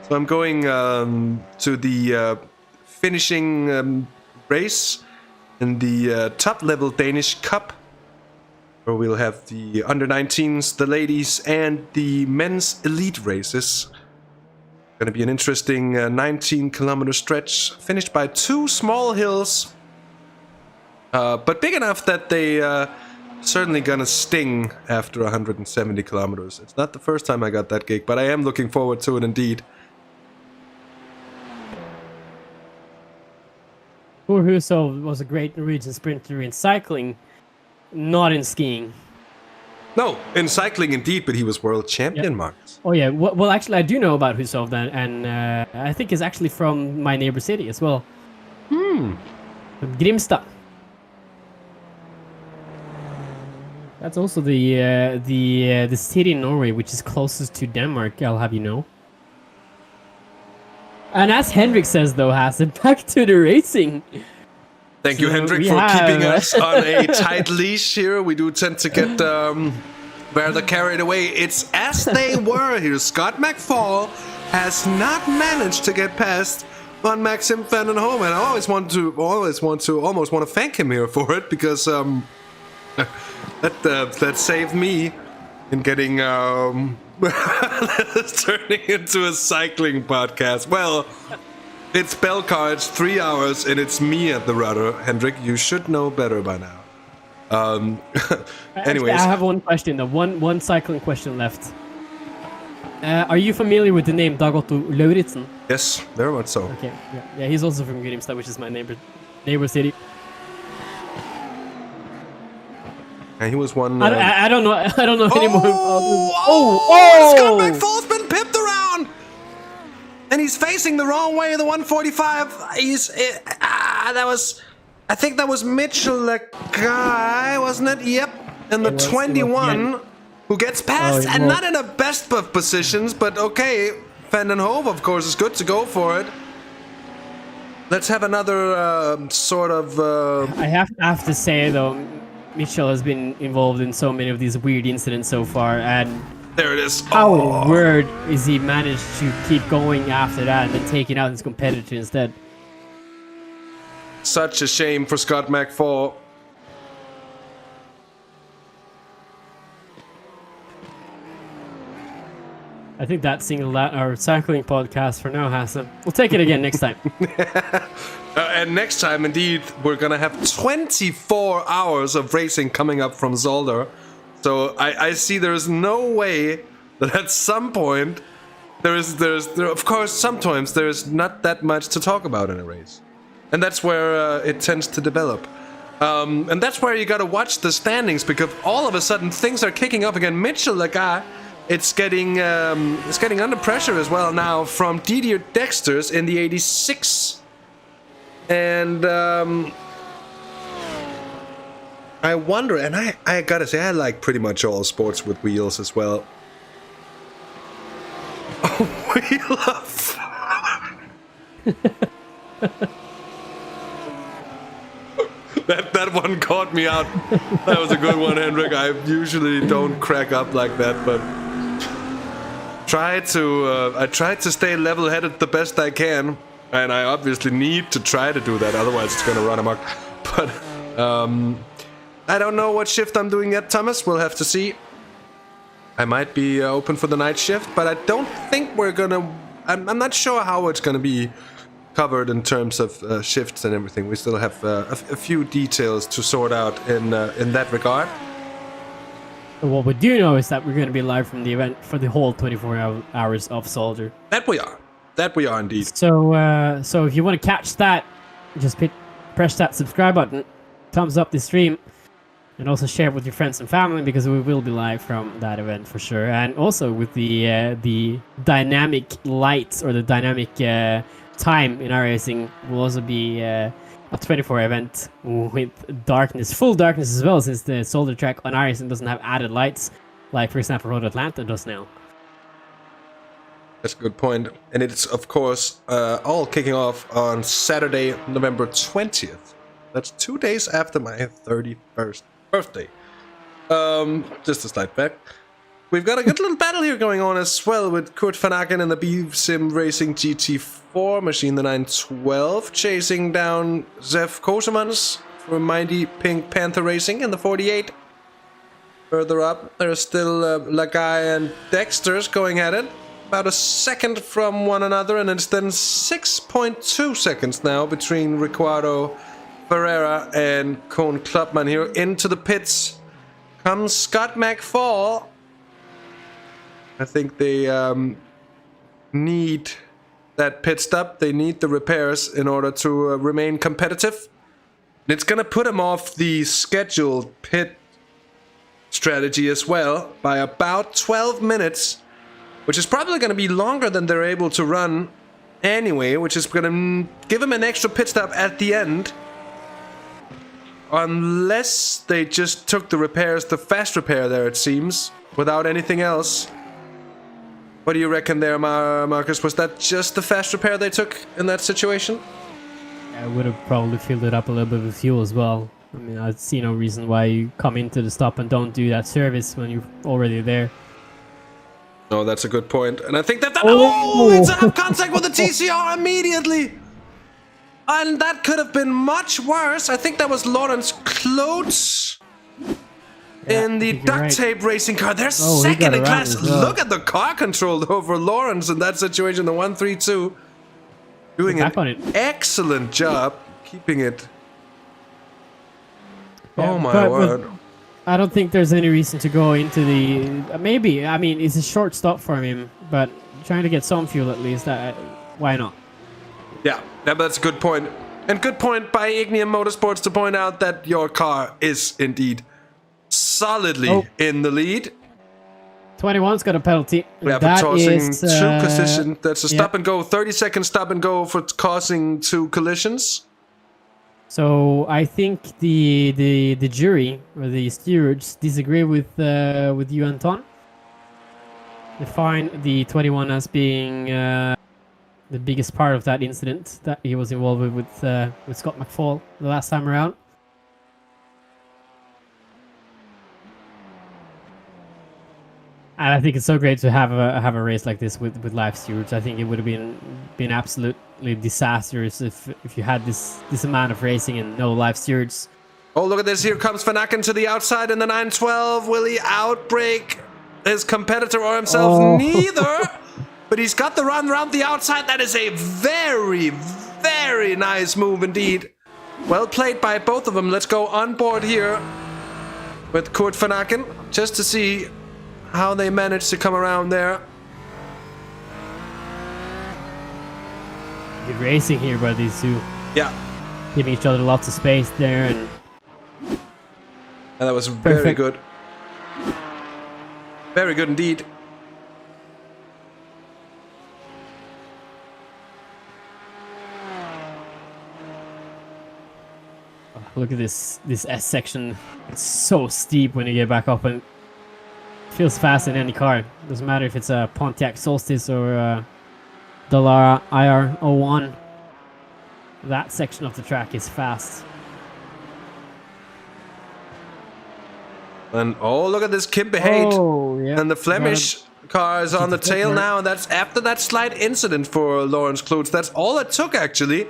So I'm going to the finishing race in the top-level Danish Cup, where we'll have the under-19s, the ladies, and the men's elite races. Going to be an interesting 19-kilometer stretch, finished by 2 small hills, but big enough that they certainly gonna sting after 170 kilometers. It's not the first time I got that gig, but I am looking forward to it indeed. Thor Hushovd was a great Norwegian sprinter in cycling, not in skiing. No, in cycling indeed, but he was world champion, Markus. Oh yeah, well actually I do know about Hushovd, and I think he's actually from my neighbor city as well. From Grimstad. That's also the city in Norway which is closest to Denmark, I'll have you know. And as Henrik says though, Hasse, back to the racing. Thank you, Hendrik, for keeping us on a tight leash here. We do tend to get rather carried away. It's as they were here. Scott McFall has not managed to get past Van Maxim van den Hove, and I almost want to thank him here for it, because that saved me in getting turning into a cycling podcast. Well, it's Belcar, it's 3 hours, and it's me at the rudder. Hendrik, you should know better by now. Anyways. I have one question though, one cycling question left. Are you familiar with the name Dag Otto Lauritzen? Yes, very much so. Okay, yeah, he's also from Grimstad, which is my neighbor city. And he was one. I don't know anymore. Scott McFall's been pipped around, and he's facing the wrong way. The 145. I think that was Mitchell, that guy, wasn't it? Yep. And the 21 who gets past, and not in the best of positions, but okay. Van den Hove, of course, is good to go for it. Let's have another sort of. I have to say though, Mitchell has been involved in so many of these weird incidents so far, and there it is. How weird is he managed to keep going after that and then taking out his competitor instead? Such a shame for Scott McFall. I think that singled out our cycling podcast for now, Hasse. We'll take it again next time. And next time, indeed, we're going to have 24 hours of racing coming up from Zolder. So I see there's no way that at some point, of course, sometimes there's not that much to talk about in a race. And that's where it tends to develop. And that's where you got to watch the standings, because all of a sudden things are kicking up again. Mitchell, the guy, it's getting under pressure as well now from Didier Dexter's in the 86. And I wonder, and I gotta say, I like pretty much all sports with wheels as well. Oh, wheel of... that one caught me out. That was a good one, Hendrik. I usually don't crack up like that, but I tried to stay level-headed the best I can, and I obviously need to try to do that, otherwise it's gonna run amok. But I don't know what shift I'm doing yet, Thomas. We'll have to see. I might be open for the night shift, but I don't think we're gonna... I'm not sure how it's gonna be covered in terms of shifts and everything. We still have a few details to sort out in that regard. What we do know is that we're going to be live from the event for the whole 24 hours of Zolder. That we are. That we are indeed. So so if you want to catch that, just press that subscribe button, thumbs up the stream, and also share it with your friends and family, because we will be live from that event for sure. And also with the dynamic lights, or the dynamic time in our racing, will also be a 24 event with darkness, full darkness as well, since the Zolder track on our racing doesn't have added lights, like for example Road Atlanta does now. That's a good point. And it's of course all kicking off on Saturday, November 20th. That's 2 days after my 31st birthday. Just a slight back. We've got a good little battle here going on as well, with Kurt van Aken and the B-Sim Racing GT4 machine, the 912, chasing down Zev Kosemans from Mighty Pink Panther Racing in the 48. Further up, there's still Lagai and Dexter's going at it, about a second from one another, and it's then 6.2 seconds now between Ricardo Ferreira and Koen Klopman here. Into the pits comes Scott McFall. I think they need that pit stop. They need the repairs in order to remain competitive. And it's going to put them off the scheduled pit strategy as well by about 12 minutes, which is probably going to be longer than they're able to run anyway, which is going to give them an extra pit stop at the end. Unless they just took the repairs, the fast repair there, it seems, without anything else. What do you reckon there, Marcus? Was that just the fast repair they took in that situation? I would have probably filled it up a little bit with fuel as well. I mean, I see no reason why you come into the stop and don't do that service when you're already there. No, that's a good point. And I think that... Oh, it's out of contact with the TCR immediately! And that could have been much worse. I think that was Lawrence Clothes in the duct tape racing car. They're second in class. Well. Look at the car control over Lawrence in that situation. The 132 doing an excellent job keeping it. Yeah, oh my word. I don't think there's any reason to go into the... maybe. I mean, it's a short stop for him, but trying to get some fuel at least. Why not? Yeah, that's a good point. And good point by Ignium Motorsports to point out that your car is indeed solidly in the lead. 21's got a penalty. Yeah, for causing two collisions. That's a stop and go, 30-second stop and go for causing two collisions. So I think the jury or the stewards disagree with you, Anton. They find the 21 as being the biggest part of that incident that he was involved with Scott McFall the last time around. And I think it's so great to have a race like this with live stewards. I think it would have been absolutely disastrous if you had this amount of racing and no live stewards. Oh, look at this. Here comes Van Aken to the outside in the 912. Will he outbrake his competitor or himself? Neither. But he's got the run around the outside. That is a very, very nice move indeed. Well played by both of them. Let's go on board here with Kurt van Aken just to see how they managed to come around there. Good racing here by these two. Yeah. Giving each other lots of space there. And that was very good. Very good indeed. Look at this S section. It's so steep when you get back up, and it feels fast in any car. Doesn't matter if it's a Pontiac Solstice or a Dallara IR01. That section of the track is fast. And oh, look at this Kim Behate. Oh, yeah. And the Flemish car is on the tail now, and that's after that slight incident for Lawrence Klutz. That's all it took, actually,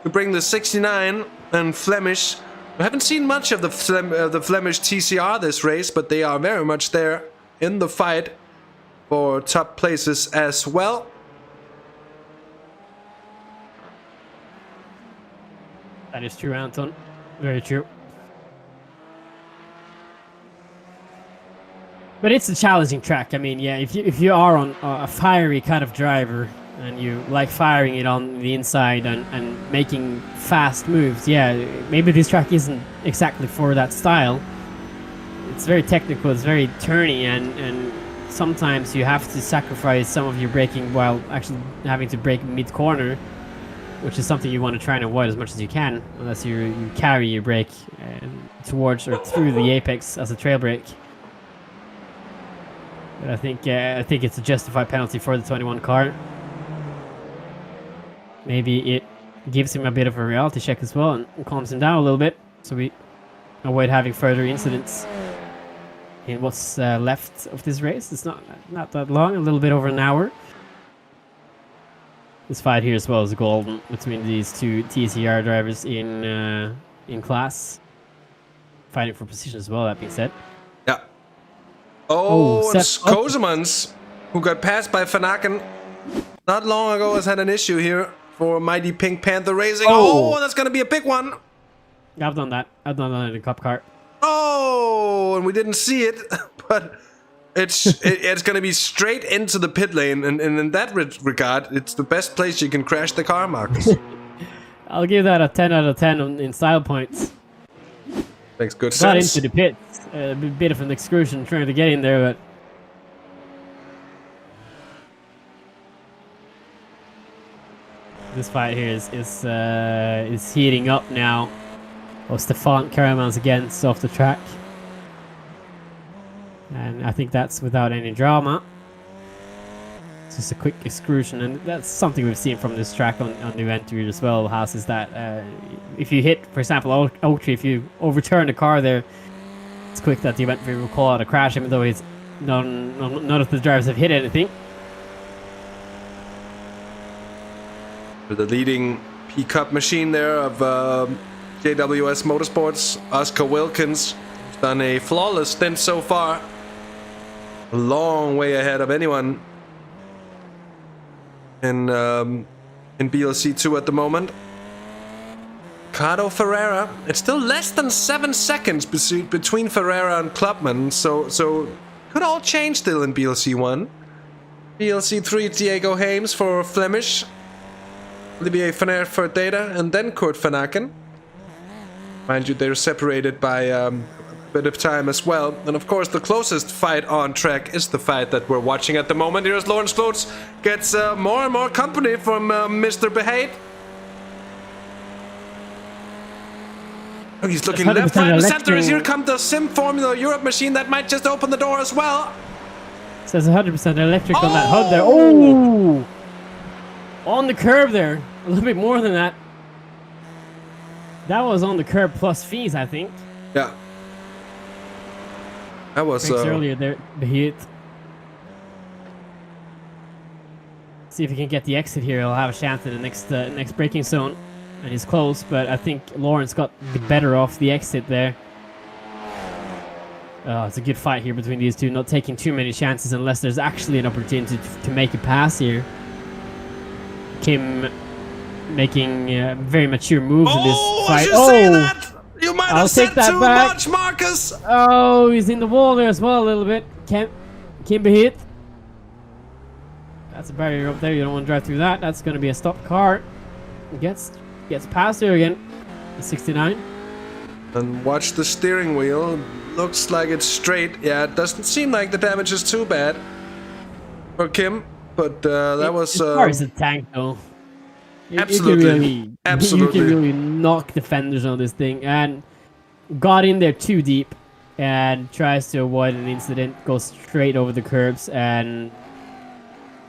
to bring the 69 and Flemish. We haven't seen much of the Flemish TCR this race, but they are very much there in the fight for top places as well. That is true, Anton. Very true. But it's a challenging track. I mean, yeah, if you are on a fiery kind of driver and you like firing it on the inside and making fast moves, yeah, maybe this track isn't exactly for that style. It's very technical, it's very turny, and sometimes you have to sacrifice some of your braking while actually having to brake mid-corner, which is something you want to try and avoid as much as you can, unless you carry your brake towards or through the apex as a trail brake. But I think it's a justified penalty for the 21 car. Maybe it gives him a bit of a reality check as well and calms him down a little bit, so we avoid having further incidents in what's left of this race. It's not that long, a little bit over an hour. This fight here as well is golden between these two TCR drivers in class, fighting for position as well. That being said. Yeah. Oh, it's Kosemans, who got passed by Van Aken not long ago, has had an issue here for Mighty Pink Panther Racing. Oh, that's going to be a big one. I've done that. I've done that in the cup car. Oh, and we didn't see it, but it's going to be straight into the pit lane, and in that regard, it's the best place you can crash the car, Marcus. I'll give that a 10 out of 10 in style points. Makes good sense. Got into the pit. A bit of an excursion trying to get in there, but this fight here is heating up now. Oh, Stefan Karaman's against off the track, and I think that's without any drama. It's just a quick excursion, and that's something we've seen from this track on the event here as well, Hasse, is that if you hit, for example, Oak Tree, if you overturn the car there, it's quick that the event will call out a crash, even though none of the drivers have hit anything. For the leading P-Cup machine there of JWS Motorsports, Oscar Wilkins, who's done a flawless stint so far. A long way ahead of anyone in BLC 2 at the moment. Ricardo Ferreira, it's still less than 7 seconds between Ferreira and Clubman, so could all change still in BLC 1. BLC 3, Diego Hames for Flemish, Olivier Van Aert for Data, and then Kurt Van Aken. Mind you, they're separated by a bit of time as well. And of course, the closest fight on track is the fight that we're watching at the moment. Here's Lawrence Klutz, gets more and more company from Mr. Behate. Oh, he's looking left, right, and center. Here comes the Sim Formula Europe machine that might just open the door as well. Says 100% electric on that HUD there. Oh! On the curb there. A little bit more than that. That was on the curb plus fees, I think. Yeah. That was earlier there, the hit. See if he can get the exit here. He'll have a chance in the next braking zone. And he's close, but I think Lawrence got the better off the exit there. Oh, it's a good fight here between these two, not taking too many chances unless there's actually an opportunity to make a pass here. Kim making very mature moves in this fight. Say that? You might have said too much, Marcus! Oh, he's in the wall there as well a little bit. Kim be hit. That's a barrier up there. You don't want to drive through that. That's going to be a stopped car. Gets past there again. The 69. And watch the steering wheel. Looks like it's straight. Yeah, it doesn't seem like the damage is too bad for Kim. But that was... As far as the tank, though. Absolutely. Absolutely. You can really knock defenders on this thing, and got in there too deep and tries to avoid an incident, goes straight over the curbs. And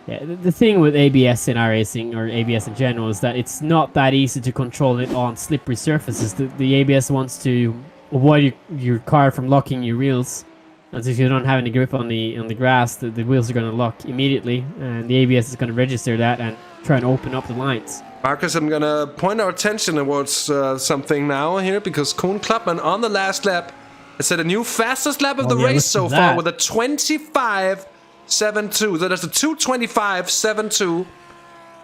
yeah, the thing with ABS in iRacing, or ABS in general, is that it's not that easy to control it on slippery surfaces. The ABS wants to avoid your car from locking your wheels. And if you don't have any grip on the grass, the wheels are going to lock immediately, and the ABS is going to register that and try and open up the lines. Marcus, I'm going to point our attention towards something now here, because Koen Klapman on the last lap has set a new fastest lap of the race so far with a 25.72. So that's a 2:25.72.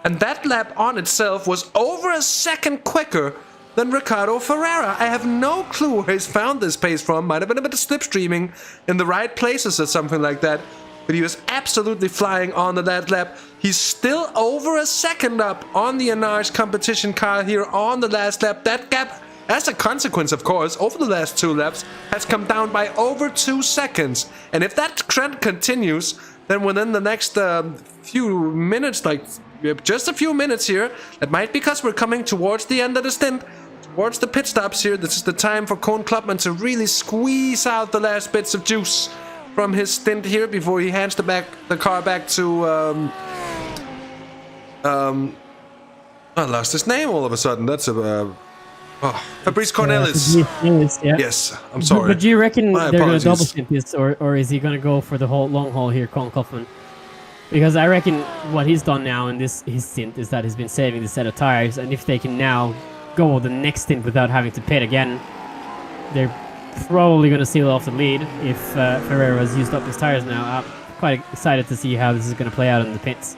And that lap on itself was over a second quicker than Ricardo Ferreira. I have no clue where he's found this pace from. Might have been a bit of slipstreaming in the right places or something like that. But he was absolutely flying on the last lap. He's still over a second up on the Enarge competition car here on the last lap. That gap, as a consequence, of course, over the last 2 laps, has come down by over 2 seconds. And if that trend continues, then within the next few minutes, like just a few minutes here, that might be because we're coming towards the end of the stint, towards the pit stops here. This is the time for Koen Klapman to really squeeze out the last bits of juice from his stint here before he hands the car back to I lost his name all of a sudden. That's Fabrice Cornelis. Yeah. Yes, I'm sorry. But do you reckon they're going to double stint this, or is he going to go for the whole long haul here, Koen Klapman? Because I reckon what he's done now in his stint is that he's been saving the set of tires, and if they can now go the next stint without having to pit again, they're probably going to seal off the lead if Ferreira has used up his tires now. I'm quite excited to see how this is going to play out in the pits.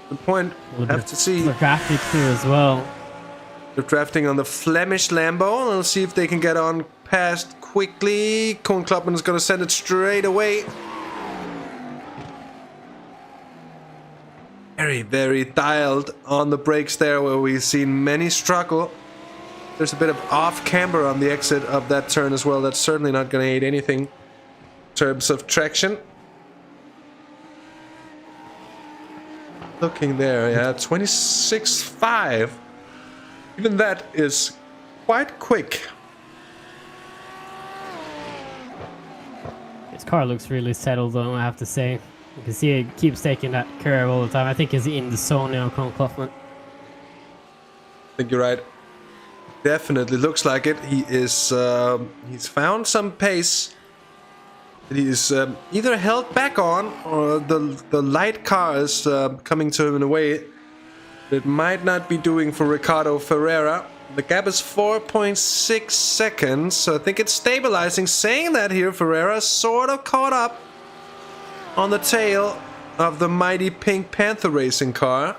Good point. We'll have to see. For traffic too as well. They're drafting on the Flemish Lambo, and we'll see if they can get on past quickly. Koen Klapman is going to send it straight away. Very, very dialed on the brakes there, where we've seen many struggle. There's a bit of off camber on the exit of that turn as well. That's certainly not going to aid anything in terms of traction. Looking there, yeah, 26.5. Even that is quite quick. His car looks really settled though, I have to say. You can see it keeps taking that curve all the time. I think he's in the zone now, Koen Klapman. I think you're right. Definitely looks like it. He is. He's found some pace. He's either held back on, or the light car is coming to him in a way that it might not be doing for Ricardo Ferreira. The gap is 4.6 seconds, so I think it's stabilizing. Saying that here, Ferreira sort of caught up on the tail of the mighty Pink Panther racing car.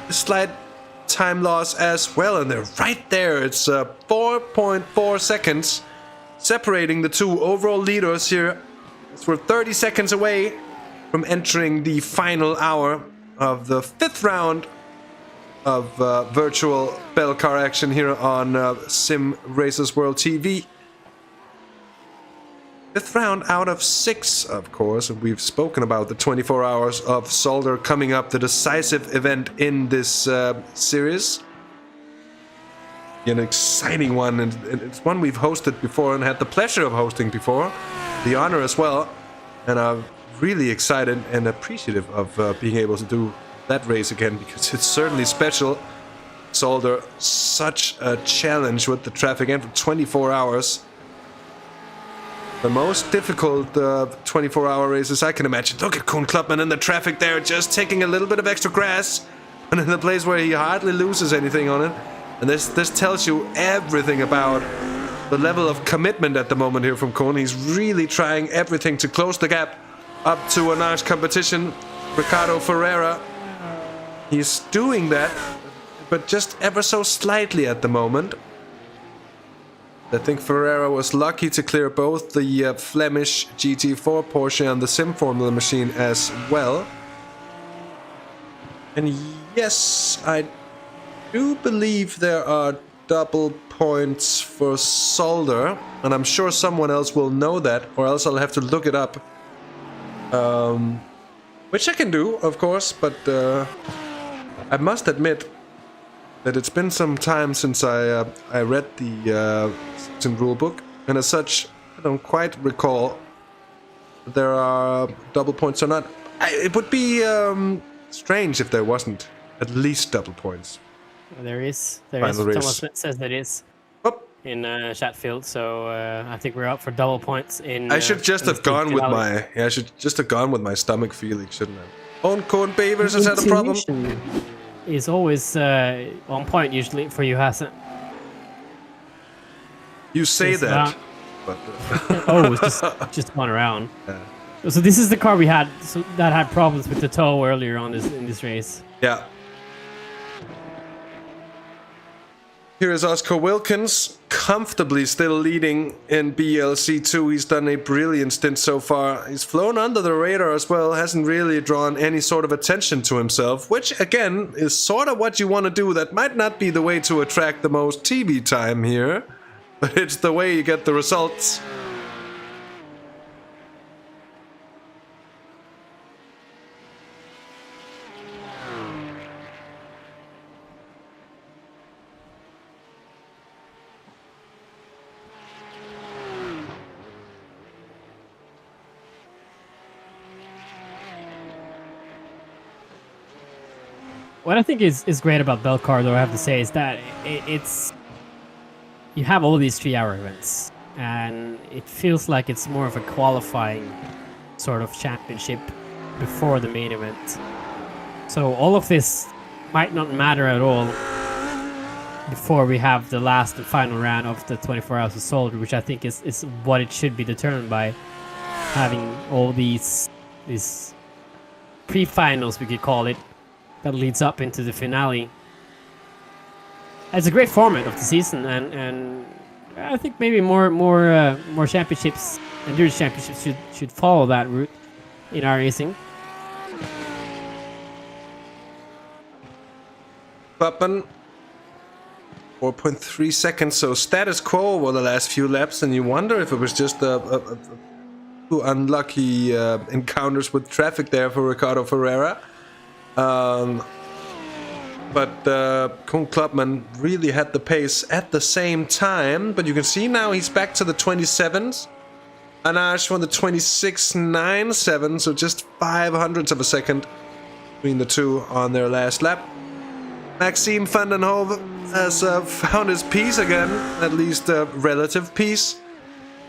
A slight time loss as well, and they're right there. It's 4.4 seconds separating the two overall leaders here. As we're 30 seconds away from entering the final hour of the 5th round of Virtual Belcar action here on Simracersworld TV. 5th round out of 6, of course. We've spoken about the 24 hours of Zolder coming up, the decisive event in this series. An exciting one, and it's one we've hosted before and had the pleasure of hosting before. The honor as well. And I'm really excited and appreciative of being able to do that race again, because it's certainly special. Zolder, such a challenge with the traffic, and for 24 hours. The most difficult 24-hour races I can imagine. Look at Koen Klapman in the traffic there, just taking a little bit of extra grass, and in a place where he hardly loses anything on it. And this tells you everything about the level of commitment at the moment here from Koen. He's really trying everything to close the gap up to a nice competition. Ricardo Ferreira, he's doing that, but just ever so slightly at the moment. I think Ferreira was lucky to clear both the Flemish GT4 Porsche and the Sim Formula machine as well. And yes, I do believe there are double points for Zolder, and I'm sure someone else will know that, or else I'll have to look it up. Which I can do, of course, but I must admit that it's been some time since I read the season rulebook, and as such, I don't quite recall if there are double points or not. It would be strange if there wasn't at least double points. There is. Final race. Thomas says there is in Chatfield, so I think we're up for double points in. I should just have gone with my. Yeah, I should just have gone with my stomach feeling, shouldn't I? Own Beavers has had a problem. Is always on point usually for you, Hasse. You say that, but it's just gone around. Yeah. So this is the car we had that had problems with the toe earlier on in this race. Yeah. Here is Oscar Wilkins, comfortably still leading in BLC2. He's done a brilliant stint so far. He's flown under the radar as well, hasn't really drawn any sort of attention to himself, which again is sort of what you want to do. That might not be the way to attract the most TV time here, but it's the way you get the results. What I think is great about Belcar, though, I have to say, is that it's you have all these 3-hour events, and it feels like it's more of a qualifying sort of championship before the main event. So all of this might not matter at all before we have the last and final round of the 24 Hours of Zolder, which I think is what it should be determined by, having all these pre-finals, we could call it, that leads up into the finale. It's a great format of the season, and I think maybe more championships, endurance championships, should follow that route in our racing. Button, 4.3 seconds, so status quo over the last few laps, and you wonder if it was just a two unlucky encounters with traffic there for Ricardo Ferreira. But Koen Klopman really had the pace at the same time, but you can see now he's back to the 27s. Anash won the 26.97, so just 0.05 of a second between the two on their last lap. Maxime van den Hove has found his peace again, at least a relative peace,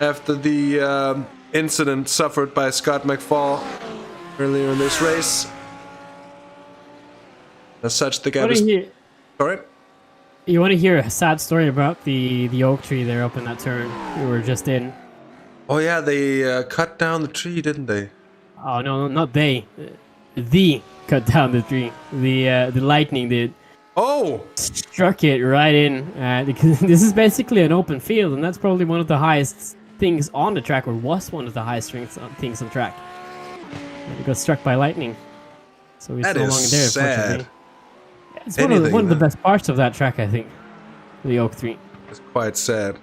after the incident suffered by Scott McFall earlier in this race. As such, the gap is... Sorry? You want to hear a sad story about the oak tree there up in that turn we were just in? Oh yeah, they cut down the tree, didn't they? Oh no, not they. The cut down the tree. The lightning did. Oh! Struck it right in. Because this is basically an open field, and that's probably one of the highest things on the track, or was one of the highest things on track. And it got struck by lightning. So it's no longer there, unfortunately. It's one of the best parts of that track, I think. The Oak 3. It's quite sad.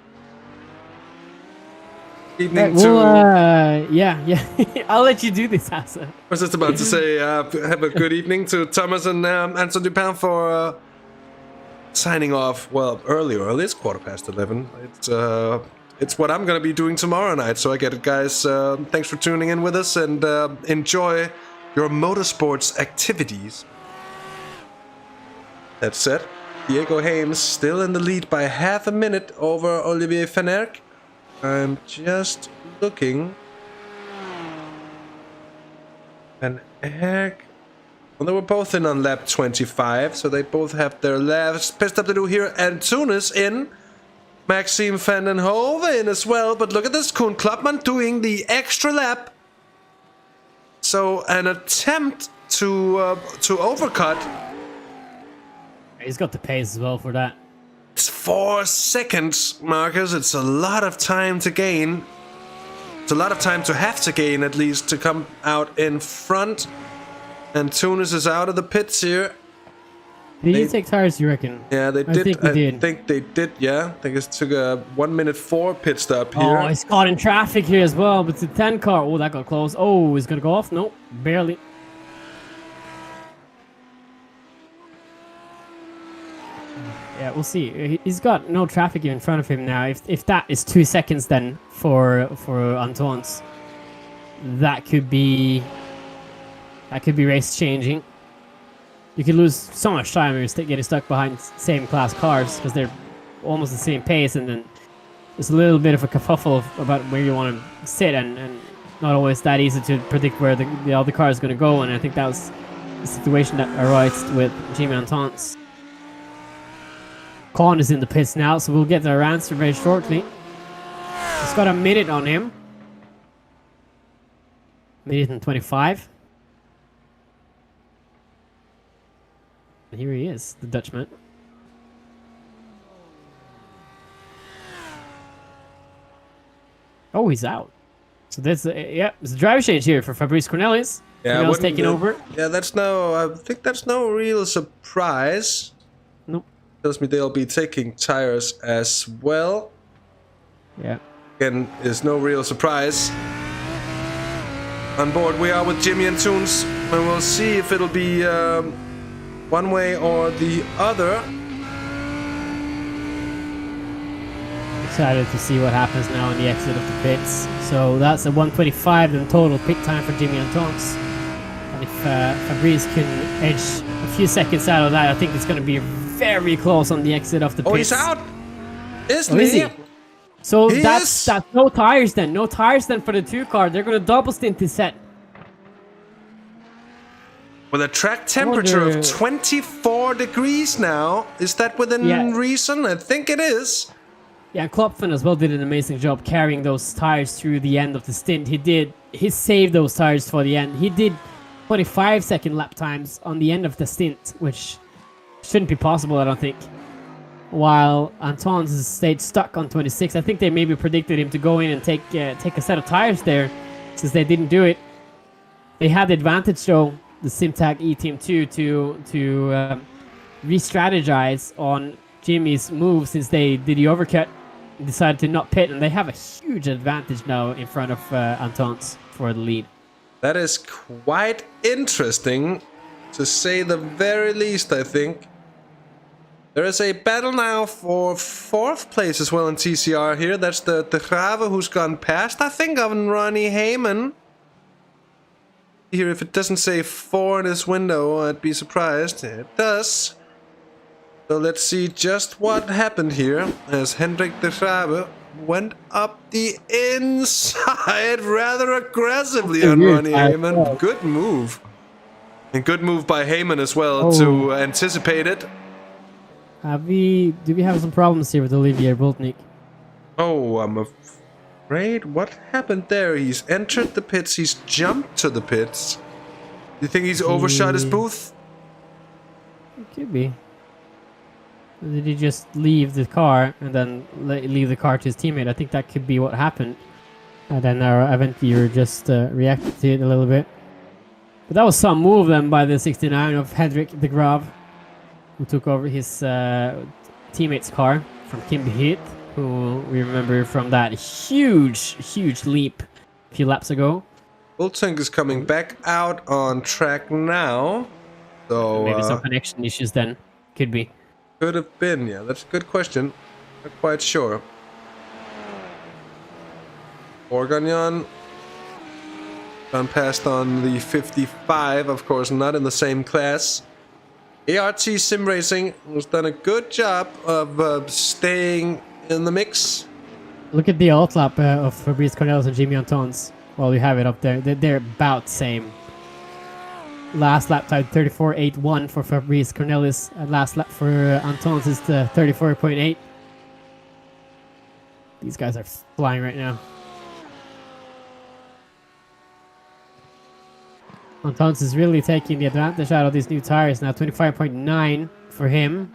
Evening to... yeah. I'll let you do this, Hasse. I was just about to say, have a good evening to Thomas and Anton Dupin for signing off, well, early. It's 11:15. It's what I'm going to be doing tomorrow night, so I get it, guys. Thanks for tuning in with us, and enjoy your motorsports activities. That said, Diego Hames still in the lead by half a minute over Olivier Van Erck. I'm just looking. Van Erck. Well, they were both in on lap 25, so they both have their last pit stop to do here. And Tunis in. Maxime van den Hove in as well. But look at this, Koen Klopman doing the extra lap. So an attempt to overcut. He's got the pace as well for that. It's 4 seconds, Marcus. It's a lot of time to gain. It's a lot of time to have to gain, at least, to come out in front. And Tunis is out of the pits here. Did you take tires, you reckon? Yeah, they did. I think they did, yeah. I think it took a 1:04 pit stop here. Oh, he's caught in traffic here as well. But it's a 10 car. Oh, that got close. Oh, he's going to go off? Nope, barely. Yeah, we'll see. He's got no traffic in front of him now. If that is 2 seconds, then for Anton's, that could be race changing. You could lose so much time if you're getting stuck behind same class cars because they're almost the same pace, and then there's a little bit of a kerfuffle about where you want to sit, and not always that easy to predict where the other car is going to go. And I think that was the situation that arose with Jimmy Anton's. Con is in the pits now, so we'll get our answer very shortly. He's got a minute on him. Minute and 25. And here he is, the Dutchman. Oh, he's out. So there's a driver change here for Fabrice Cornelis. Yeah, Cornelis taking over. Yeah, I think that's no real surprise. Nope. Tells me they'll be taking tires as well. Yeah. Again, is no real surprise. On board we are with Jimmy and Toons, and we'll see if it'll be one way or the other. Excited to see what happens now on the exit of the pits. So that's a 1:25 in total pit time for Jimmy Antons. And if Fabrice can edge a few seconds out of that, I think it's going to be very close on the exit of the pits. Oh, he's out! Isn't is he? So that's no tires then. No tires then for the 2 car. They're going to double stint this set. With a track temperature of 24 degrees now. Is that within reason? I think it is. Yeah, Klopfen as well did an amazing job carrying those tires through the end of the stint. He saved those tires for the end. He did 25-second lap times on the end of the stint, which shouldn't be possible, I don't think. While Anton's stayed stuck on 26. I think they maybe predicted him to go in and take a set of tires there, since they didn't do it. They had the advantage though, the Simtag E-Team 2, to re-strategize on Jimmy's move, since they did the overcut. Decided to not pit, and they have a huge advantage now in front of Antons for the lead. That is quite interesting, to say the very least, I think. There is a battle now for 4th place as well in TCR here. That's the Grave who's gone past, I think, on Ronnie Heyman. Here, if it doesn't say 4 in his window, I'd be surprised. It does. So let's see just what happened here as Hendrik de Grabe went up the inside rather aggressively on Ronnie Heyman. Good move. And good move by Heyman as well to anticipate it. Do we have some problems here with Olivier Boltnik? Oh, I'm afraid. What happened there? He's entered the pits. He's jumped to the pits. Do you think he's overshot his booth? It could be. Did he just leave the car and then leave the car to his teammate? I think that could be what happened. And then our event viewer just reacted to it a little bit. But that was some move then by the 69 of Hendrik de Graaf, who took over his teammate's car from Kim Heath, who we remember from that huge leap a few laps ago. Boltink is coming back out on track now. So maybe some connection issues then. Could be. Could have been, yeah. That's a good question. Not quite sure. Orgagnon gone past on the 55, of course, not in the same class. ART Sim Racing has done a good job of staying in the mix. Look at the alt lap of Fabrice Cornelis and Jimmy Antons. While we have it up there, they're about same. Last lap time 34.81 for Fabrice Cornelis. Last lap for Antons is the 34.8. These guys are flying right now. Antons is really taking the advantage out of these new tires now. 25.9 for him.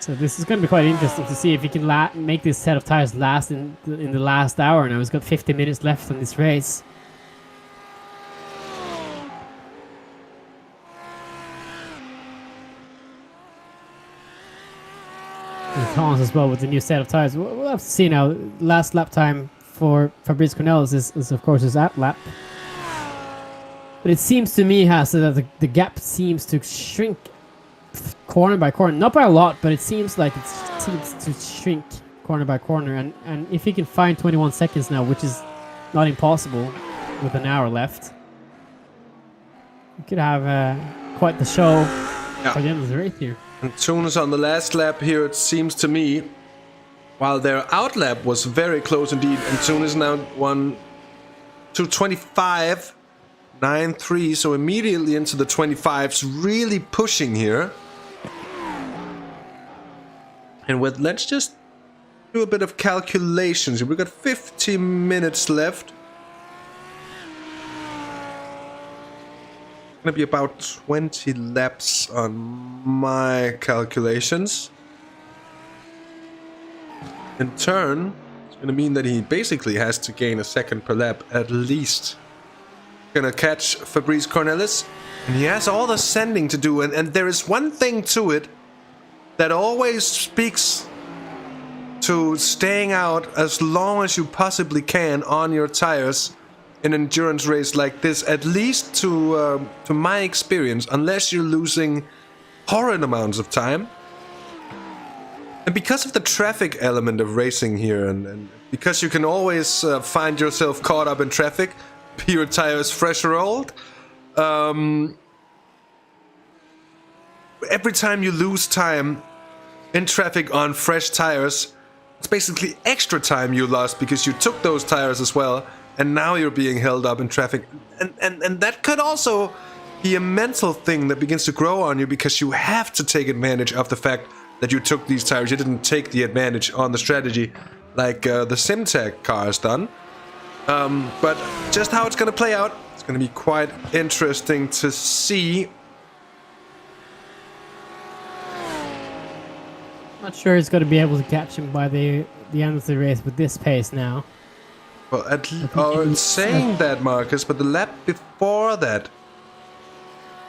So this is going to be quite interesting to see if he can make this set of tires last in the last hour. Now he's got 50 minutes left on this race. And Thomas as well with the new set of tires. We'll have to see now. Last lap time for Fabrice Cornelis is of course his lap. But it seems to me, Hasse, that the gap seems to shrink corner by corner. Not by a lot, but it seems like it seems to shrink corner by corner. And if he can find 21 seconds now, which is not impossible with an hour left, we could have quite the show for the end of the race here. And Tunes on the last lap here, it seems to me, while their out lap was very close indeed, and Tunes now 2:25.93, so immediately into the 25s, really pushing here. And let's just do a bit of calculations. We've got 50 minutes left. Gonna be about 20 laps on my calculations. In turn, it's gonna mean that he basically has to gain a second per lap at least. Gonna catch Fabrice Cornelis, and he has all the sending to do, and there is one thing to it that always speaks to staying out as long as you possibly can on your tires in an endurance race like this, at least to my experience, unless you're losing horrid amounts of time. And because of the traffic element of racing here, and because you can always find yourself caught up in traffic, be your tires fresh or old, every time you lose time in traffic on fresh tires, it's basically extra time you lost because you took those tires as well, and now you're being held up in traffic. And that could also be a mental thing that begins to grow on you, because you have to take advantage of the fact that you took these tires. You didn't take the advantage on the strategy like the Simtag car has done. But just how it's going to play out, it's going to be quite interesting to see. Not sure he's going to be able to catch him by the end of the race with this pace now. Well, saying that, Marcus, but the lap before that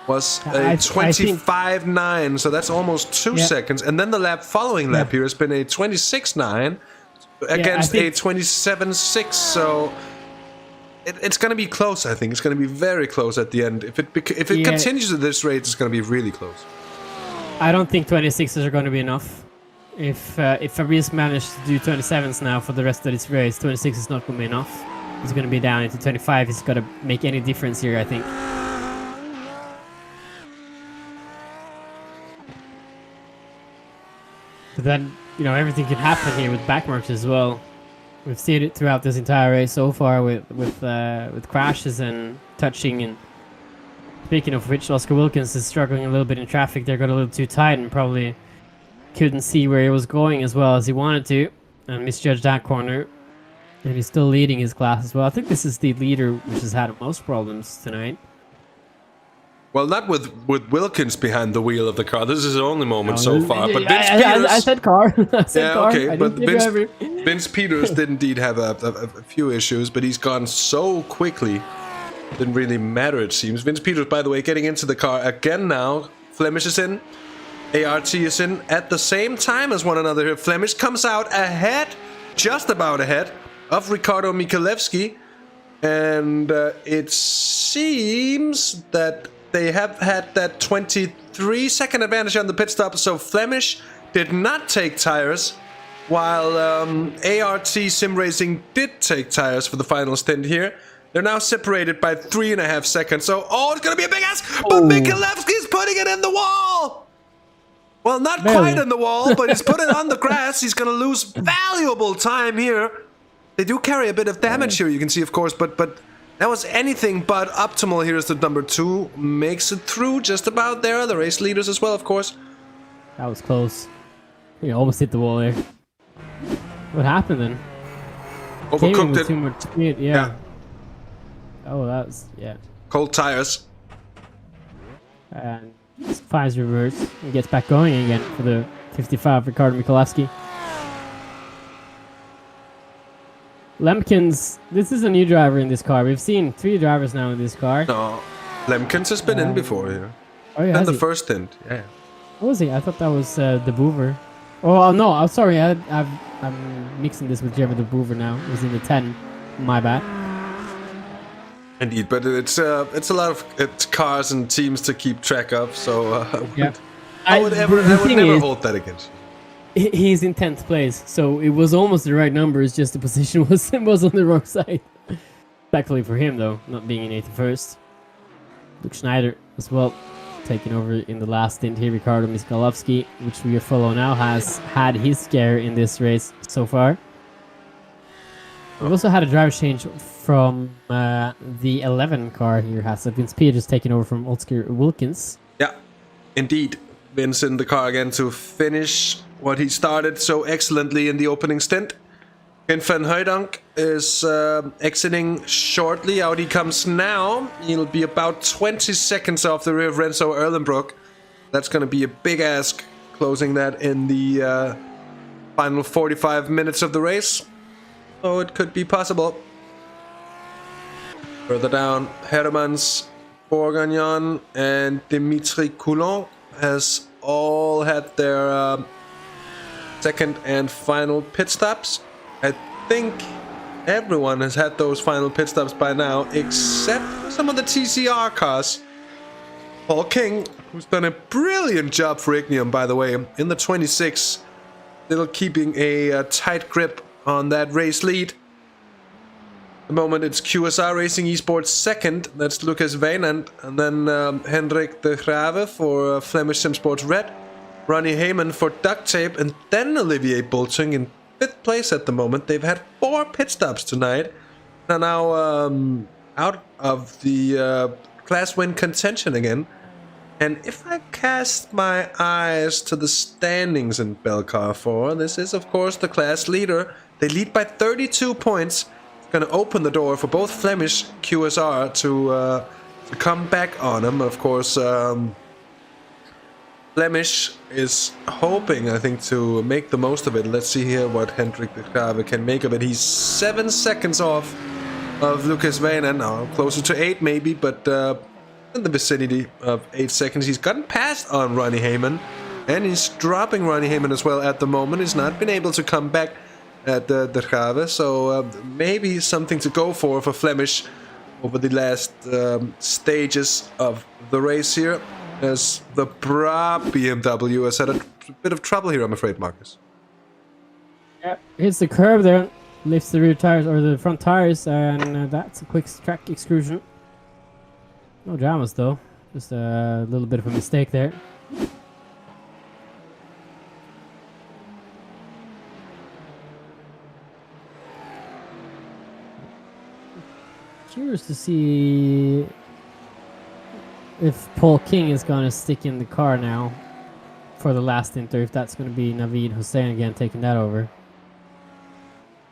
was a 25.9, so that's almost 2 seconds. And then the lap following lap here has been a 26.9 against a 27.6, so it's going to be close, I think. It's going to be very close at the end. If it continues at this rate, it's going to be really close. I don't think 26s are going to be enough. If Fabrice managed to do 27s now for the rest of this race, 26 is not going to be enough. He's going to be down into 25. He's got to make any difference here, I think. But then, you know, everything can happen here with backmarks as well. We've seen it throughout this entire race so far with crashes and touching. And speaking of which, Oscar Wilkins is struggling a little bit in traffic. They got a little too tight and probably couldn't see where he was going as well as he wanted to, and misjudged that corner. And he's still leading his class as well. I think this is the leader which has had most problems tonight. Well, not with Wilkins behind the wheel of the car. This is his only moment so far. But Vince Peters... I said car. I said car. Okay, but Vince Peters did indeed have a few issues, but he's gone so quickly. Didn't really matter, it seems. Vince Peters, by the way, getting into the car again now. Flemish is in. ART is in at the same time as one another here. Flemish comes out ahead, just about ahead, of Ricardo Michalewski. And it seems that they have had that 23-second advantage on the pit stop. So Flemish did not take tires, while ART Sim Racing did take tires for the final stint here. They're now separated by 3.5 seconds. So, it's going to be a big ass. But Michalewski's putting it in the wall. Well, not quite in the wall, but he's put it on the grass. He's going to lose valuable time here. They do carry a bit of damage here, you can see, of course, but that was anything but optimal. Here's the number 2. Makes it through just about there. The race leaders as well, of course. That was close. He almost hit the wall there. What happened then? Overcooked it. Too much speed, yeah. Oh, that was, Cold tires. And finds reverse and gets back going again for the 55, Ricardo Michalewski. Lemkins, this is a new driver in this car. We've seen 3 drivers now in this car. No, Lemkins has been in before here. Oh, yeah. And the first stint, yeah. What was he? I thought that was the Boover. Oh, no, I'm sorry. I'm mixing this with Jeremy the Boover now. It was in the 10. My bad. Indeed, but it's a lot of cars and teams to keep track of, so I would never hold that against you. He's in 10th place, so it was almost the right number. It's just the position was on the wrong side. Thankfully for him, though, not being in 81st. Luke Schneider as well, taking over in the last stint here. Ricardo Miskalovsky, which we follow now, has had his scare in this race so far. We've also had a driver change from the 11 car here. Hasse Vince Peter just taking over from Oscar Wilkins. Yeah, indeed. Vince in the car again to finish what he started so excellently in the opening stint. Ken van Hooydonk is exiting shortly. Out he comes now. He'll be about 20 seconds off the rear of Renzo Erlenbrock. That's going to be a big ask, closing that in the final 45 minutes of the race. So it could be possible. Further down, Hermans, Bourgagnon, and Dimitri Coulon has all had their second and final pit stops. I think everyone has had those final pit stops by now, except for some of the TCR cars. Paul King, who's done a brilliant job for Ignium, by the way, in the 26, still keeping a tight grip on that race lead. At the moment it's QSR Racing Esports second, that's Lucas Weinand, and then Hendrik de Grave for Flemish Sim Sports Red, Ronnie Heyman for Duct Tape, and then Olivier Bolting in 5th place at the moment. They've had 4 pit stops tonight, and are now out of the class win contention again. And if I cast my eyes to the standings in Belcar 4, this is of course the class leader. They lead by 32 points. It's going to open the door for both Flemish QSR to come back on them. Of course, Flemish is hoping, I think, to make the most of it. Let's see here what Hendrik de Grave can make of it. He's 7 seconds off of Lucas Weinand. Now closer to 8 maybe, but in the vicinity of 8 seconds. He's gotten past on Ronnie Heyman, and he's dropping Ronnie Heyman as well at the moment. He's not been able to come back at the De Grave, so maybe something to go for Flemish over the last stages of the race here, as the Bra BMW has had a bit of trouble here, I'm afraid, Marcus. Yeah, hits the curb there, lifts the rear tires or the front tires, and that's a quick track excursion. No dramas though, just a little bit of a mistake there. Curious to see if Paul King is going to stick in the car now for the last stint, or if that's going to be Naveed Hussein again taking that over.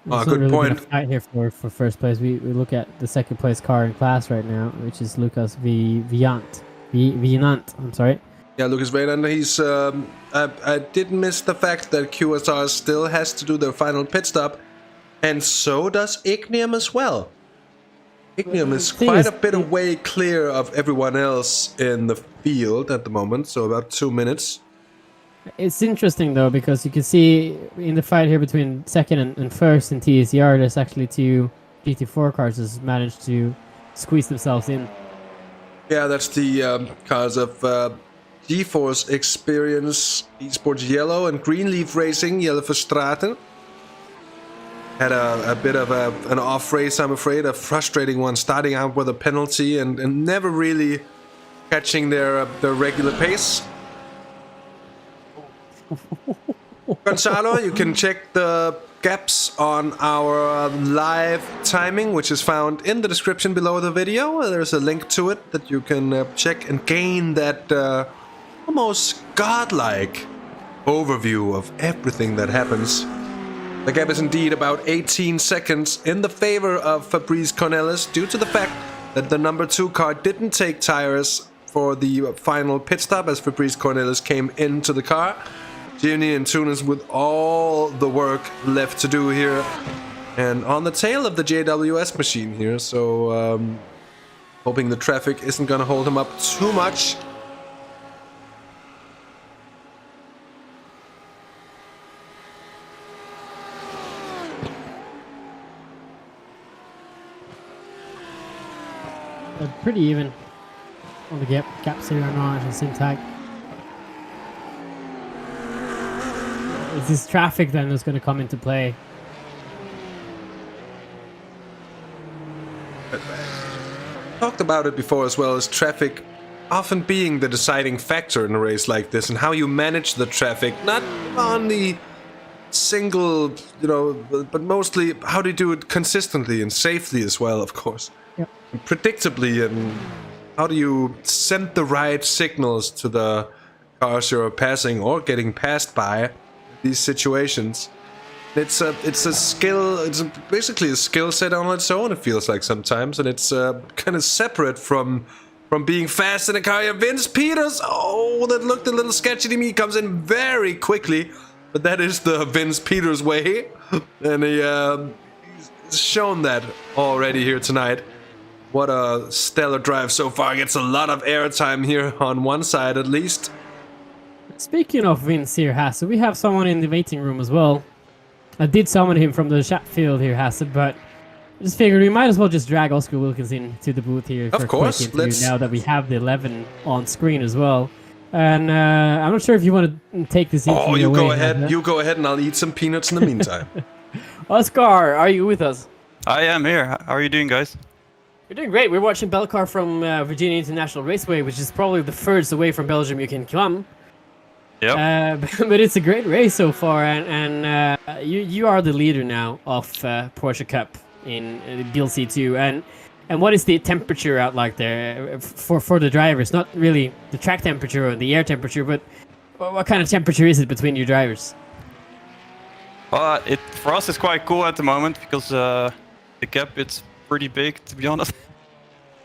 Good really point. Fight here for first place. We look at the second place car in class right now, which is Lucas Vianant. I'm sorry. Yeah, Lucas Weinand, he's I did miss the fact that QSR still has to do their final pit stop, and so does Ignium as well. Ignium is quite a bit away clear of everyone else in the field at the moment, so about 2 minutes. It's interesting though, because you can see in the fight here between second and first in TCR, there's actually 2 GT4 cars that has managed to squeeze themselves in. Yeah, that's the cars of GeForce Experience, Esports Yellow, and Greenleaf Racing, Jelle Verstraeten. Had a bit of an off race, I'm afraid, a frustrating one, starting out with a penalty and never really catching their regular pace. Gonzalo, you can check the gaps on our live timing, which is found in the description below the video. There's a link to it that you can check and gain that almost godlike overview of everything that happens. The gap is indeed about 18 seconds in the favor of Fabrice Cornelis, due to the fact that the number 2 car didn't take tires for the final pit stop as Fabrice Cornelis came into the car. Gianni and Tunis with all the work left to do here, and on the tail of the JWS machine here, so hoping the traffic isn't going to hold him up too much. pretty even on the gaps here on Orange and Simtag. It's this traffic then that's going to come into play. Talked about it before as well as traffic often being the deciding factor in a race like this, and how you manage the traffic, not on the single, but mostly how do you do it consistently and safely as well, of course. Yep. And predictably, and how do you send the right signals to the cars you're passing or getting passed by these situations. It's a skill. It's basically a skill set on its own. It feels like sometimes, and it's kind of separate from being fast in a car. Yeah, Vince Peters. Oh, that looked a little sketchy to me. He comes in very quickly, but that is the Vince Peters way, and he's shown that already here tonight. What a stellar drive so far. Gets a lot of airtime here on one side at least. Speaking of Vince here, Hasse, we have someone in the waiting room as well. I did summon him from the chat field here, Hasse, but I just figured we might as well just drag Oscar Wilkins into the booth here. Of course, let's. Now that we have the 11 on screen as well. And I'm not sure if you want to take this. Oh, you go ahead. You go ahead, and I'll eat some peanuts in the meantime. Oscar, are you with us? I am here. How are you doing, guys? We're doing great. We're watching Belcar from Virginia International Raceway, which is probably the furthest away from Belgium you can come. Yep. But it's a great race so far, and you are the leader now of Porsche Cup in BLC2. And what is the temperature out like there for the drivers? Not really the track temperature or the air temperature, but what kind of temperature is it between your drivers? For us it's quite cool at the moment because the gap it's pretty big, to be honest.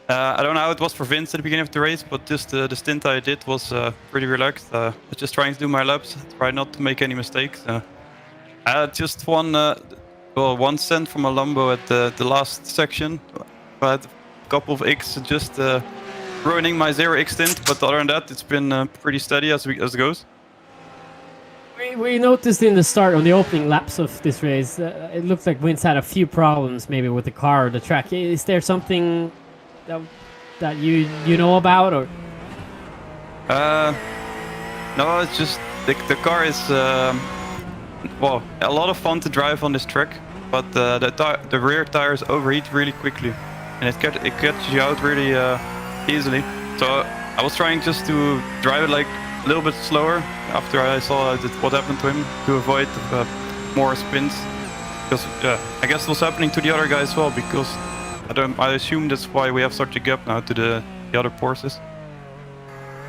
I don't know how it was for Vince at the beginning of the race, but just the stint I did was pretty relaxed. I was just trying to do my laps, try not to make any mistakes. I had just one cent from a Lambo at the last section. I had a couple of X just ruining my 0x stint, but other than that, it's been pretty steady as it goes. We noticed in the start, on the opening laps of this race, it looked like Vince had a few problems maybe with the car or the track. Is there something that you know about, or? No, it's just the car is a lot of fun to drive on this track, but the rear tires overheat really quickly, and it catches you out really easily. So I was trying just to drive it like a little bit slower after I saw what happened to him to avoid more spins. Because I guess it was happening to the other guy as well, because I assume that's why we have such a gap now to the other Porsches.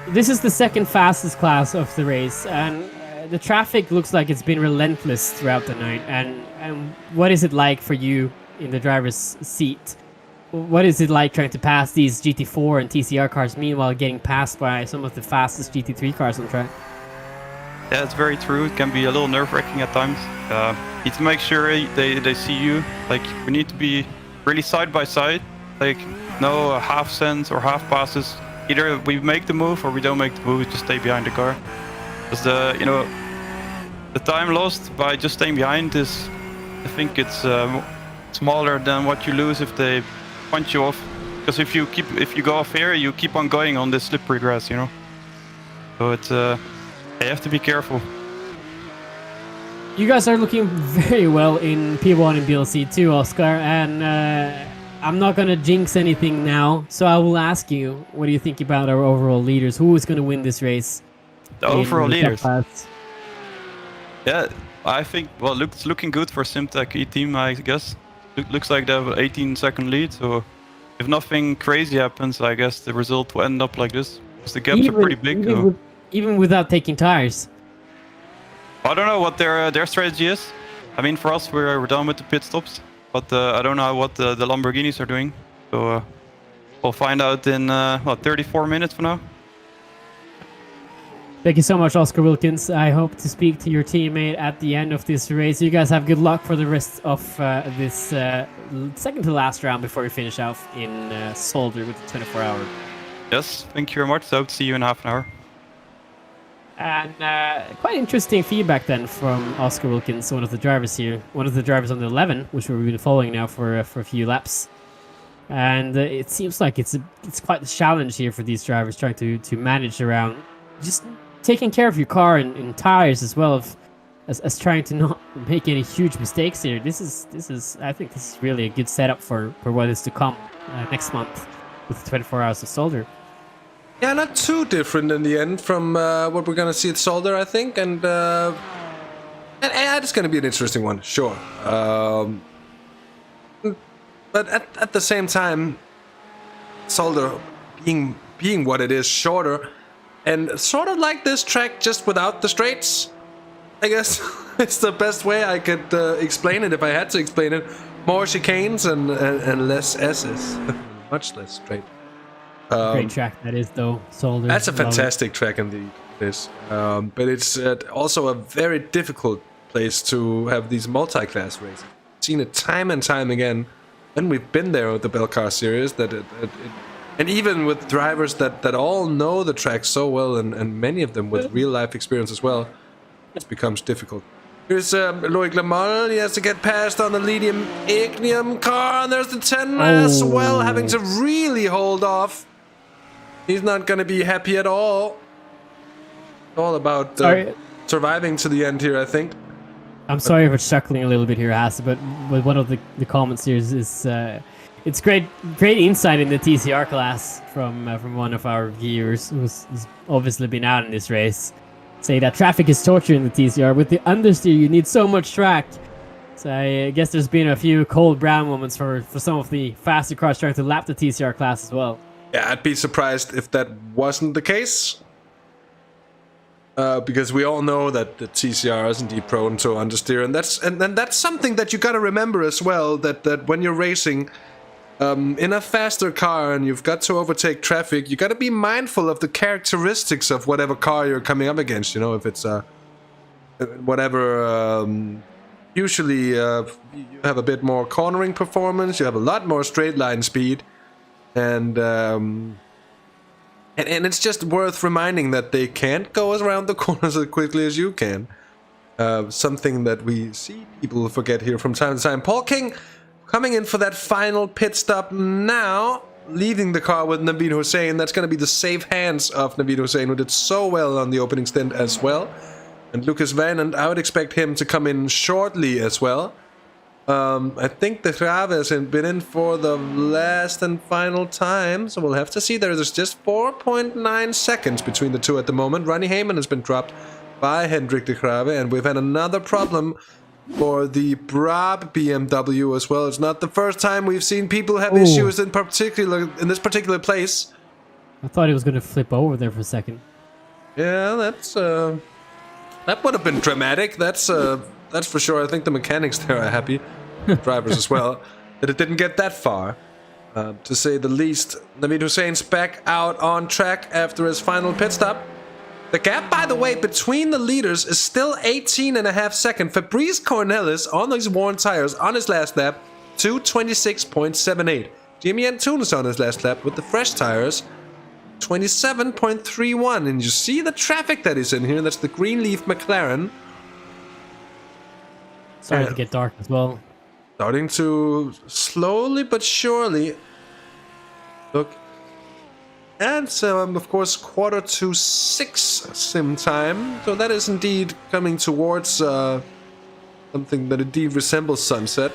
This is the second fastest class of the race, and the traffic looks like it's been relentless throughout the night. And what is it like for you in the driver's seat? What is it like trying to pass these GT4 and TCR cars, meanwhile getting passed by some of the fastest GT3 cars on track? Yeah, it's very true. It can be a little nerve-wracking at times. You need to make sure they see you. Like, we need to be really side by side. Like, no half cents or half passes. Either we make the move or we don't make the move. We just stay behind the car. Because the time lost by just staying behind is, I think it's smaller than what you lose if they punch you off. Because if you go off here, you keep on going on this slippery grass, So it's you have to be careful. You guys are looking very well in P1 and BLC too, Oscar, and I'm not gonna jinx anything now, so I will ask you, what do you think about our overall leaders? Who is gonna win this race? The overall leaders? Yeah, I think, it's looking good for Simtag E-Team, I guess. Looks like they have an 18-second lead, so if nothing crazy happens, I guess the result will end up like this. Because the gaps are pretty big. Even without taking tires? I don't know what their strategy is. I mean, for us, we're done with the pit stops, but I don't know what the Lamborghinis are doing. So we'll find out in 34 minutes from now. Thank you so much, Oscar Wilkins. I hope to speak to your teammate at the end of this race. You guys have good luck for the rest of this second to last round before we finish off in Zolder with the 24-hour. Yes, thank you very much. So, hope to see you in half an hour. And quite interesting feedback then from Oscar Wilkins, one of the drivers here, one of the drivers on the 11, which we've been following now for a few laps. And it seems like it's quite a challenge here for these drivers trying to manage around just taking care of your car and tires as well as trying to not make any huge mistakes here. This is I think this is really a good setup for what is to come next month with 24 hours of Zolder. Yeah, not too different in the end from what we're gonna see at Zolder, I think, and it's gonna be an interesting one, sure. But at the same time, Zolder being what it is, shorter, and sort of like this track just without the straights, I guess. It's the best way I could explain it if I had to explain it. More chicanes and less S's. Much less straight. Great track that is, though, Zolder. That's a fantastic track indeed, this. But it's also a very difficult place to have these multi-class races. I've seen it time and time again. And we've been there with the Belcar Series, and even with drivers that all know the track so well, and many of them with real-life experience as well, it becomes difficult. Here's Loic Lamol. He has to get past on the Lithium Ignium car, and there's the 10 as well, having to really hold off. He's not going to be happy at all. It's all about surviving to the end here, I think. I'm sorry for chuckling a little bit here, Hasse, but one of the comments here is it's great insight in the TCR class from one of our viewers who's obviously been out in this race. Say that traffic is torture in the TCR. With the understeer, you need so much track. So I guess there's been a few cold brown moments for some of the faster cars trying to lap the TCR class as well. Yeah, I'd be surprised if that wasn't the case. Because we all know that the TCR is indeed prone to understeer, and that's something that you gotta remember as well. That when you're racing in a faster car and you've got to overtake traffic, you gotta be mindful of the characteristics of whatever car you're coming up against. You know, if it's whatever. Usually, you have a bit more cornering performance. You have a lot more straight line speed, and it's just worth reminding that they can't go around the corners as quickly as you can. Something that we see people forget here from time to time. Paul King coming in for that final pit stop now, leaving the car with Naveed Hussain. That's going to be the safe hands of Naveed Hussain, who did so well on the opening stint as well. And Lucas Van, and I would expect him to come in shortly as well. I think the Grave has been in for the last and final time, so we'll have to see. There's just 4.9 seconds between the two at the moment. Ronnie Heyman has been dropped by Hendrik de Grave, and we've had another problem for the Brab BMW as well. It's not the first time we've seen people have issues in this particular place. I thought he was going to flip over there for a second. Yeah, that would have been dramatic. That's for sure. I think the mechanics there are happy. Drivers as well, that it didn't get that far, to say the least. Naveed Hussain's back out on track after his final pit stop. The gap, by the way, between the leaders is still 18.5 seconds. Fabrice Cornelis on these worn tires on his last lap, 2:26.78. Jimmy Antunes on his last lap with the fresh tires, 27.31. And you see the traffic that is in here. That's the Greenleaf McLaren. Starting to get dark as well. Starting to slowly but surely look. And so, of course, 5:45 sim time. So that is indeed coming towards something that indeed resembles sunset.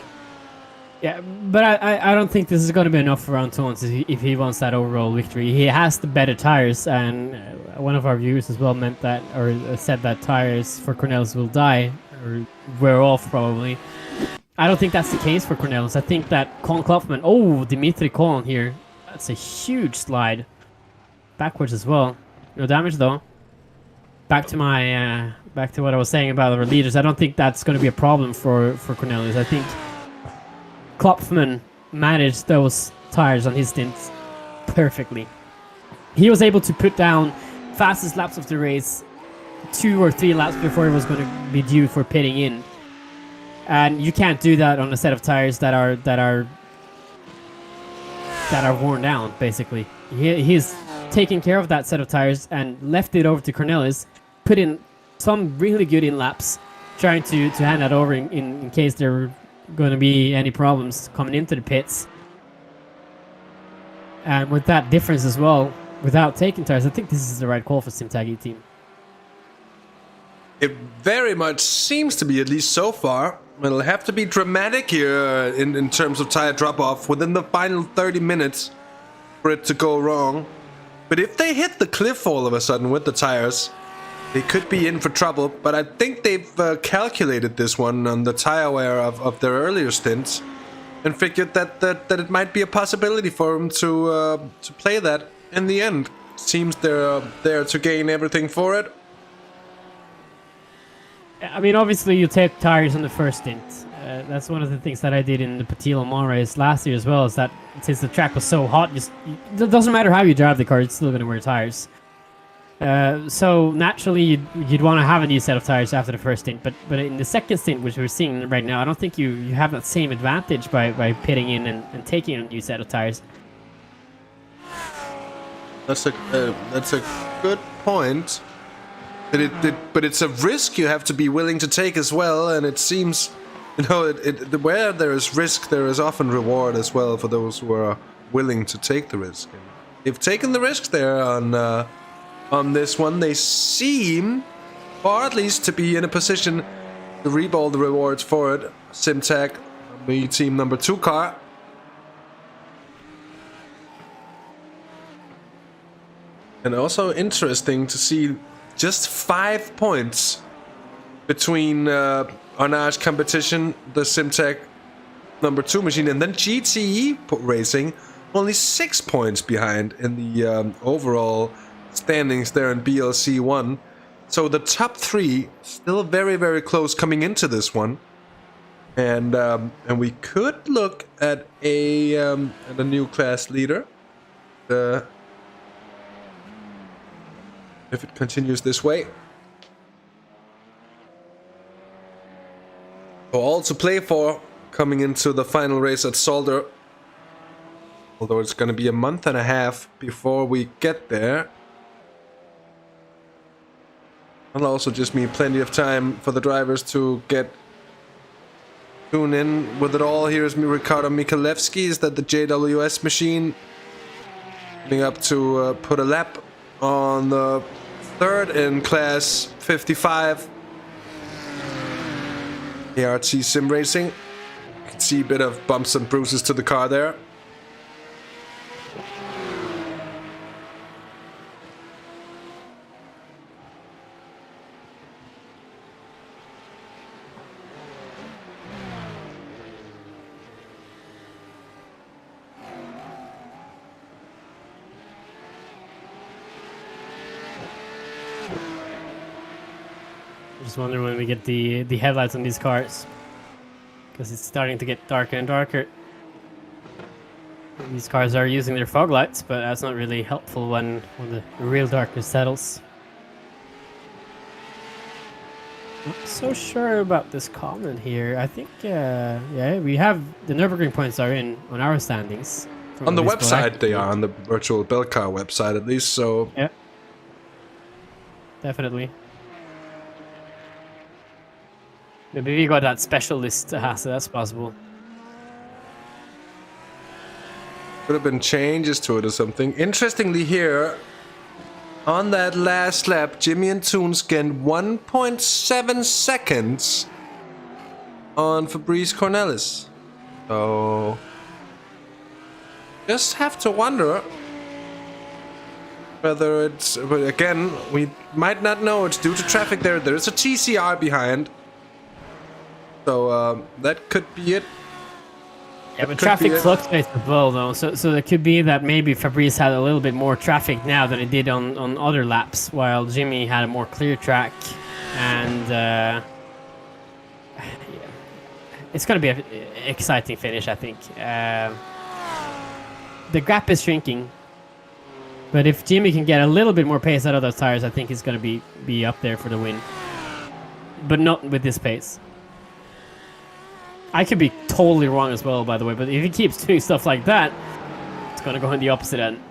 Yeah, but I don't think this is going to be enough for Antunes if he wants that overall victory. He has the better tires, and one of our viewers as well meant that, or said that tires for Cornelis will die, or wear off probably. I don't think that's the case for Cornelis. I think that Colin Klopfman, Dimitri Colin here, that's a huge slide. Backwards as well. No damage though. Back to what I was saying about our leaders. I don't think that's going to be a problem for Cornelis. I think Klopfman managed those tires on his stints perfectly. He was able to put down fastest laps of the race 2 or 3 laps before he was going to be due for pitting in. And you can't do that on a set of tires that are worn down, basically. He's taken care of that set of tires and left it over to Cornelis, put in some really good in laps, trying to hand that over in case there were going to be any problems coming into the pits. And with that difference as well, without taking tires, I think this is the right call for Simtag team. It very much seems to be, at least so far. It'll have to be dramatic here in terms of tire drop-off within the final 30 minutes for it to go wrong. But if they hit the cliff all of a sudden with the tires, they could be in for trouble. But I think they've calculated this one on the tire wear of their earlier stints and figured that it might be a possibility for them to play that in the end. Seems they're there to gain everything for it. I mean, obviously you take tires on the first stint. That's one of the things that I did in the Petit Le Mans race last year as well, is that since the track was so hot, it doesn't matter how you drive the car, it's still going to wear tires. So naturally you'd want to have a new set of tires after the first stint, but in the second stint, which we're seeing right now, I don't think you have that same advantage by pitting in and taking a new set of tires. That's a good point. But it's a risk you have to be willing to take as well, and it seems, where there is risk, there is often reward as well for those who are willing to take the risk. And they've taken the risk there on this one. They seem, or at least to be in a position to reap all the rewards for it. Simtag, the team number 2 car. And also interesting to see just 5 points between on Arch competition, the Simtag number 2 machine, and then GTE Racing, only 6 points behind in the overall standings there in BLC 1. So the top 3 still very, very close coming into this one. And we could look at a new class leader. If it continues this way. So all to play for coming into the final race at Zolder. Although it's going to be a month and a half before we get there. It'll also just mean plenty of time for the drivers to tune in with it all. Here's Ricardo Michalewski. Is that the JWS machine? Getting up to put a lap on the 3rd in class 55. ART Sim Racing. You can see a bit of bumps and bruises to the car there. Just wonder when we get the headlights on these cars, because it's starting to get darker and darker. These cars are using their fog lights, but that's not really helpful when the real darkness settles. Not so sure about this comment here. I think yeah, we have the Nürburgring points are in on our standings. On the website they are, on the Virtual Belcar website at least, so yeah, definitely. Maybe we got that special list, Hasse, that's possible. Could have been changes to it or something. Interestingly here, on that last lap, Jimmy and Toons gained 1.7 seconds on Fabrice Cornelis. So just have to wonder whether it's, but again, we might not know. It's due to traffic there. There's a TCR behind. So that could be it. Yeah, but traffic fluctuates as well, though. So it could be that maybe Fabrice had a little bit more traffic now than it did on other laps, while Jimmy had a more clear track. And yeah, it's going to be an exciting finish, I think. The gap is shrinking, but if Jimmy can get a little bit more pace out of those tires, I think he's going to be up there for the win. But not with this pace. I could be totally wrong as well, by the way, but if he keeps doing stuff like that, it's going to go in the opposite end.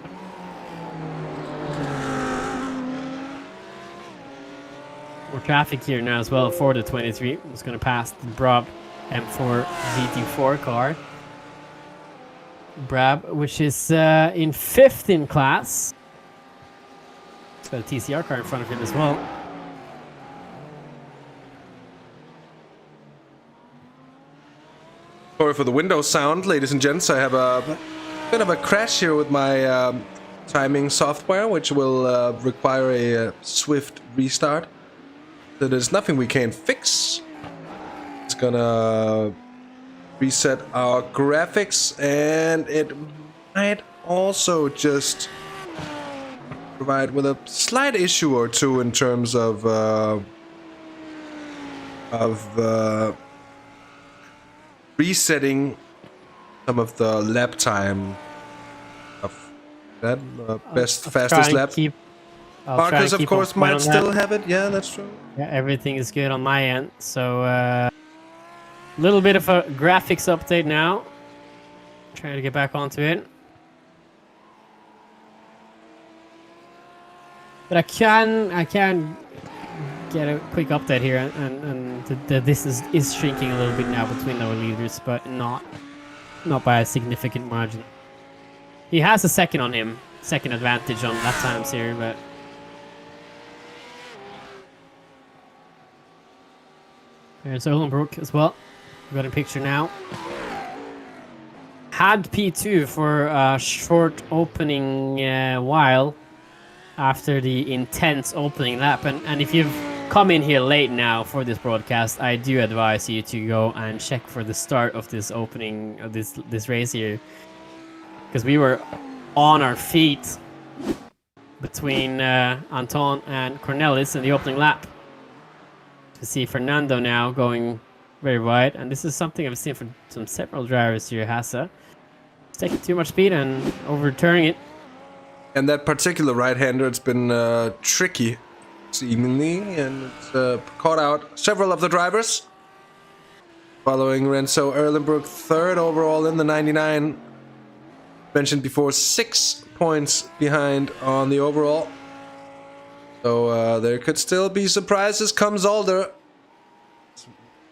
More traffic here now as well for the 23. It's going to pass the Brab M4 GT4 car. Brab, which is in 5th in class. He's got a TCR car in front of him as well. Sorry for the window sound, ladies and gents. I have a bit of a crash here with my timing software, which will require a swift restart. So there's nothing we can't fix. It's gonna reset our graphics, and it might also just provide with a slight issue or two in terms of resetting some of the lap time of that fastest lap. Markus, of course, might still have it. Yeah, that's true. Yeah, everything is good on my end. So, little bit of a graphics update now. Trying to get back onto it. But I can get a quick update here, and the distance is shrinking a little bit now between our leaders, but not by a significant margin. He has a second on him, second advantage on lap times here, but there's Olenbrook as well. We got a picture now. Had P2 for a short opening while after the intense opening lap, and if you've come in here late now for this broadcast, I do advise you to go and check for the start of this opening of this race here, because we were on our feet between Anton and Cornelis in the opening lap. To see Fernando now going very wide, and this is something I've seen from several drivers here. Hasse, he's taking too much speed and overturning it. And that particular right-hander, it's been tricky, seemingly, and it's caught out several of the drivers. Following Renzo Erlenbrook, 3rd overall in the 99. Mentioned before, 6 points behind on the overall. So there could still be surprises come Zolder.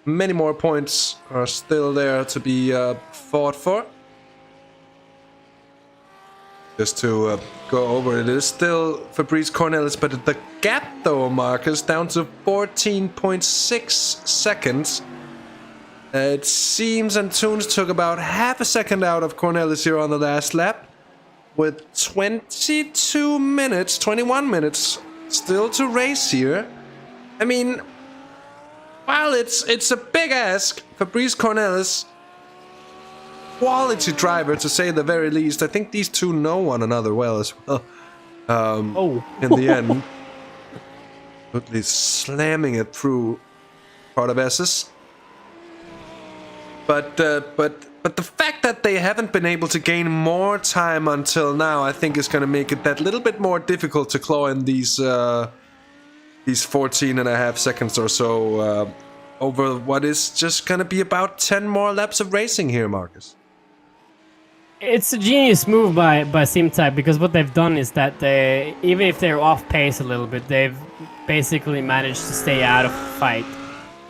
Many more points are still there to be fought for. Just to go over it, is still Fabrice Cornelis, but the gap though, Markus, down to 14.6 seconds. It seems Antunes took about half a second out of Cornelis here on the last lap, with 21 minutes still to race here. I mean, while it's a big ask, Fabrice Cornelis, quality driver to say the very least. I think these two know one another well as well. In the end, totally slamming it through part of S's. But the fact that they haven't been able to gain more time until now, I think is going to make it that little bit more difficult to claw in these 14 and a half seconds or so over what is just going to be about 10 more laps of racing here, Markus. It's a genius move by Simtag, because what they've done is that they, even if they're off pace a little bit, they've basically managed to stay out of the fight.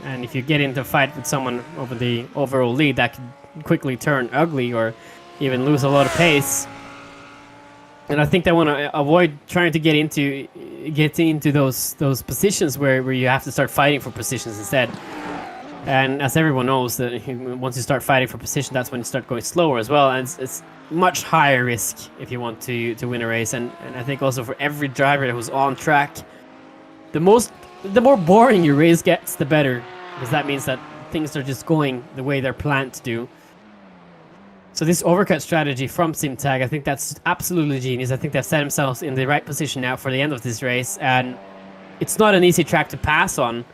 And if you get into a fight with someone over the overall lead, that can quickly turn ugly or even lose a lot of pace. And I think they want to avoid trying to get into those positions where you have to start fighting for positions instead. And as everyone knows, that once you start fighting for position, that's when you start going slower as well. And it's much higher risk if you want to win a race. And I think also for every driver that was on track, the more boring your race gets, the better, because that means that things are just going the way they're planned to do. So this overcut strategy from Simtag, I think that's absolutely genius. I think they've set themselves in the right position now for the end of this race, and it's not an easy track to pass on.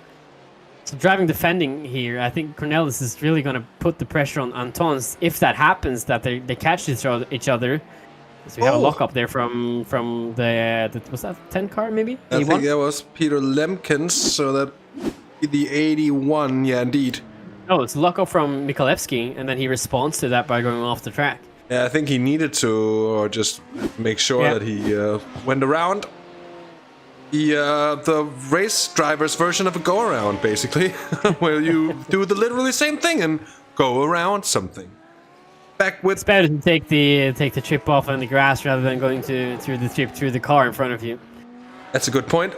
So driving defending here, I think Cornelis is really going to put the pressure on Antons if that happens, that they catch each other. So we have a lock-up there from the was that 10 car maybe? I think that was Peter Lemkins, so that the 81, yeah, indeed. Oh, it's a lock-up from Mikalevsky, and then he responds to that by going off the track. Yeah, I think he needed to, or just make sure that he went around the race driver's version of a go-around, basically, where you do the literally same thing and go around something. back with... It's better to take the trip off on the grass rather than going through the trip through the car in front of you. That's a good point.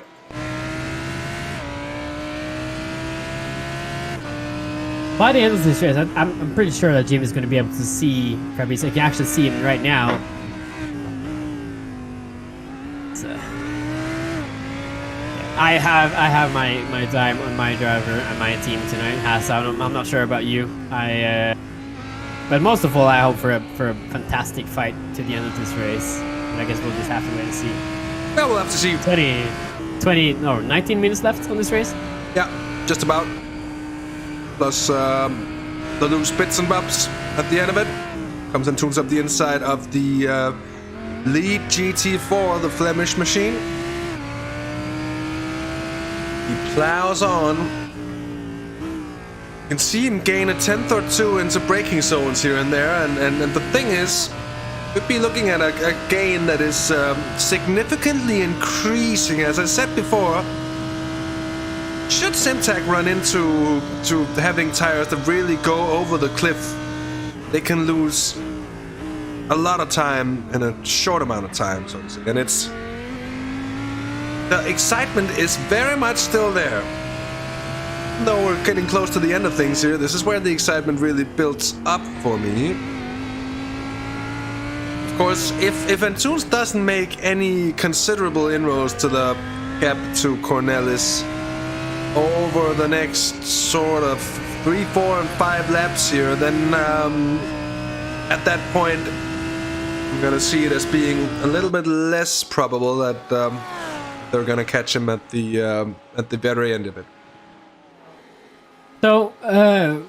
By the end of this race, I'm pretty sure that Jim is going to be able to see Fabrice. I can actually see him right now. So, I have my time on my driver and my team tonight. Hasse, I'm not sure about you. But most of all, I hope for a fantastic fight to the end of this race. But I guess we'll just have to wait and see. Well, we'll have to see. 19 minutes left on this race. Yeah, just about. Plus the loose bits and bobs at the end of it. Comes and tunes up the inside of the Lead GT4, the Flemish machine. He plows on. You can see him gain a tenth or two into braking zones here and there, and the thing is, we'd be looking at a gain that is significantly increasing. As I said before, should Simtag run into having tires that really go over the cliff, they can lose a lot of time in a short amount of time, so to say. And the excitement is very much still there. Though we're getting close to the end of things here, this is where the excitement really builds up for me. Of course, if Antunes doesn't make any considerable inroads to the gap to Cornelis over the next sort of 3, 4, and 5 laps here, then at that point I'm gonna see it as being a little bit less probable that they're gonna catch him at the very end of it. So I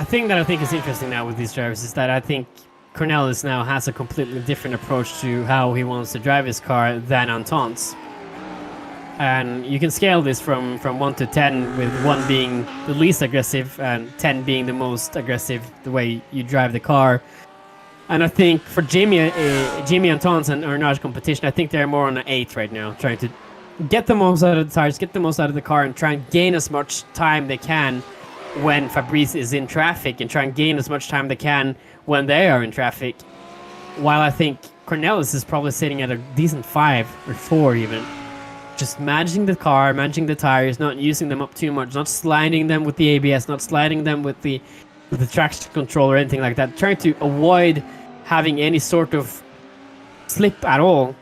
think is interesting now with these drivers is that I think Cornelis now has a completely different approach to how he wants to drive his car than Anton's. And you can scale this from 1 to 10, with 1 being the least aggressive and 10 being the most aggressive, the way you drive the car. And I think for Jimmy Anton's and Ernard's competition, I think they're more on an 8 right now, trying to get the most out of the tires, get the most out of the car, and try and gain as much time they can when Fabrice is in traffic, and try and gain as much time they can when they are in traffic. While I think Cornelis is probably sitting at a decent 5 or 4 even. Just managing the car, managing the tires, not using them up too much, not sliding them with the ABS, not sliding them with the traction control or anything like that. Trying to avoid having any sort of slip at all,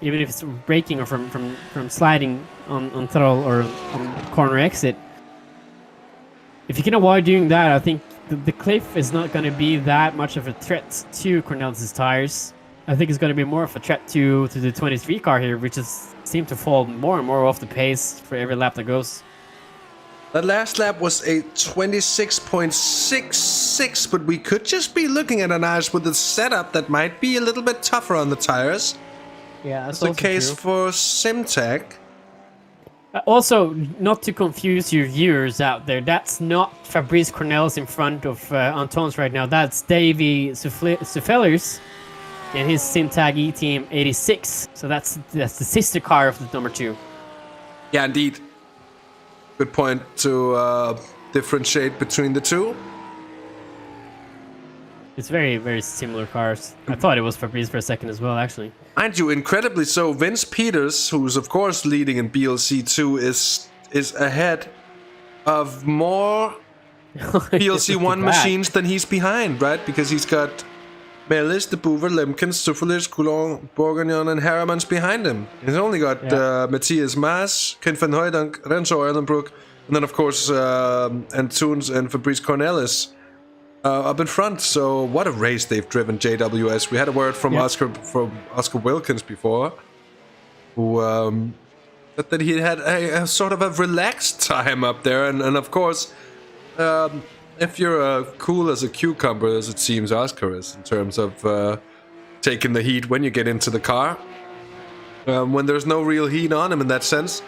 even if it's from braking or from sliding on throttle or on corner exit. If you can avoid doing that, I think the cliff is not going to be that much of a threat to Cornelis' tires. I think it's going to be more of a threat to the 23 car here, which seems to fall more and more off the pace for every lap that goes. That last lap was a 26.66, but we could just be looking at an Ash with a setup that might be a little bit tougher on the tires. Yeah, that's the case for Simtag. Also, not to confuse your viewers out there, that's not Fabrice Cornelis in front of Anton's right now. That's Davy Suffellers and his Simtag E-Team 86. So that's the sister car of the number 2. Yeah, indeed. Good point to differentiate between the two. It's very, very similar cars. I thought it was Fabrice for a second as well, actually. Mind you, incredibly so, Vince Peters, who's of course leading in BLC2, is ahead of more BLC1 machines than he's behind, right? Because he's got Melis, De Boever, Lemkens, Suffeliers, Coulon, Bourguignon, and Harrimans behind him. He's only got Matthias Maas, Ken van Hooydonk, Renzo Erlenbroek, and then of course Antunes and Fabrice Cornelis up in front. So what a race they've driven, JWS. We had a word from Oscar Wilkins before, who that he had a sort of a relaxed time up there, and of course, if you're cool as a cucumber, as it seems Oscar is, in terms of taking the heat when you get into the car, when there's no real heat on him in that sense.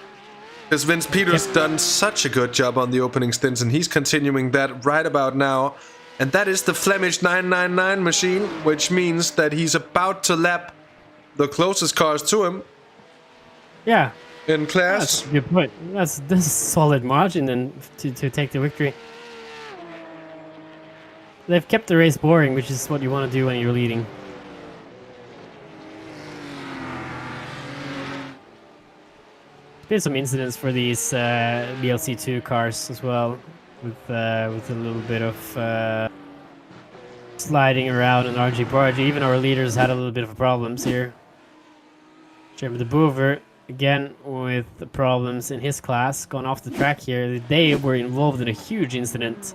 Because Vince Peters done such a good job on the opening stints, and he's continuing that right about now. And that is the Flemish 999 machine, which means that he's about to lap the closest cars to him. Yeah. In class. That's a good point. That's a solid margin then to take the victory. they've kept the race boring, which is what you want to do when you're leading. There's been some incidents for these BLC2 cars as well, with a little bit of sliding around and RG barge. Even our leaders had a little bit of problems here. Jeremy de Boever, again with the problems in his class, gone off the track here. They were involved in a huge incident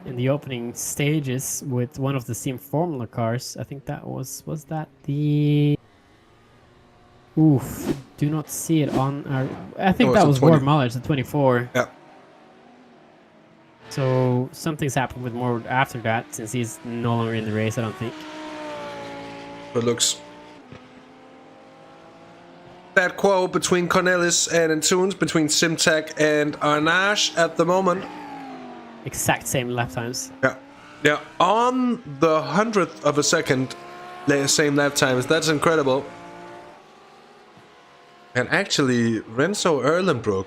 in the opening stages with one of the Sim Formula cars. I think that was that the... Oof, do not see it on our... I think that was Ward Mullers, the 24. Yeah. So something's happened with Ward after that, since he's no longer in the race, I don't think. It looks... That quo between Cornelis and Entoons, between Simtag and Arnage at the moment. Exact same lap times. Yeah. Yeah, on the 100th of a second, same lap times. That's incredible. And actually, Renzo Erlenbrook,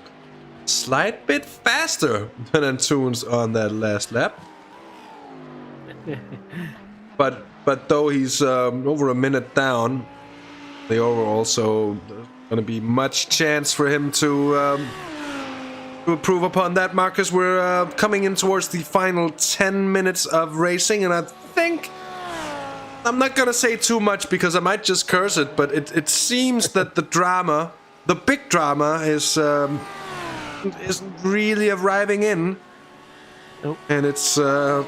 slight bit faster than Entoons on that last lap. but though he's over a minute down, the overall, so there's gonna be much chance for him to improve upon that. Marcus, we're coming in towards the final 10 minutes of racing, and I think I'm not gonna say too much because I might just curse it, but it seems that the drama, the big drama, isn't really arriving in. Nope. And it's the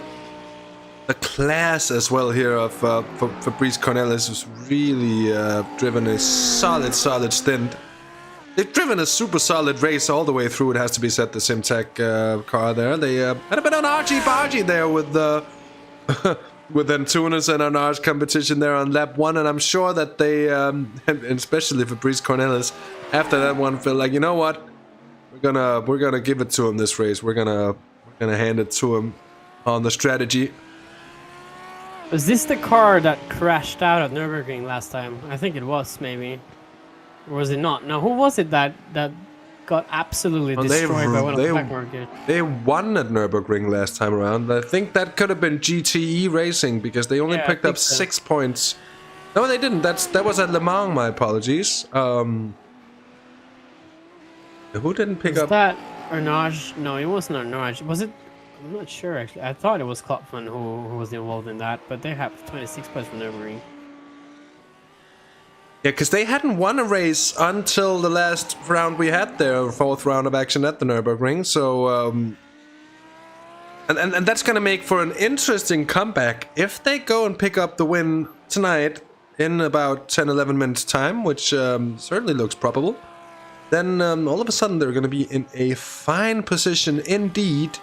class as well here of Fabrice Cornelis, who's really driven a solid stint. They've driven a super solid race all the way through, it has to be said, the Simtag car there. They had a bit of an argy-bargy there with with Entoons and Arnage competition there on lap 1, and I'm sure that they, and especially Fabrice Cornelis, after that one felt like, you know what, we're gonna give it to him this race. We're gonna hand it to him on the strategy. Was this the car that crashed out at Nürburgring last time? I think it was, maybe. Or was it not? No, who was it that got absolutely destroyed by one of the back markers? They won at Nürburgring last time around. I think that could have been GTE Racing because they only picked up 6 points. No, they didn't. That was at Le Mans, my apologies. Who didn't pick up? Was that Arnage? No, it wasn't Arnage. Was it? I'm not sure, actually. I thought it was Klopman who was involved in that, but they have 26 points from Nürburgring. Yeah, because they hadn't won a race until the last round we had there, fourth round of action at the Nürburgring. So, and that's going to make for an interesting comeback if they go and pick up the win tonight in about 10-11 minutes time, which certainly looks probable. Then all of a sudden they're going to be in a fine position indeed,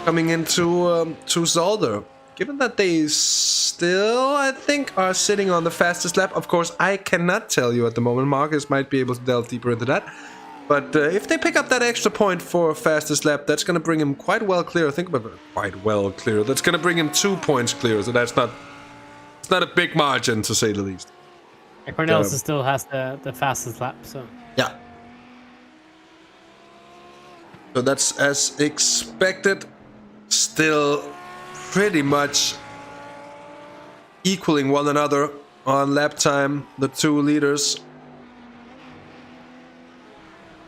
coming into to Zolder. Given that they still, I think, are sitting on the fastest lap. Of course, I cannot tell you at the moment. Marcus might be able to delve deeper into that. But if they pick up that extra point for fastest lap, that's going to bring him quite well clear. Think about it, quite well clear. That's going to bring him 2 points clear. So that's not, it's not a big margin, to say the least. Yeah, Cornelis still has the fastest lap, so. Yeah. So that's as expected. Still pretty much equaling one another on lap time, the two leaders.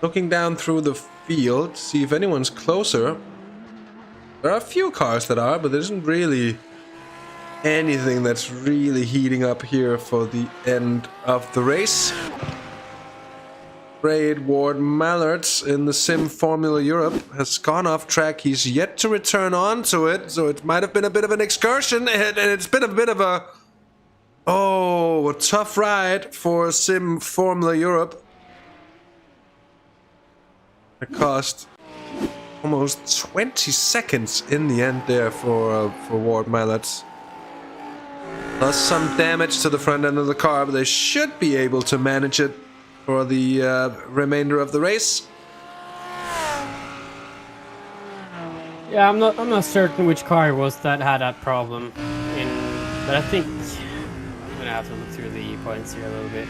Looking down through the field, see if anyone's closer. There are a few cars that are, but there isn't really anything that's really heating up here for the end of the race. Ward Mallards in the Sim Formula Europe has gone off track. He's yet to return onto it, so it might have been a bit of an excursion, and it's been a bit of a tough ride for Sim Formula Europe. It cost almost 20 seconds in the end there for Ward Mallards. Plus some damage to the front end of the car, but they should be able to manage it for the remainder of the race. Yeah, I'm not certain which car it was that had that problem. But I think I'm gonna have to look through the points here a little bit.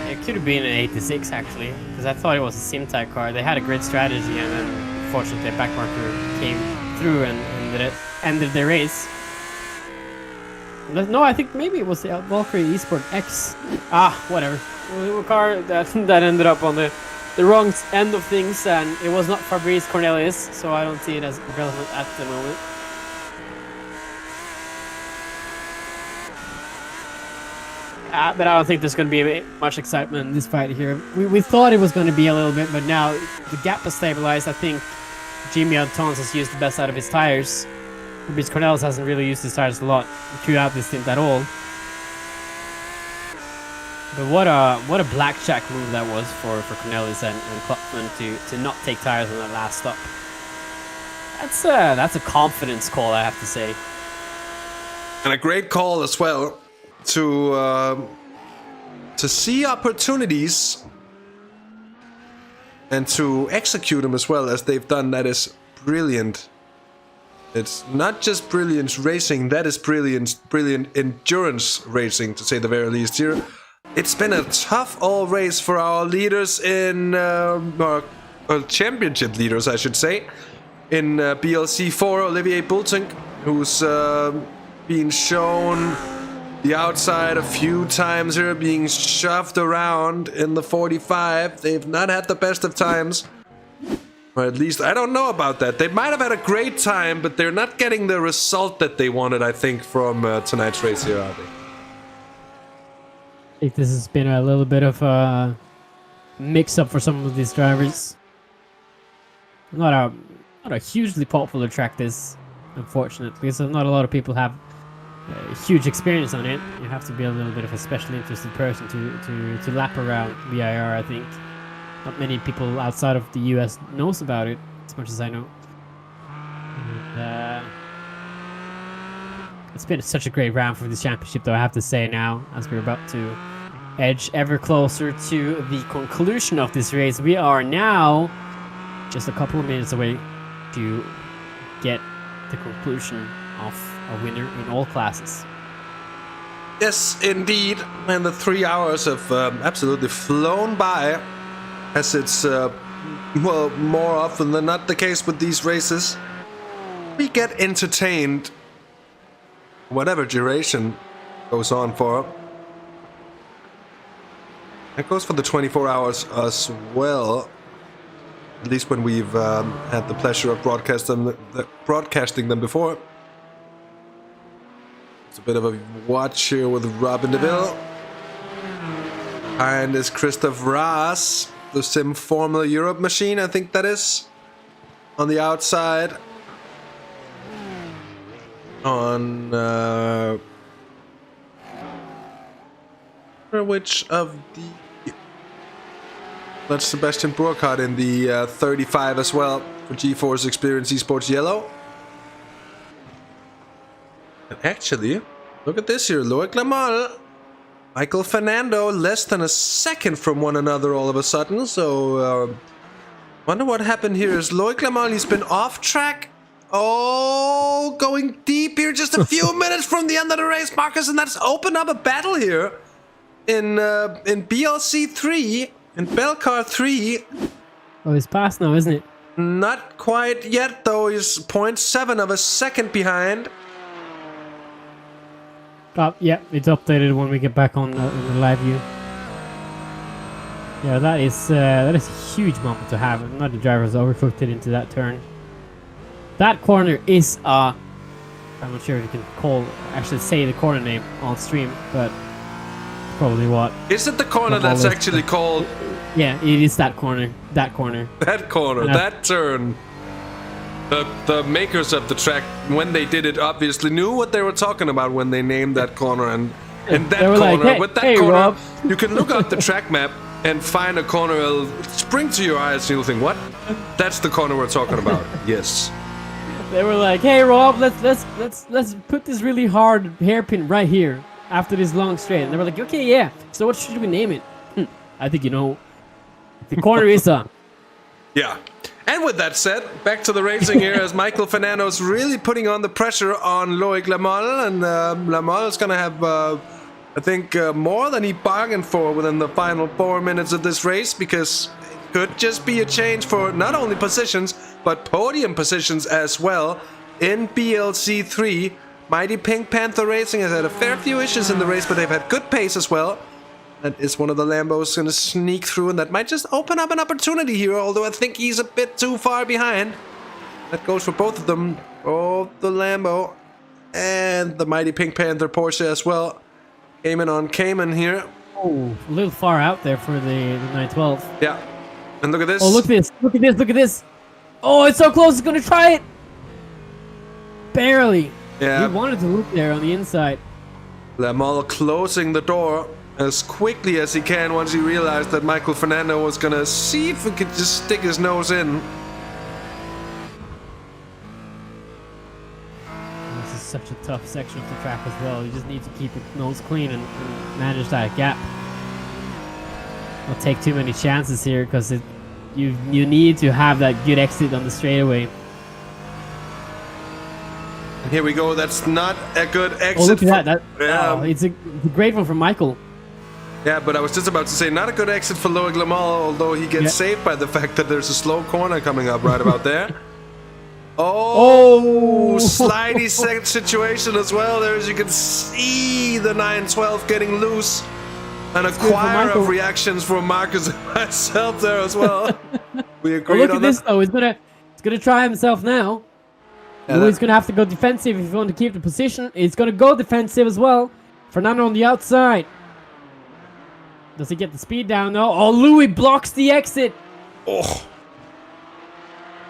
It could have been an 86 actually, because I thought it was a Simtag car. They had a great strategy, and then unfortunately a backmarker came through and ended the race. No, I think maybe it was the Valkyrie Esport X. Whatever. A car that ended up on the wrong end of things, and it was not Fabrice Cornelius, so I don't see it as relevant at the moment. But I don't think there's going to be much excitement in this fight here. We thought it was going to be a little bit, but now the gap has stabilized. I think Jimmy Antons has used the best out of his tires. Fabrice Cornelius hasn't really used his tires a lot throughout this stint at all. But what a blackjack move that was for Cornelius and Klopman to not take tires on that last stop. That's a confidence call, I have to say. And a great call as well to see opportunities and to execute them as well as they've done. That is brilliant. It's not just brilliant racing, that is brilliant endurance racing, to say the very least here. It's been a tough all race for our leaders in championship leaders, I should say, in BLC4. Olivier Bultink, who's been shown the outside a few times here, being shoved around in the 45. They've not had the best of times. Or at least, I don't know about that. They might have had a great time, but they're not getting the result that they wanted, I think, from tonight's race here, are they? I think this has been a little bit of a mix-up for some of these drivers. Not a hugely popular track, this, unfortunately, so not a lot of people have huge experience on it. You have to be a little bit of a special interested person to lap around VIR, I think. Not many people outside of the US knows about it, as much as I know. And, it's been such a great round for this championship, though, I have to say now, as we're about to edge ever closer to the conclusion of this race. We are now just a couple of minutes away to get the conclusion of a winner in all classes. Yes, indeed. And the 3 hours have absolutely flown by, as it's, well, more often than not the case with these races. We get entertained, whatever duration goes on for. It goes for the 24 hours as well, at least when we've had the pleasure of broadcasting them before. It's a bit of a watch here with Robin DeVille. And is Christoph Raas, the Sim Formula Europe machine, I think that is, on the outside. On which of the... That's Sebastian Burkhardt in the 35 as well for GeForce Experience Esports Yellow. And actually, look at this here. Loic Lamal, Michael Fernando, less than a second from one another all of a sudden. So, wonder what happened here. Is Loic Lamal, he's been off track. Oh, going deep here, just a few minutes from the end of the race, Marcus, and that's opened up a battle here in BLC 3, in Belcar 3. Oh, he's past now, isn't it? Not quite yet, though. He's 0.7 of a second behind. Yeah, it's updated when we get back on the live view. Yeah, that is a huge moment to have. Not the driver's overcooked it into that turn. That corner is I'm not sure if you can actually say the corner name on stream, but probably what. Is it the corner that's actually called? Yeah, it is that corner. That corner. That corner. That turn. The makers of the track, when they did it, obviously knew what they were talking about when they named that corner. And that corner, like, hey, with that hey, corner, Rob. You can look up the track map and find a corner. It'll spring to your eyes and you'll think, what? That's the corner we're talking about. Yes. They were like, hey Rob, let's put this really hard hairpin right here after this long straight. And they were like, okay, yeah. So what should we name it? I think you know. The corner is Yeah. And with that said, back to the racing here as Michael Fernando's really putting on the pressure on Loic Lamal, and Lamal is going to have, I think, more than he bargained for within the final 4 minutes of this race, because it could just be a change for not only positions, but podium positions as well. in BLC3. Mighty Pink Panther Racing has had a fair few issues in the race, but they've had good pace as well. That is one of the Lambos going to sneak through, and that might just open up an opportunity here, although I think he's a bit too far behind. That goes for both of them. Both the Lambo and the Mighty Pink Panther Porsche as well. Cayman on Cayman here. Oh, a little far out there for the 912. Yeah. And look at this. Oh, look at this. Look at this. Look at this. Oh, it's so close. It's going to try it. Barely. Yeah. He wanted to look there on the inside. Lamal closing the door as quickly as he can once he realized that Michael Fernando was going to see if he could just stick his nose in. This is such a tough section of the track as well. You just need to keep your nose clean and manage that gap. Don't take too many chances here because you need to have that good exit on the straightaway. Here we go. That's not a good exit. Oh, look at that. Yeah. It's a great one from Michael. Yeah, but I was just about to say, not a good exit for Loic Lamal, although he gets saved by the fact that there's a slow corner coming up right about there. Oh, slidey situation as well there, as you can see the 912 getting loose. And a choir of reactions from Marcus and myself there as well. We agreed look on at this though. He's gonna try himself now. Yeah, He's gonna have to go defensive if you want to keep the position. He's gonna go defensive as well. Fernando on the outside. Does he get the speed down though? Oh, Louis blocks the exit. Oh.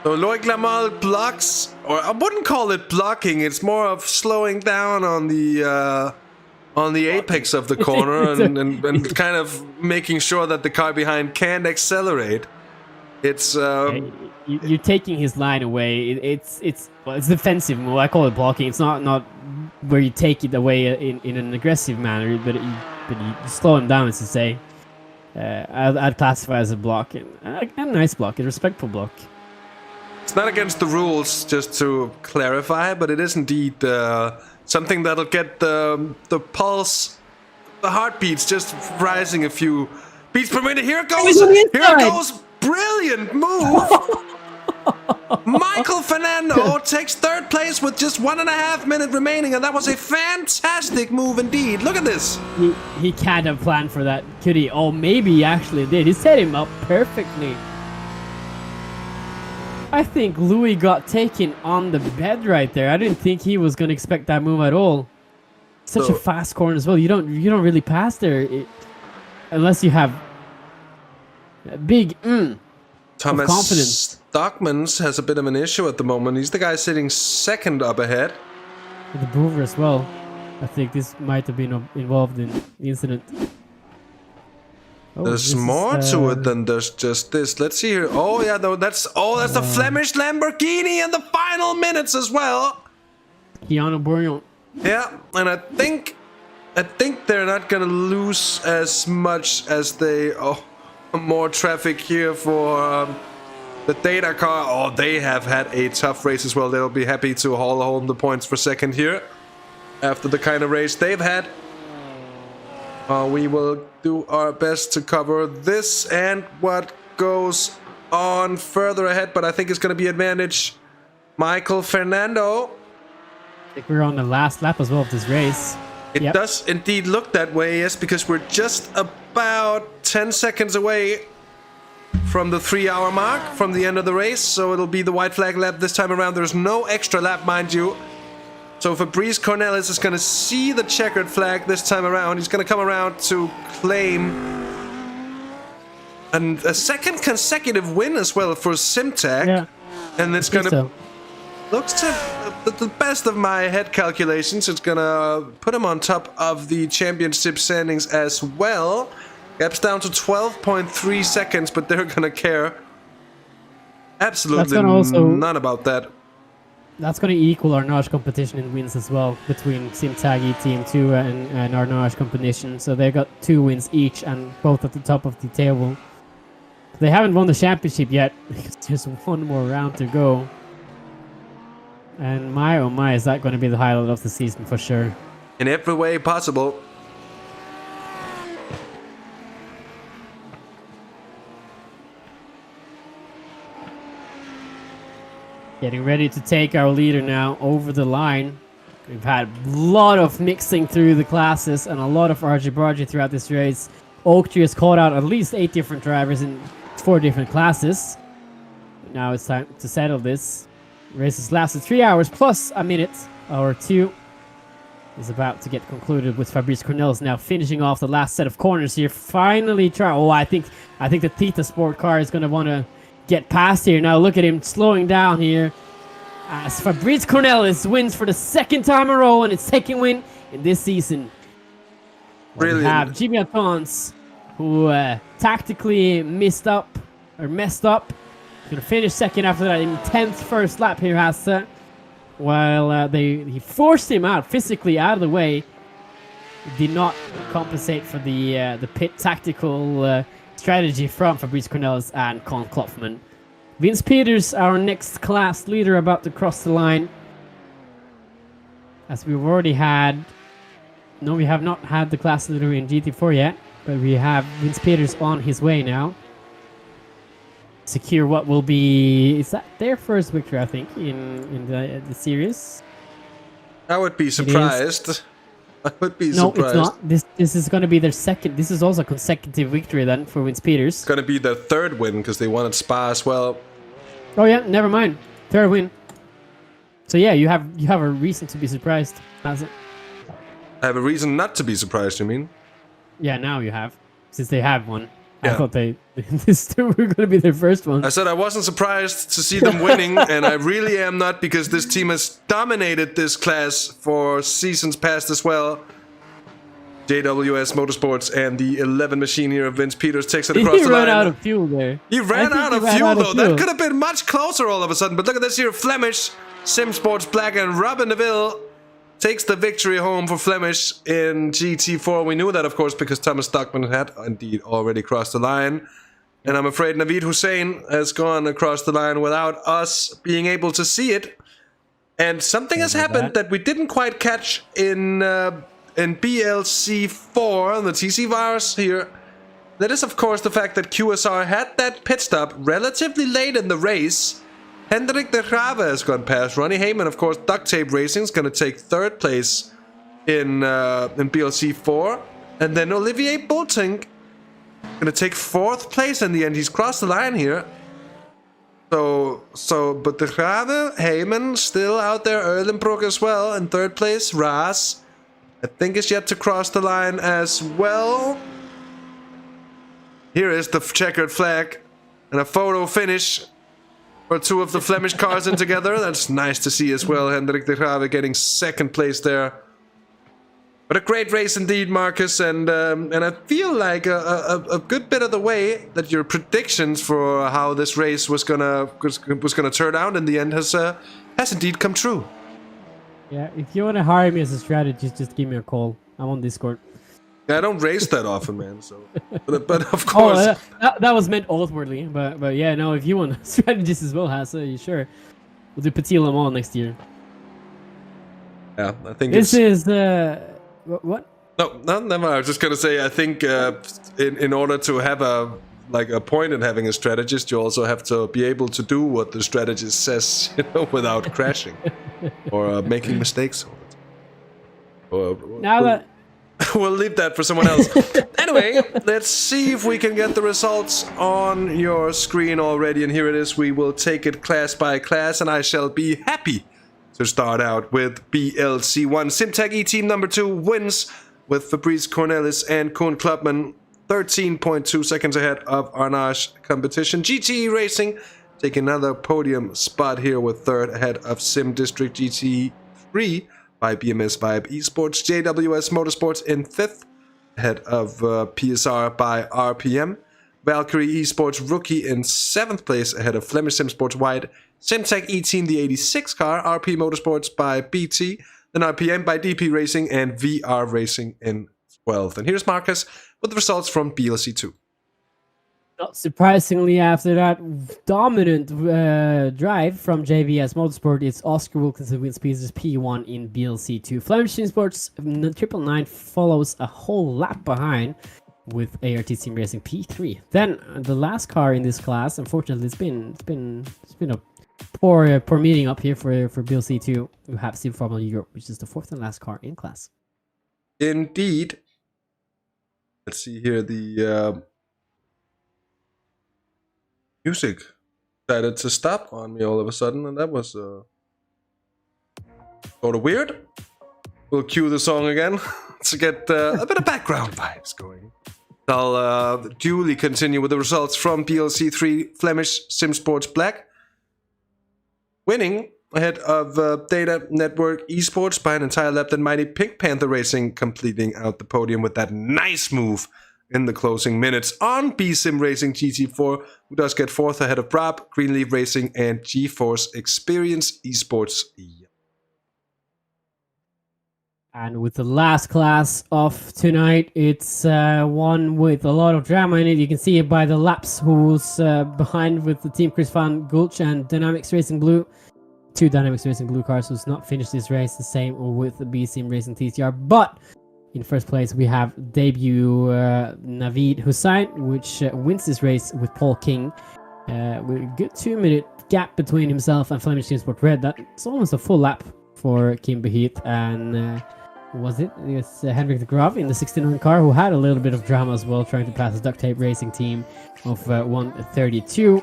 So Loic Lamal blocks, or I wouldn't call it blocking. It's more of slowing down on the apex of the corner and kind of making sure that the car behind can't accelerate. It's you're taking his line away. It's defensive. Well, I call it blocking. It's not where you take it away in an aggressive manner, but you slow him down, as to say. I'd classify as a block, and a nice block, a respectful block. It's not against the rules, just to clarify, but it is indeed something that'll get the pulse, the heartbeats just rising a few beats per minute. Here it goes! Here it goes! Brilliant move! Michael Fernando takes third place with just 1.5 minutes remaining, and that was a fantastic move indeed. Look at this. He can't have planned for that, could he? Oh, maybe he actually did. He set him up perfectly. I think Louis got taken on the bed right there. I didn't think he was going to expect that move at all. Such a fast corner as well. You don't really pass there unless you have a big Thomas confidence. Stockmans has a bit of an issue at the moment. He's the guy sitting second up ahead. The Boover as well. I think this might have been involved in the incident. Oh, there's more to it than there's just this. Let's see here. Oh yeah, though that's the Flemish Lamborghini in the final minutes as well. Keanu Bourillon. Yeah, and I think they're not gonna lose as much as they. Oh, more traffic here for the Data car. Oh, they have had a tough race as well. They'll be happy to haul home the points for second here after the kind of race they've had. We will do our best to cover this and what goes on further ahead, but I think it's going to be advantage Michael Fernando. I think we're on the last lap as well of this race. It does indeed look that way, yes, because we're just about 10 seconds away from the 3-hour mark from the end of the race, so it'll be the white flag lap this time around. There's no extra lap, mind you. So Fabrice Cornelis is going to see the checkered flag this time around. He's going to come around to claim a second consecutive win as well for Simtag. Yeah. And it's going to... Looks to the best of my head calculations, it's going to put him on top of the championship standings as well. Gap's down to 12.3 seconds, but they're going to care absolutely none about that. That's going to equal our Arnage competition in wins as well between Simtag Team 2 and our Arnage competition. So they got 2 wins each and both at the top of the table. They haven't won the championship yet because there's one more round to go. And my oh my, is that going to be the highlight of the season for sure. In every way possible. Getting ready to take our leader now over the line. We've had a lot of mixing through the classes and a lot of argy-bargy throughout this race. Oak Tree has caught out at least 8 different drivers in 4 different classes. Now it's time to settle this. The race has lasted 3 hours plus a minute or 2. Is about to get concluded with Fabrice Cornelis now finishing off the last set of corners here. Finally try. Oh, I think the Tita Sport car is going to want to get past here. Now look at him slowing down here. As Fabrice Cornelis wins for the 2nd time in a row and his 2nd win in this season. Brilliant. We have Jimmy Alphonse, who tactically messed up. He's going to finish 2nd after that in 10th first lap here, Hasse. While he forced him out, physically out of the way. Did not compensate for the pit tactical strategy from Fabrice Cornelis and Colin Klopfman. Vince Peters, our next class leader, about to cross the line. As we've already had... No, we have not had the class leader in GT4 yet, but we have Vince Peters on his way now. Secure what will be... Is that their first victory, I think, in the series? I would be surprised. I would be No, surprised. it's not. This is going to be their 2nd. This is also a consecutive victory then for Vince Peters. It's going to be their 3rd win because they won at Spa as well. Oh yeah, never mind. 3rd win. So yeah, you have a reason to be surprised. Has it? I have a reason not to be surprised, you mean? Yeah, now you have, since they have one. Yeah. I thought this were going to be their first one. I said I wasn't surprised to see them winning, and I really am not, because this team has dominated this class for seasons past as well. JWS Motorsports and the 11 machine here of Vince Peters takes it across the line. He ran out of fuel there. He ran out of fuel, though. That could have been much closer all of a sudden. But look at this here. Flemish, Simsports Black, and Robin Neville takes the victory home for Flemish in GT4. We knew that, of course, because Thomas Stockman had indeed already crossed the line. And I'm afraid Naveed Hussein has gone across the line without us being able to see it. And something has happened that we didn't quite catch in BLC4, the TC Vars here. That is, of course, the fact that QSR had that pit stop relatively late in the race. Hendrik de Grave has gone past Ronnie Heyman. Of course, Duct Tape Racing is going to take 3rd place in BLC4. And then Olivier Boateng going to take 4th place in the end. He's crossed the line here. But de Grave, Heyman still out there. Erlenbroek as well in 3rd place. Raas, I think, is yet to cross the line as well. Here is the checkered flag and a photo finish for 2 of the Flemish cars in together. That's nice to see as well. Hendrik de Grave getting 2nd place there. But a great race indeed, Marcus, and I feel like a good bit of the way that your predictions for how this race was gonna turn out in the end has indeed come true. Yeah, if you want to hire me as a strategist, just give me a call. I'm on Discord. Yeah, I don't race that often, man. So, but of course, that was meant outwardly. But yeah, no. If you want a strategist as well, Hasse, you sure? We'll do Petit Le Mans next year. Yeah, I think this is what? No, never. I was just gonna say, I think in order to have a point in having a strategist, you also have to be able to do what the strategist says, without crashing or making mistakes. We'll leave that for someone else. Anyway, let's see if we can get the results on your screen already. And here it is. We will take it class by class, and I shall be happy to start out with BLC1. Simtag E-Team number 2 wins with Fabrice Cornelis and Koen Klubman 13.2 seconds ahead of Arnage Competition. GTE Racing take another podium spot here with 3rd ahead of Sim District GT3 by BMS Vibe Esports. JWS Motorsports in 5th ahead of PSR by RPM. Valkyrie Esports Rookie in 7th place ahead of Flemish Simsports White. Simtag E-Team, the 86 car, RP Motorsports by BT, then RPM by DP Racing, and VR Racing in 12th. And here's Marcus with the results from BLC2. Not surprisingly, after that dominant drive from JVS Motorsport, it's Oscar Wilkinson wins Peters P1 in BLC2. Flemish Sports 999 follows a whole lap behind with ART Team Racing P3. Then the last car in this class, unfortunately, it's been a poor meeting up here for BLC2. We have Sim Formula Europe, which is the 4th and last car in class. Indeed. Let's see here. The music decided to stop on me all of a sudden, and that was sort of weird. We'll cue the song again to get a bit of background vibes going. I'll duly continue with the results from BLC3 Flemish Sim Sports Black. Winning ahead of Data Network Esports by an entire lap, then Mighty Pink Panther Racing completing out the podium with that nice move in the closing minutes on B-Sim Racing GT4, who does get 4th ahead of Brab, Greenleaf Racing, and GeForce Experience Esports. And with the last class of tonight, it's one with a lot of drama in it. You can see it by the laps who's behind with the Team Chris Van Gulch and Dynamics Racing Blue. 2 Dynamics Racing Blue cars who's not finished this race. The same with the B-Sim Racing TCR. But in first place, we have debut Naveed Hussain, which wins this race with Paul King. With a good 2-minute gap between himself and Flemish Team Sport Red. That's almost a full lap for Kim Behit. And was it? It was Henrik de Graaf in the 69 car who had a little bit of drama as well, trying to pass the Duct Tape Racing team of 132.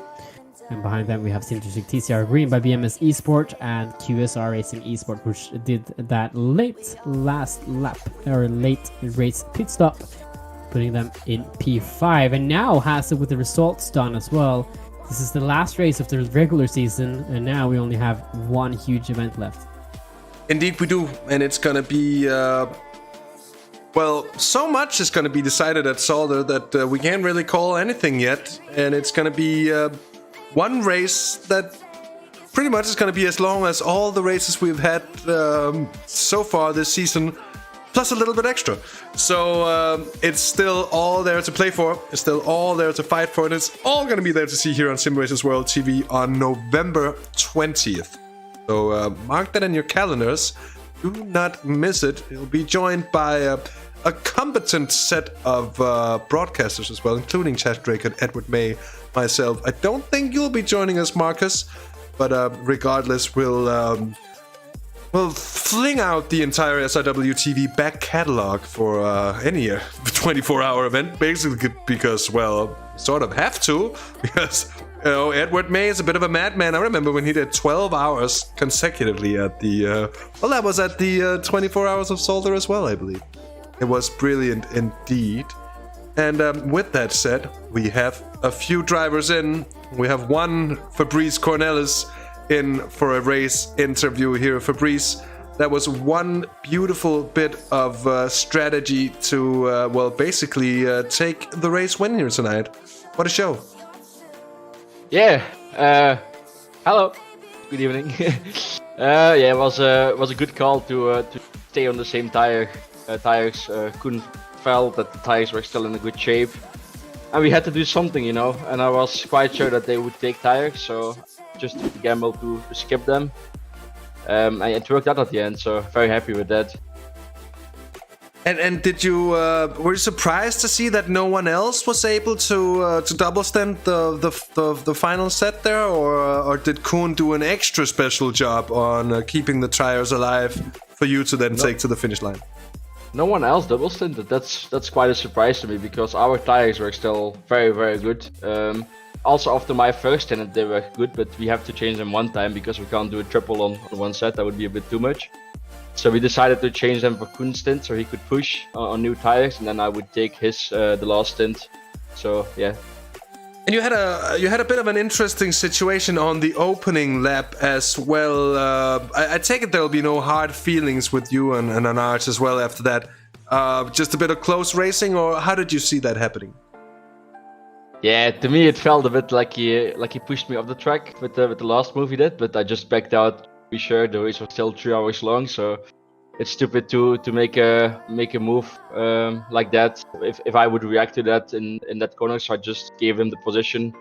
And behind them we have Simtag TCR Green by BMS Esport and QSR Racing Esport, which did that late race pit stop, putting them in P5. And now Hasse with the results done as well. This is the last race of the regular season, and now we only have one huge event left. Indeed we do, and it's gonna be, well, so much is gonna be decided at Zolder that we can't really call anything yet, and it's gonna be one race that pretty much is gonna be as long as all the races we've had so far this season, plus a little bit extra. So it's still all there to play for, it's still all there to fight for, and it's all gonna be there to see here on Simracersworld TV on November 20th. So mark that in your calendars. Do not miss it. You'll be joined by a competent set of broadcasters as well, including Chad Drake and Edward May, myself. I don't think you'll be joining us, Marcus, but regardless, we'll fling out the entire SRW TV back catalog for any 24-hour event, basically because, well, sort of have to, because you know, Edward May is a bit of a madman. I remember when he did 12 hours consecutively at the, well, that was at the 24 Hours of Zolder as well, I believe. It was brilliant indeed. And with that said, we have a few drivers in. We have one Fabrice Cornelis in for a race interview here. Fabrice, that was one beautiful bit of strategy to, well, basically take the race win here tonight. What a show. Yeah, hello, good evening. Yeah, it was a good call to stay on the same tires. Couldn't felt that the tires were still in a good shape, and we had to do something, you know. And I was quite sure that they would take tires, so just took the gamble to skip them. And it worked out at the end, so very happy with that. And did you were you surprised to see that no one else was able to double stamp the final set there, or did Kuhn do an extra special job on keeping the tires alive for you to then take to the finish line? No one else double stinted. That's quite a surprise to me, because our tires were still very, very good. Also after my first stint they were good, but we have to change them one time because we can't do a triple on one set. That would be a bit too much. So we decided to change them for Kuhn's stint so he could push on new tires, and then I would take his the last stint. So yeah. And you had a bit of an interesting situation on the opening lap as well. I take it there'll be no hard feelings with you and Anarch as well after that. Just a bit of close racing, or how did you see that happening? Yeah, to me it felt a bit like he pushed me off the track with the last move he did, but I just backed out. Be sure the race was still 3 hours long, so it's stupid to make a move like that. If I would react to that in that corner, so I just gave him the position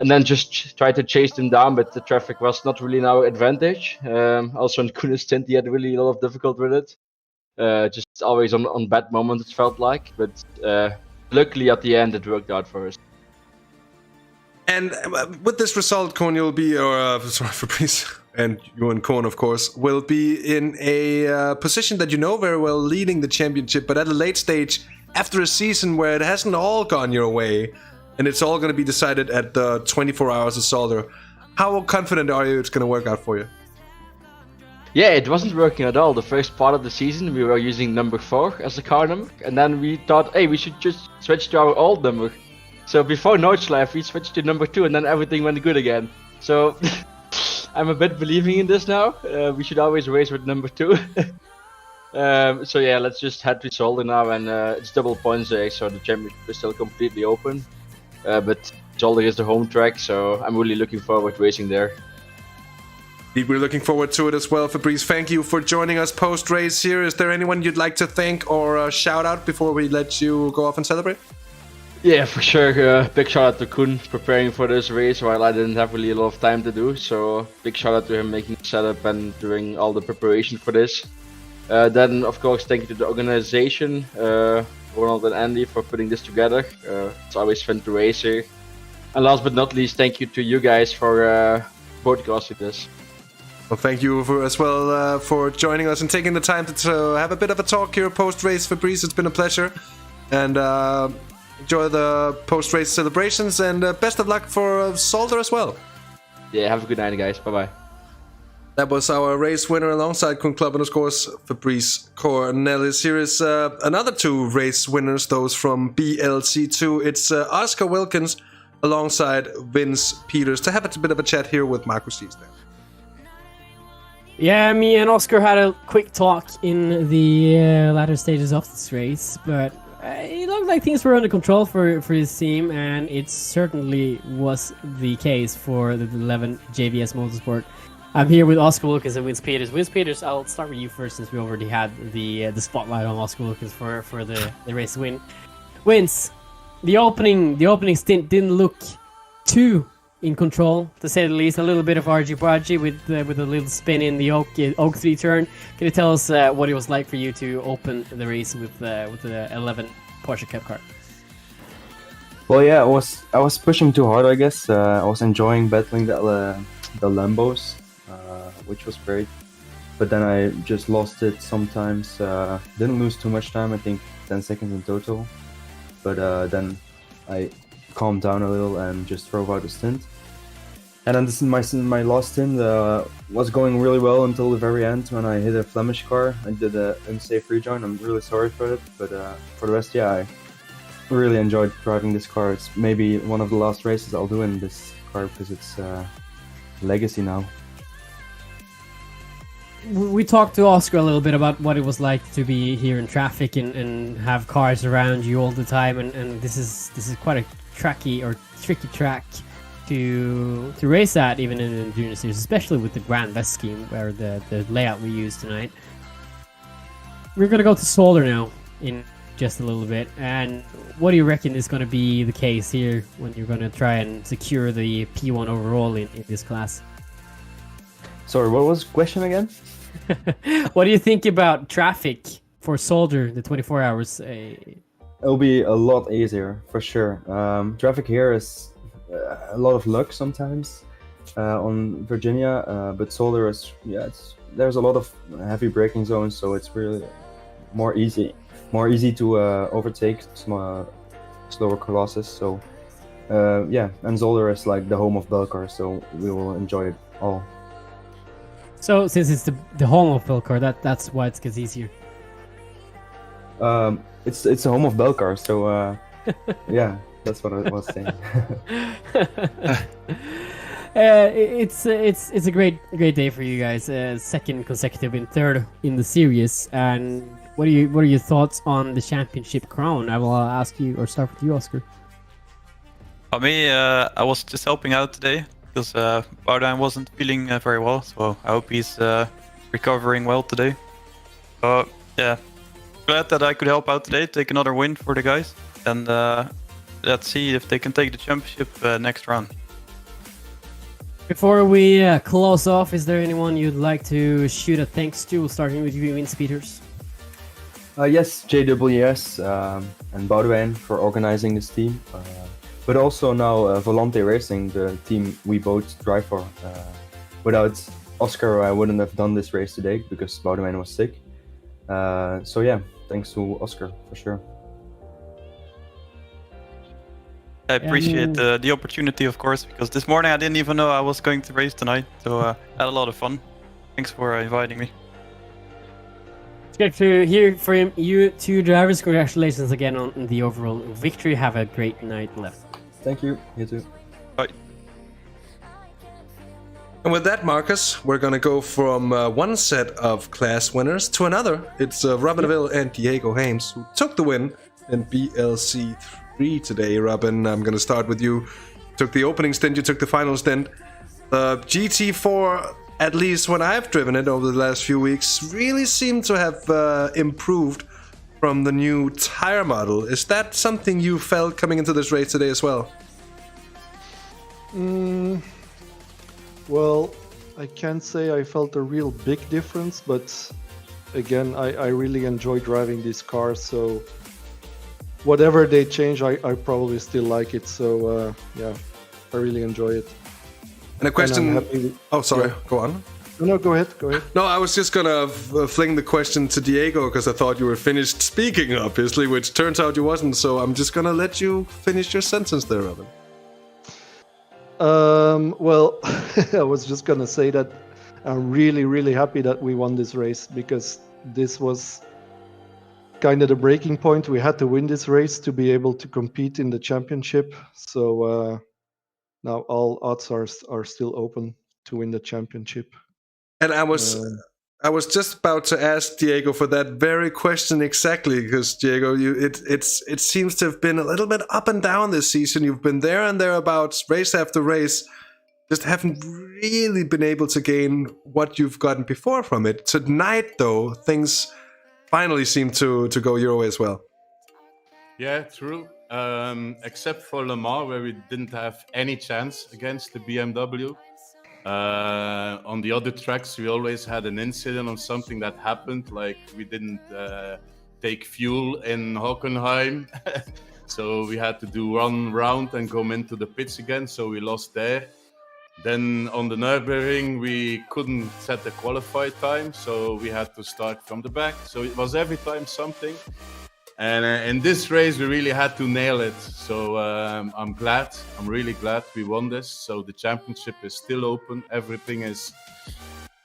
and then just tried to chase him down, but the traffic was not really in our advantage. Also in Kuhn's stint, he had really a lot of difficulty with it. Just always on bad moments, it felt like, but luckily at the end it worked out for us. And with this result, Korn, you'll be, Fabrice, and you and Korn, of course, will be in a position that you know very well, leading the championship, but at a late stage, after a season where it hasn't all gone your way, and it's all going to be decided at the 24 hours of Zolder. How confident are you it's going to work out for you? Yeah, it wasn't working at all. The first part of the season, we were using number 4 as a car number, and then we thought, hey, we should just switch to our old number. So before Nordschleife, we switched to number 2, and then everything went good again. So I'm a bit believing in this now. We should always race with number 2. So yeah, let's just head to Zolder now, and it's double points there, so the championship is still completely open. But Zolder is the home track, so I'm really looking forward to racing there. We're looking forward to it as well. Fabrice, thank you for joining us post-race here. Is there anyone you'd like to thank or shout out before we let you go off and celebrate? Yeah, for sure. Big shout out to Koen preparing for this race while I didn't have really a lot of time to do. So big shout out to him making the setup and doing all the preparation for this. Then of course thank you to the organization, Ronald and Andy, for putting this together. It's always fun to race here. And last but not least, thank you to you guys for broadcasting this. Well, thank you as well for joining us and taking the time to have a bit of a talk here post-race, Fabrice. It's been a pleasure. And enjoy the post-race celebrations, and best of luck for Zolder as well. Yeah, have a good night, guys. Bye-bye. That was our race winner alongside Kun Club, and of course Fabrice Cornelis. Here is another 2 race winners, those from BLC2. It's Oscar Wilkins alongside Vince Peters to have a bit of a chat here with Markus Gjesdal. Yeah, me and Oscar had a quick talk in the latter stages of this race, but it looked like things were under control for his team, and it certainly was the case for the 11 JVS Motorsport. I'm here with Oscar Wilkins and Vince Peters. Vince Peters, I'll start with you first, since we already had the spotlight on Oscar Wilkins for the race win. Vince, the opening stint didn't look too in control, to say the least. A little bit of argy-bargy with a little spin in the Oak 3 turn. Can you tell us what it was like for you to open the race with the 11 Porsche Cup car? Well, yeah, I was pushing too hard, I guess. I was enjoying battling the Lambos, which was great. But then I just lost it sometimes. Didn't lose too much time, I think 10 seconds in total. But then I calmed down a little and just drove out a stint. And then this is my last stint was going really well until the very end when I hit a Flemish car. I did an unsafe rejoin. I'm really sorry for it, but for the rest, yeah, I really enjoyed driving this car. It's maybe one of the last races I'll do in this car because it's legacy now. We talked to Oscar a little bit about what it was like to be here in traffic and have cars around you all the time, and this is quite a tricky track to race at, even in the Junior Series, especially with the Grand West scheme where the layout we used tonight. We're gonna go to Zolder now in just a little bit, and what do you reckon is gonna be the case here when you're gonna try and secure the P1 overall in this class? Sorry, what was the question again? What do you think about traffic for Zolder, the 24 hours? It'll be a lot easier, for sure. Traffic here is a lot of luck sometimes on Virginia, but Zolder is, there's a lot of heavy braking zones, so it's really more easy to overtake slower classes. So and Zolder is like the home of Belcar, so we will enjoy it all. So since it's the home of Belcar, that's why it gets easier. It's the home of Belcar, so yeah, that's what I was saying. It's a great day for you guys. Second consecutive and third in the series. And what are your thoughts on the championship crown? I will ask you, or start with you, Oscar. For me, I was just helping out today because Boudewijn wasn't feeling very well, so I hope he's recovering well today. Yeah, glad that I could help out today, take another win for the guys, and let's see if they can take the championship next round. Before we close off, is there anyone you'd like to shoot a thanks to, starting with you, Vince Peters? Yes, JWS and Boudewijn for organizing this team. but also now Volante Racing, the team we both drive for. Without Oscar, I wouldn't have done this race today because Boudewijn was sick. So yeah, thanks to Oscar for sure. I appreciate the opportunity, of course, because this morning I didn't even know I was going to race tonight, so I had a lot of fun. Thanks for inviting me. It's good to hear from you two drivers. Congratulations again on the overall victory. Have a great night left. Thank you. You too. Bye. And with that, Marcus, we're gonna go from one set of class winners to another. It's Robin Ville and Diego Hames who took the win in BLC 3 today. Robin, I'm gonna start with you. Took the opening stint, you took the final stint. The GT4, at least when I've driven it over the last few weeks, really seemed to have improved from the new tire model. Is that something you felt coming into this race today as well? Well, I can't say I felt a real big difference, but again, I really enjoy driving this car, so whatever they change, I probably still like it. So yeah, I really enjoy it. And a question... Oh, sorry, Yeah. go on. No, go ahead. No, I was just gonna fling the question to Diego because I thought you were finished speaking, obviously, which turns out you wasn't. So I'm just gonna let you finish your sentence there, Robin. Well, I was just gonna say that I'm really, really happy that we won this race, because this was kind of the breaking point. We had to win this race to be able to compete in the championship. So now all odds are still open to win the championship. And I was just about to ask Diego for that very question exactly, because Diego, it seems to have been a little bit up and down this season. You've been there and thereabouts, race after race, just haven't really been able to gain what you've gotten before from it. Tonight, though, things finally seem to go your way as well. Yeah, true. Except for Le Mans, where we didn't have any chance against the BMW. On the other tracks, we always had an incident on something that happened, like we didn't take fuel in Hockenheim, so we had to do one round and come into the pits again, so we lost there. Then on the Nürburgring, we couldn't set the qualified time, so we had to start from the back. So it was every time something. And in this race, we really had to nail it. So I'm really glad we won this. So the championship is still open. Everything is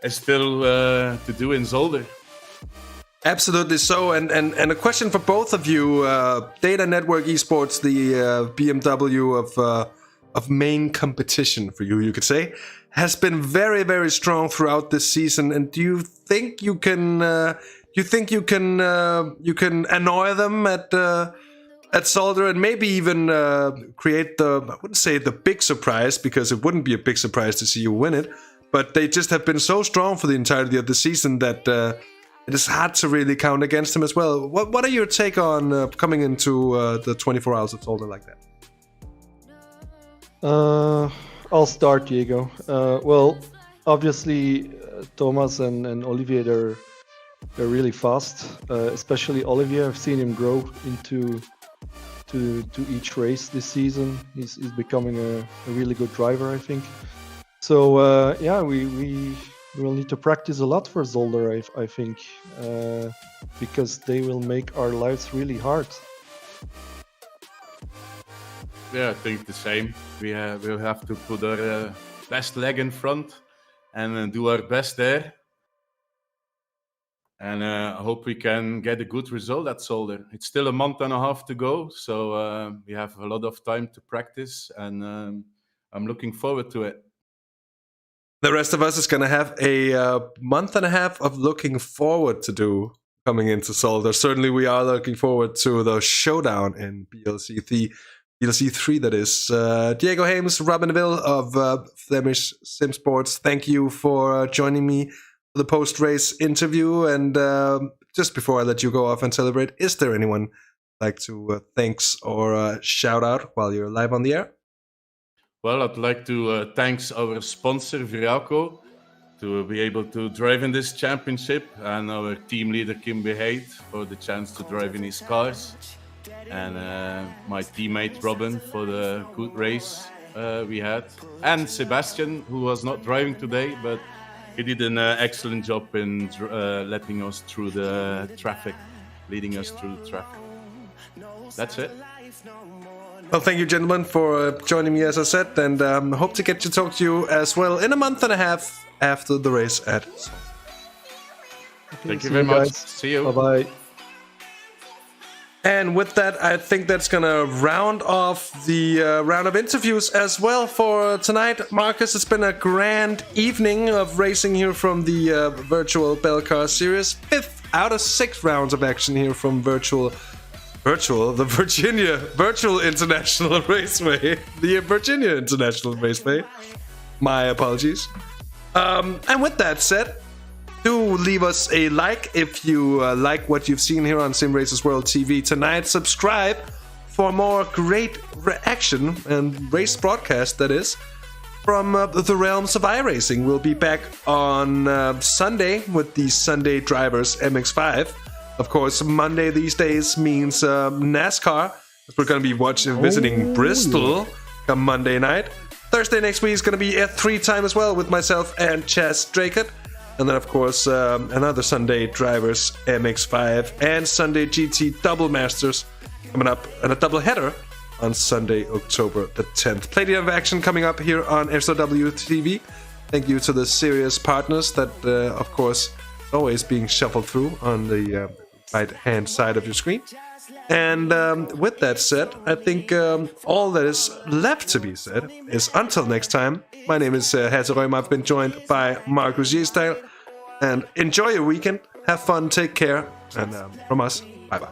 still to do in Zolder. Absolutely so. And a question for both of you. Data Network Esports, the BMW of main competition for you could say, has been very, very strong throughout this season. And do you think you can... you can annoy them at Zolder and maybe even create I wouldn't say the big surprise, because it wouldn't be a big surprise to see you win it, but they just have been so strong for the entirety of the season that it is hard to really count against them as well. What are your take on coming into the 24 hours of Zolder like that? I'll start, Diego. Well, obviously Thomas and Olivier, they're really fast, especially Olivier. I've seen him grow into each race this season. He's becoming a really good driver, I think. So yeah, we will need to practice a lot for Zolder, I think, because they will make our lives really hard. Yeah, I think the same. We'll have to put our best leg in front and do our best there. And I hope we can get a good result at Zolder. It's still a month and a half to go, so we have a lot of time to practice, and I'm looking forward to it. The rest of us is going to have a month and a half of looking forward to do coming into Zolder. Certainly we are looking forward to the showdown in BLC 3, that is. Diego Hames, Robin Ville of Flemish Sim Sports, thank you for joining me for the post-race interview. And just before I let you go off and celebrate, is there anyone you'd like to thanks or shout out while you're live on the air? Well, I'd like to thank our sponsor, Viraco, to be able to drive in this championship, and our team leader, Kim Beheid, for the chance to drive in his cars. and my teammate Robin for the good race we had, and Sebastian, who was not driving today, but he did an excellent job in letting us through the traffic, leading us through the traffic. That's it. Well, thank you, gentlemen, for joining me, as I said, and hope to get to talk to you as well in a month and a half after the race at Zolder. Thank you very much. See you. Bye-bye. And with that, I think that's going to round off the round of interviews as well for tonight. Markus, it's been a grand evening of racing here from the Virtual Belcar Series. 5th out of 6 rounds of action here from the Virginia Virtual International Raceway. The Virginia International Raceway. My apologies. And with that said, do leave us a like if you like what you've seen here on Simracersworld TV tonight. Subscribe for more great action and race broadcast, that is, from the realms of iRacing. We'll be back on Sunday with the Sunday Drivers MX5. Of course, Monday these days means NASCAR. We're going to be visiting Bristol come Monday night. Thursday next week is going to be F3 time as well with myself and Chas Draycott. And then, of course, another Sunday Drivers MX5 and Sunday GT Double Masters coming up, and a double header on Sunday, October the 10th. Plenty of action coming up here on SRW TV. Thank you to the serious partners that, of course, always being shuffled through on the right-hand side of your screen. And with that said, I think all that is left to be said is until next time. My name is Hasse Rømer. I've been joined by Markus Gjesdal. And enjoy your weekend. Have fun. Take care. And from us, bye-bye.